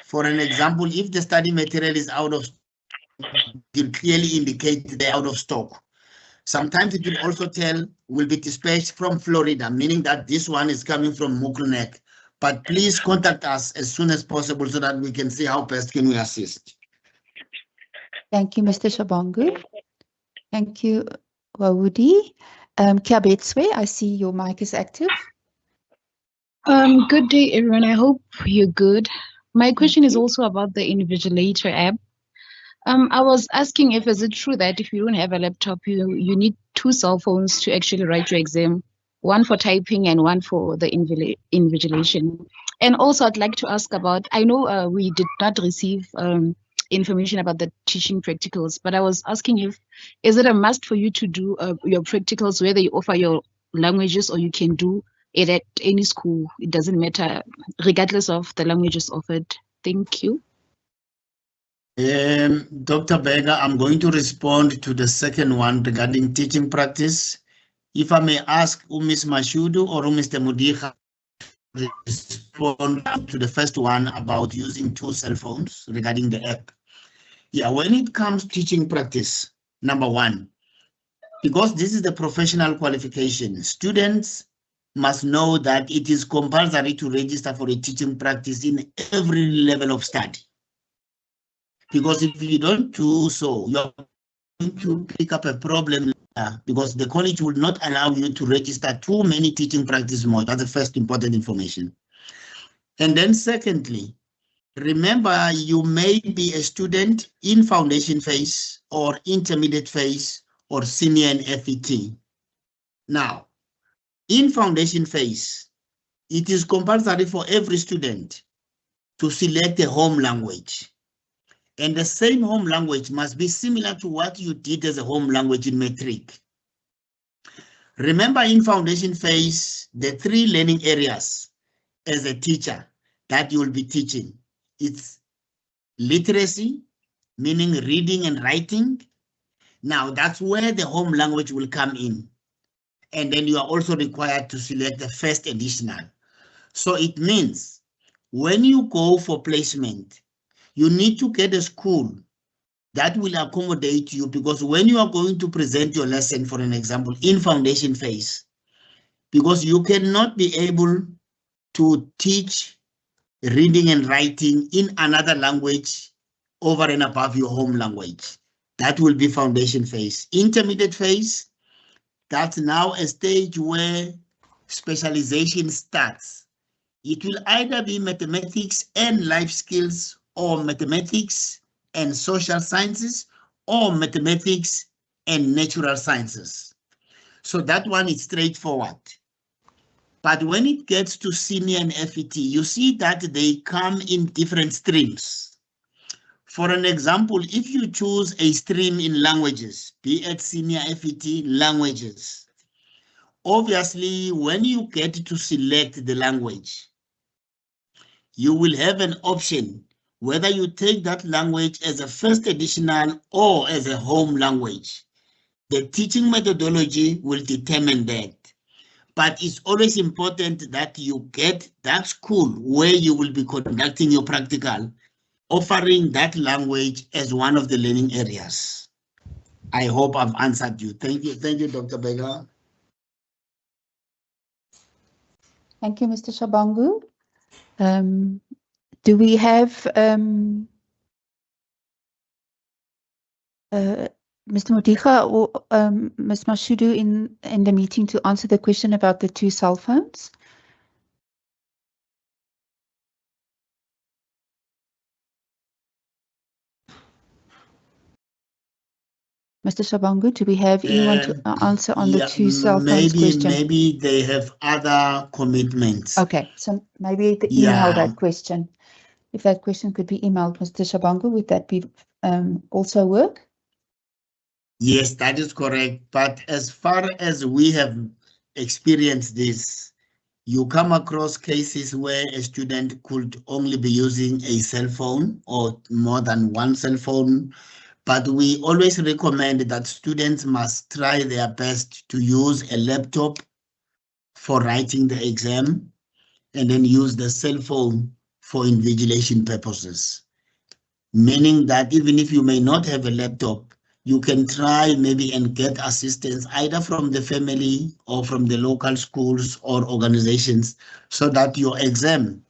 For an example, if the study material is out of, it will clearly indicate they're out of stock. Sometimes it will also tell will be dispatched from Florida, meaning that this one is coming from Muklunek. But please contact us as soon as possible so that we can see how best can we assist. Thank you, Mr. Shabangu. Thank you, Wawudi. Kiabetswe, I see your mic is active. Good day, everyone. I hope you're good. My question is also about the Invigilator app. I was asking is it true that if you don't have a laptop, you need two cell phones to actually write your exam, one for typing and one for the invigilation? And also, I'd like to ask about, I know we did not receive information about the teaching practicals, but I was asking is it a must for you to do your practicals, whether you offer your languages or you can do it at any school? It doesn't matter, regardless of the languages offered. Thank you. Dr. Berger, I'm going to respond to the second one regarding teaching practice. If I may ask Ms. Mashudu or Mr. Mudiha to respond to the first one about using two cell phones regarding the app. Yeah, when it comes to teaching practice, number one, because this is the professional qualification, students must know that it is compulsory to register for a teaching practice in every level of study. Because if you don't do so, you're going to pick up a problem because the college will not allow you to register too many teaching practice modules. That's the first important information. And then secondly, remember you may be a student in foundation phase or intermediate phase or senior and FET. Now, in foundation phase, it is compulsory for every student to select a home language. And the same home language must be similar to what you did as a home language in matric. Remember in foundation phase, the 3 learning areas as a teacher that you will be teaching. It's literacy, meaning reading and writing. Now that's where the home language will come in. And then you are also required to select the first additional. So it means when you go for placement, you need to get a school that will accommodate you, because when you are going to present your lesson, for an example, in foundation phase, because you cannot be able to teach reading and writing in another language over and above your home language. That will be foundation phase. Intermediate phase, that's now a stage where specialization starts. It will either be mathematics and life skills, or mathematics and social sciences, or mathematics and natural sciences. So that one is straightforward. But when it gets to senior and FET, you see that they come in different streams. For an example, if you choose a stream in languages, be it senior FET languages, obviously when you get to select the language, you will have an option whether you take that language as a first additional or as a home language. The teaching methodology will determine that. But it's always important that you get that school where you will be conducting your practical, offering that language as one of the learning areas. I hope I've answered you. Thank you, Dr. Bega. Thank you, Mr. Shabangu. Do we have Mr. Modiga or Ms. Mashudu in the meeting to answer the question about the 2 cell phones? Mr. Shabangu, do we have anyone to answer on the 2 cell phones question? Maybe they have other commitments. Okay, so maybe the email that question. If that question could be emailed, Mr. Shabangu, would that be also work? Yes, that is correct. But as far as we have experienced this, you come across cases where a student could only be using a cell phone or more than one cell phone. But we always recommend that students must try their best to use a laptop for writing the exam and then use the cell phone for invigilation purposes. Meaning that even if you may not have a laptop, you can try maybe and get assistance either from the family or from the local schools or organizations so that your exam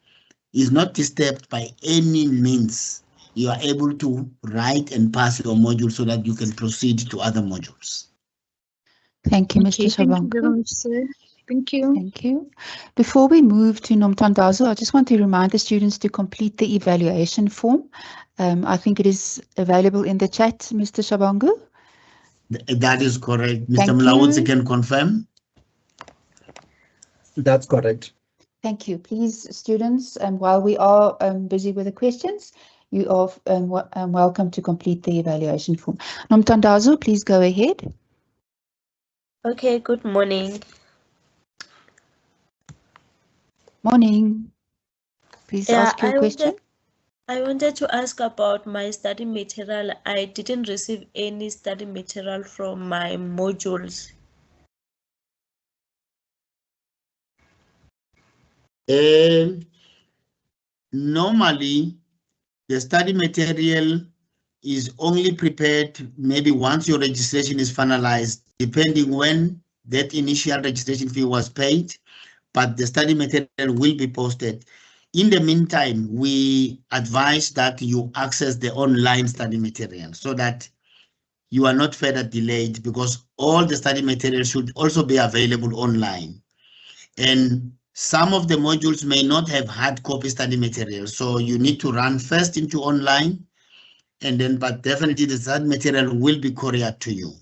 is not disturbed by any means. You are able to write and pass your module so that you can proceed to other modules. Thank you, Mr. Shabangu. Thank you very much, sir. Thank you. Thank you. Before we move to Nomtandazo, I just want to remind the students to complete the evaluation form. I think it is available in the chat, Mr. Shabangu. That is correct. Mr. Mlawutsi can confirm. That's correct. Thank you. Please, students, while we are busy with the questions, you are welcome to complete the evaluation form. Nomtandazo, please go ahead. Okay, good morning. Morning. Please ask your question. I wanted to ask about my study material. I didn't receive any study material from my modules. Normally, the study material is only prepared maybe once your registration is finalized depending when that initial registration fee was paid, but the study material will be posted. In the meantime, we advise that you access the online study material so that you are not further delayed, because all the study material should also be available online. And some of the modules may not have hard copy study material, so you need to run first into online, and then, but definitely the study material will be couriered to you.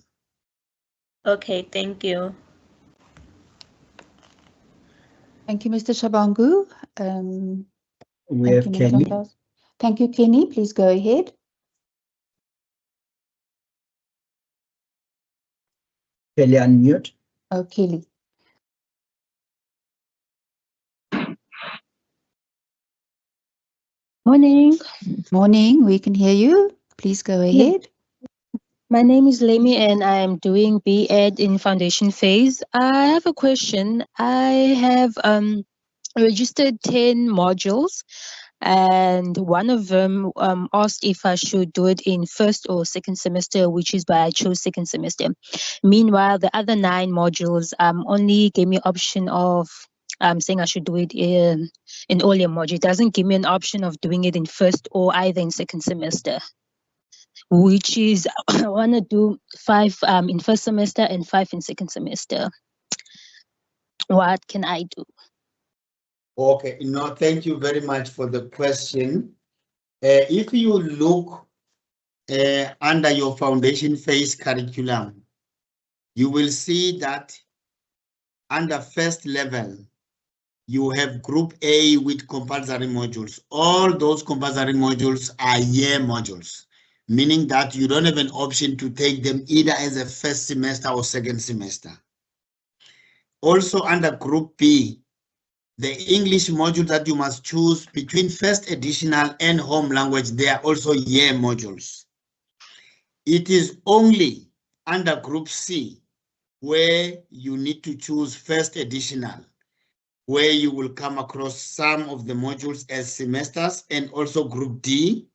Okay, thank you. Thank you, Mr. Shabangu. We Thank have you, Ms. Kenny. Gonzalez. Thank you, Kenny. Please go ahead. Kelly, unmute. Oh, Kelly. Morning. Morning. We can hear you. Please go ahead. My name is Lemi and I am doing B.Ed in foundation phase. I have a question. I have registered 10 modules and one of them asked if I should do it in first or second semester, which is why I chose second semester. Meanwhile, the other 9 modules only gave me option of saying I should do it in all your modules. It doesn't give me an option of doing it in first or either in second semester, which is I want to do 5 in first semester and 5 in second semester. What can I do? Okay, no, thank you very much for the question. If you look under your foundation phase curriculum, you will see that under first level, you have group A with compulsory modules. All those compulsory modules are year modules, meaning that you don't have an option to take them either as a first semester or second semester. Also under group B, the English module that you must choose between first additional and home language, they are also year modules. It is only under group C where you need to choose first additional, where you will come across some of the modules as semesters, and also group D.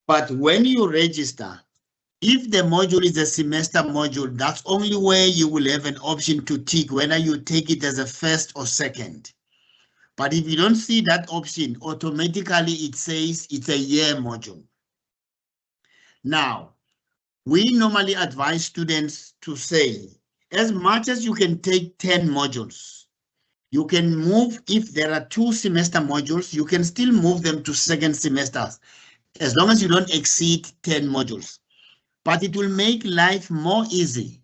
But when you register, if the module is a semester module, that's only where you will have an option to tick whether you take it as a first or second. But if you don't see that option, automatically it says it's a year module. Now, we normally advise students to say, as much as you can take 10 modules, you can move, if there are 2 semester modules, you can still move them to second semesters, as long as you don't exceed 10 modules. But it will make life more easy.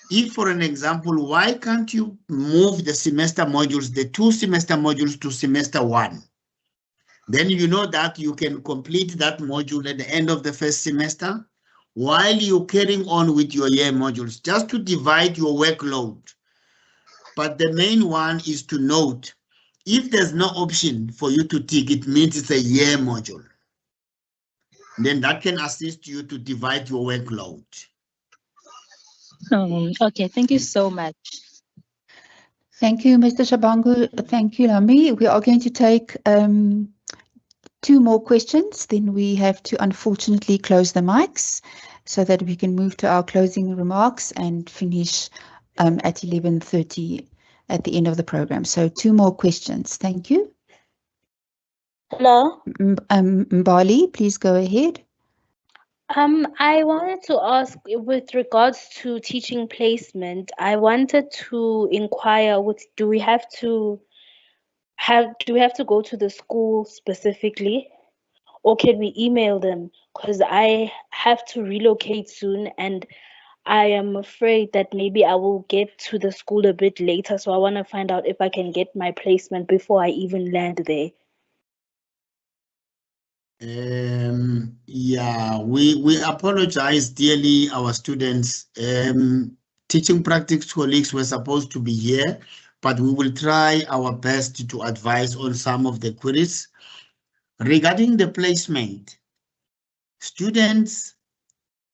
If, for an example, why can't you move the semester modules, the 2 semester modules to semester 1? Then you know that you can complete that module at the end of the first semester while you're carrying on with your year modules, just to divide your workload. But the main one is to note, if there's no option for you to tick, it means it's a year module. Then that can assist you to divide your workload. Okay, thank you so much. Thank you, Mr. Shabangu. Thank you, Lami. We are going to take 2 more questions, then we have to unfortunately close the mics so that we can move to our closing remarks and finish at 11:30 at the end of the program. So 2 more questions. Thank you. Hello. Mbali, please go ahead. I wanted to ask with regards to teaching placement, I wanted to inquire do we have to go to the school specifically, or can we email them? Because I have to relocate soon and I am afraid that maybe I will get to the school a bit later. So I want to find out if I can get my placement before I even land there. Yeah, we apologize dearly, our students. Teaching practice colleagues were supposed to be here, but we will try our best to advise on some of the queries. Regarding the placement, students,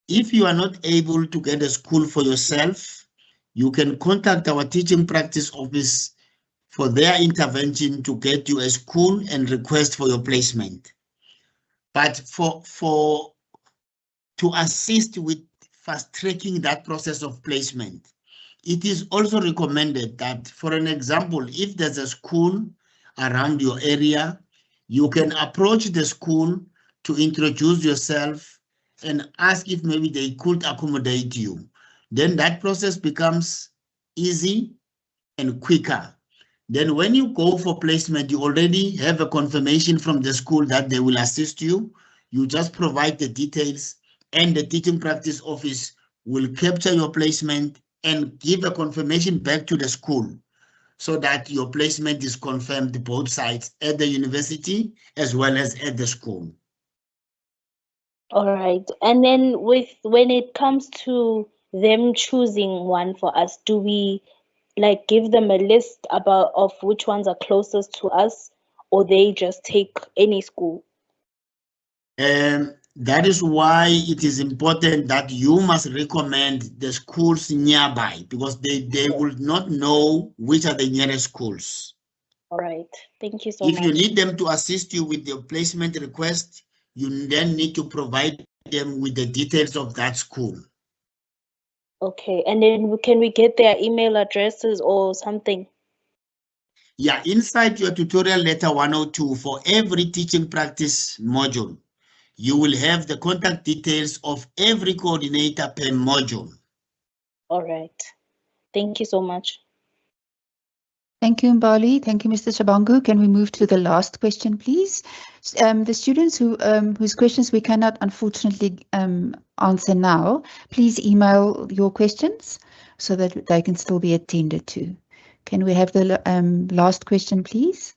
if you are not able to get a school for yourself, you can contact our teaching practice office for their intervention to get you a school and request for your placement. But to assist with fast-tracking that process of placement. It is also recommended that, for an example, if there's a school around your area, you can approach the school to introduce yourself and ask if maybe they could accommodate you. Then that process becomes easy and quicker. Then when you go for placement, you already have a confirmation from the school that they will assist you. You just provide the details and the teaching practice office will capture your placement and give a confirmation back to the school so that your placement is confirmed both sides at the university as well as at the school. All right. And then when it comes to them choosing one for us, do we like give them a list of which ones are closest to us, or they just take any school? That is why it is important that you must recommend the schools nearby, because they will not know which are the nearest schools. All right. Thank you so much. If you need them to assist you with your placement request, you then need to provide them with the details of that school. Okay. And then can we get their email addresses or something? Yeah, inside your tutorial letter 102, for every teaching practice module, you will have the contact details of every coordinator per module. All right. Thank you so much. Thank you, Mbali. Thank you, Mr. Shabangu. Can we move to the last question, please? The students whose questions we cannot unfortunately answer now, please email your questions so that they can still be attended to. Can we have the last question, please?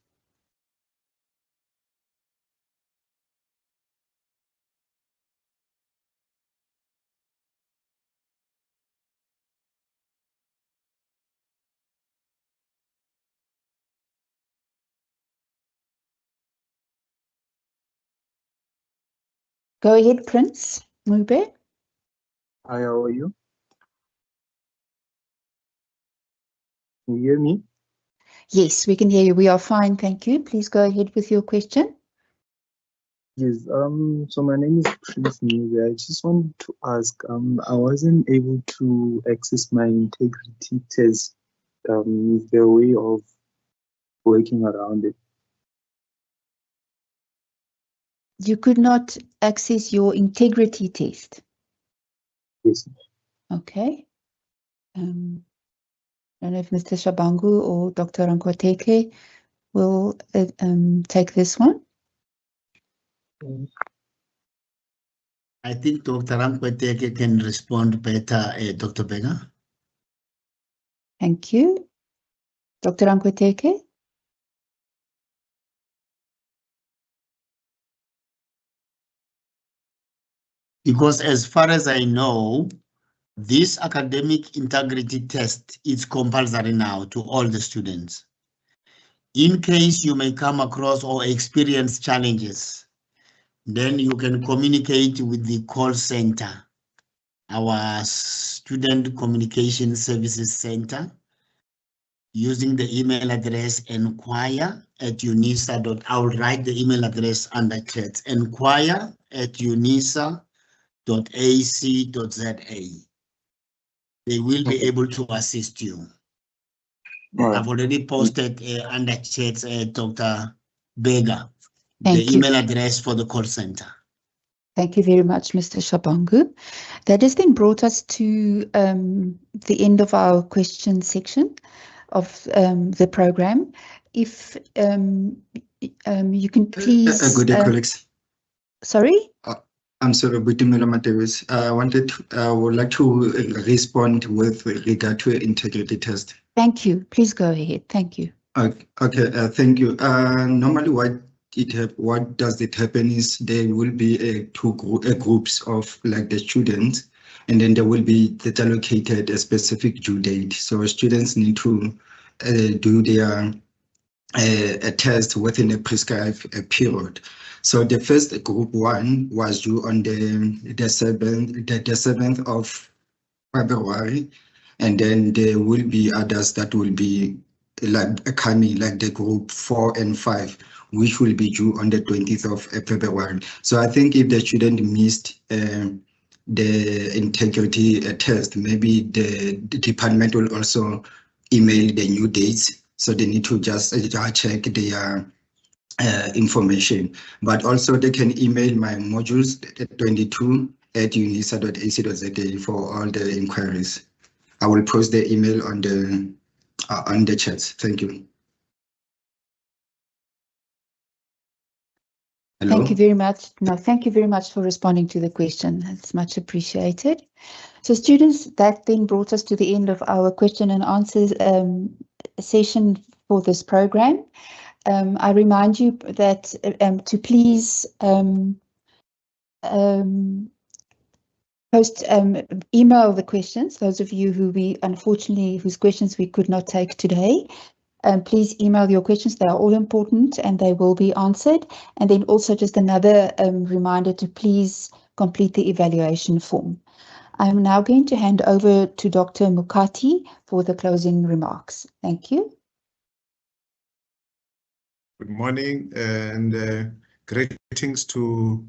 Go ahead, Prince Mube. Hi, how are you? Can you hear me? Yes, we can hear you. We are fine, thank you. Please go ahead with your question. Yes, so my name is Prince Mube. I just wanted to ask, I wasn't able to access my integrity test. Is there a way of working around it? You could not access your integrity test. Yes. Okay. I don't know if Mr. Shabangu or Dr. Rankwateke will take this one. I think Dr. Rankwateke can respond better, Dr. Bega. Thank you. Dr. Rankwateke? Because as far as I know, this academic integrity test is compulsory now to all the students. In case you may come across or experience challenges, then you can communicate with the call center, our Student Communication Services Center, using the email address enquire@unisa. I will write the email address under chat, enquire@unisa.ac.za. They will be able to assist you. Right. I've already posted under chat, Dr. Bega, the email address for the call center. Thank you very much, Mr. Shabangu. That has then brought us to the end of our question section of the program. If you can please... Good day, colleagues. Sorry? I'm sorry, Butimelo Mateus. I would like to respond with regard to integrity test. Thank you. Please go ahead. Thank you. Okay, thank you. Normally, what does it happen is there will be two groups of like the students, and then there will be allocated a specific due date. So students need to do their a test within a prescribed period. So the first group one was due on the 7th of February, and then there will be others that will be like coming, like the group 4 and 5, which will be due on the 20th of February. So I think if the student missed the integrity test. Maybe the department will also email the new dates, so they need to just check their information. But also they can email my modules 22@unisa.ac.za for all the inquiries. I will post the email on the chat. Thank you. Hello? Thank you very much. No, thank you very much for responding to the question. It's much appreciated. So students, that then brought us to the end of our question and answers session for this program. I remind you that to please email the questions, those of you who whose questions we could not take today. Please email your questions. They are all important and they will be answered. And then also just another reminder to please complete the evaluation form. I'm now going to hand over to Dr. Mukati for the closing remarks. Thank you. Good morning and greetings to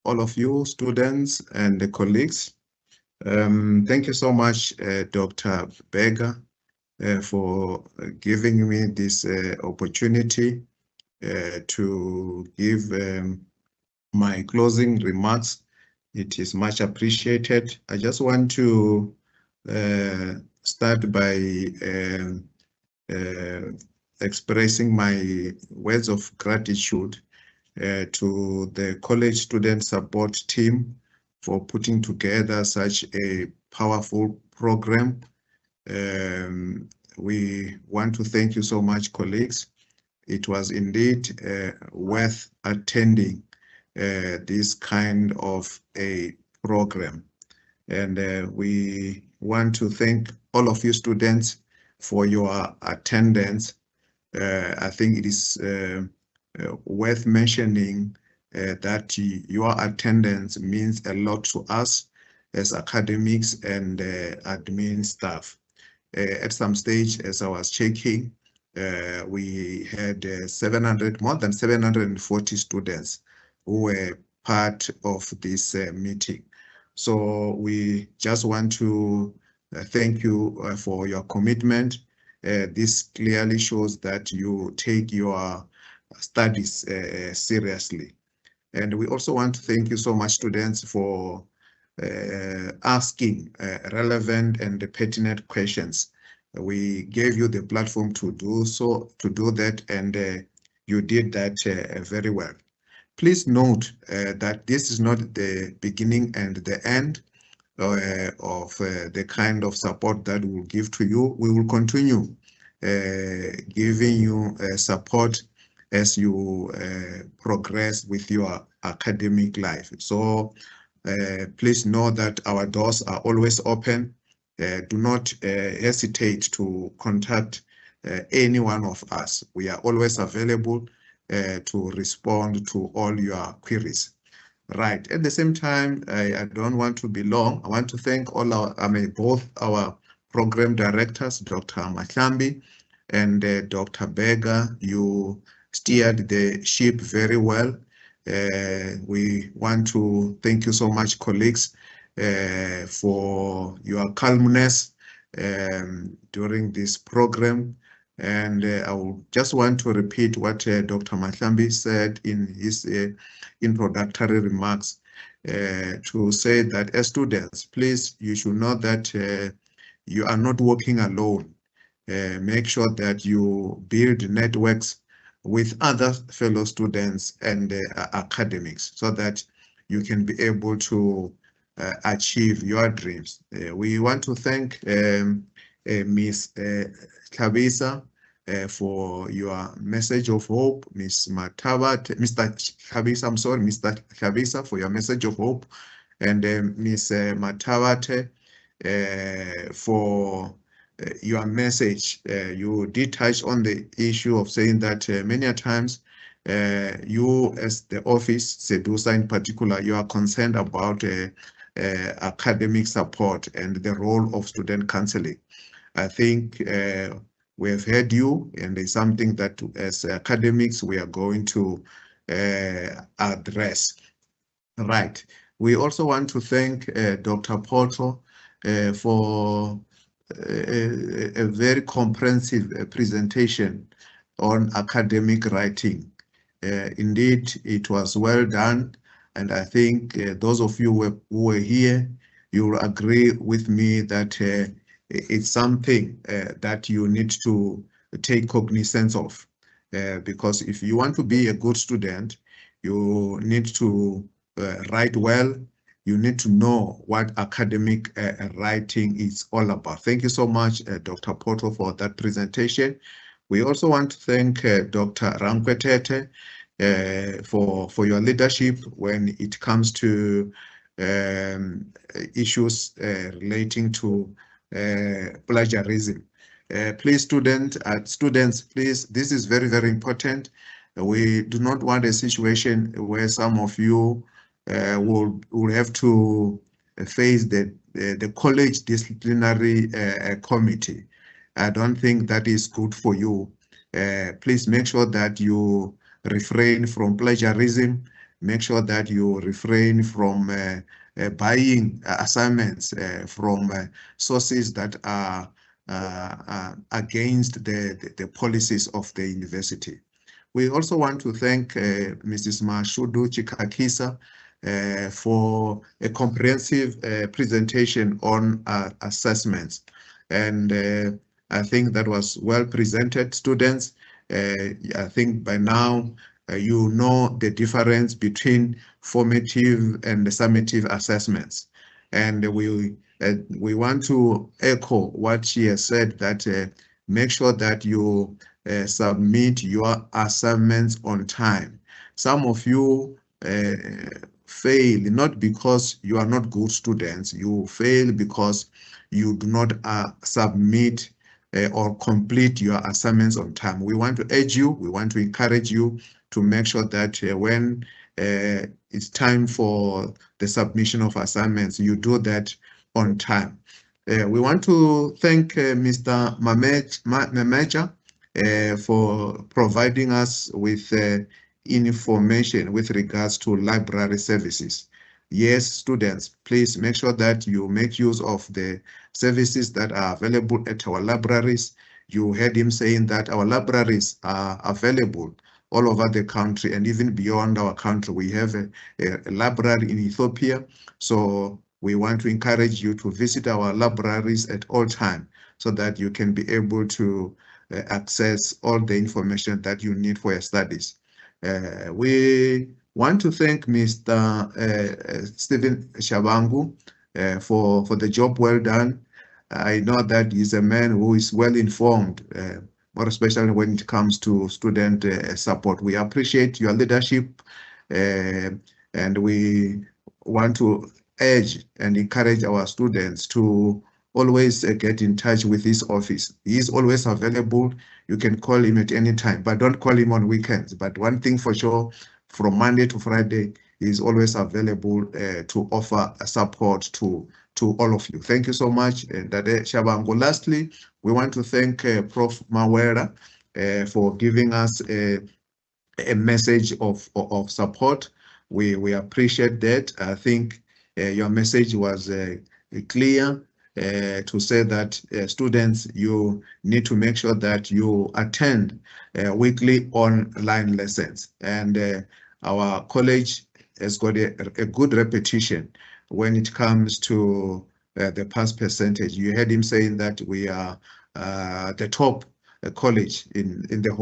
all of you students and the colleagues. Thank you so much, Dr. Berger, for giving me this opportunity to give my closing remarks. It is much appreciated. I just want to start by expressing my words of gratitude to the college student support team for putting together such a powerful program. We want to thank you so much, colleagues. It was indeed worth attending this kind of a program. And we want to thank all of you students for your attendance. I think it is worth mentioning that your attendance means a lot to us as academics and admin staff. At some stage, as I was checking, we had more than 740 students who were part of this meeting. So we just want to thank you for your commitment. This clearly shows that you take your studies seriously. And we also want to thank you so much, students, for asking relevant and pertinent questions. We gave you the platform to do that, and you did that very well. Please note that this is not the beginning and the end of the kind of support that we'll give to you. We will continue giving you support as you progress with your academic life. So please know that our doors are always open. Do not hesitate to contact any one of us. We are always available to respond to all your queries. Right. At the same time, I don't want to be long. I want to thank both our program directors, Dr. Mahlambi and Dr. Berger. You steered the ship very well. We want to thank you so much, colleagues, for your calmness during this program. And I will just want to repeat what Dr. Mahlambi said in his introductory remarks, to say that as students, please, you should know that you are not working alone. Make sure that you build networks with other fellow students and academics so that you can be able to achieve your dreams. We want to thank Ms. Khabisa for your message of hope, Ms. Matabat, Mr. Khabisa, I'm sorry, Mr. Khabisa, for your message of hope, and Ms. Matabat for your message. You did touch on the issue of saying that many a times you as the office, SEDUSA in particular, you are concerned about academic support and the role of student counseling. I think we have heard you, and it's something that as academics we are going to address. Right. We also want to thank Dr. Poto for a very comprehensive presentation on academic writing. Indeed, it was well done, and I think those of you who were here, you will agree with me that it's something that you need to take cognizance of, because if you want to be a good student, you need to write well. You need to know what academic writing is all about. Thank you so much, Dr. Poto, for that presentation. We also want to thank Dr. Rankwetete for your leadership when it comes to issues relating to plagiarism. Please, students, please, this is very, very important. We do not want a situation where some of you will have to face the college disciplinary committee. I don't think that is good for you. Please make sure that you refrain from plagiarism. Make sure that you refrain from buying assignments from sources that are against the policies of the university. We also want to thank Mrs. Mashudu Chikakisa for a comprehensive presentation on assessments. And I think that was well presented, students. I think by now you know the difference between formative and summative assessments. And we want to echo what she has said, that make sure that you submit your assignments on time. Some of you fail not because you are not good students. You fail because you do not submit or complete your assignments on time. We want to urge you, we want to encourage you to make sure that when it's time for the submission of assignments, you do that on time. We want to thank Mr. Mameja for providing us with information with regards to library services. Yes, students, please make sure that you make use of the services that are available at our libraries. You heard him saying that our libraries are available all over the country and even beyond our country. We have a library in Ethiopia. So we want to encourage you to visit our libraries at all times so that you can be able to access all the information that you need for your studies. We want to thank Mr. Stephen Shabangu for the job well done. I know that he's a man who is well informed, more especially when it comes to student support. We appreciate your leadership, and we want to urge and encourage our students to always get in touch with his office. He is always available. You can call him at any time, but don't call him on weekends. But one thing for sure, from Monday to Friday, he is always available to offer support to all of you. Thank you so much, Dade Shabango. Lastly, we want to thank Prof. Mawera for giving us a message of support. We appreciate that. I think your message was clear to say that students, you need to make sure that you attend weekly online lessons. And our college has got a good reputation when it comes to the pass percentage. You heard him saying that we are the top college in the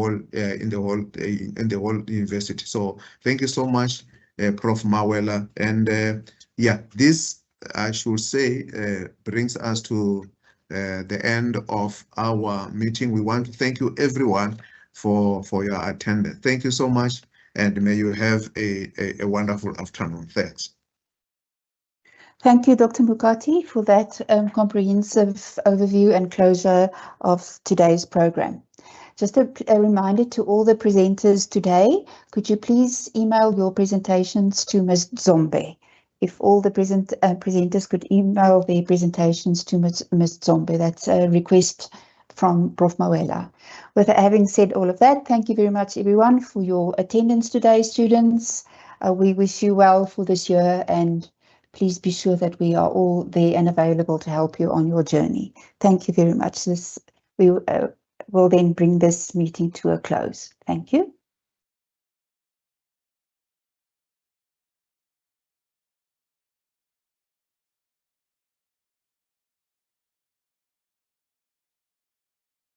whole university. So thank you so much, Prof. Mawela. And yeah, this, I should say, brings us to the end of our meeting. We want to thank you everyone for your attendance. Thank you so much, and may you have a wonderful afternoon. Thanks. Thank you, Dr. Mukati, for that comprehensive overview and closure of today's program. Just a reminder to all the presenters today, could you please email your presentations to Ms. Zombe? If all the presenters could email their presentations to Ms. Zombe, that's a request from Prof. Mawela. With having said all of that, thank you very much, everyone, for your attendance today, students. We wish you well for this year, and please be sure that we are all there and available to help you on your journey. Thank you very much. We will then bring this meeting to a close. Thank you.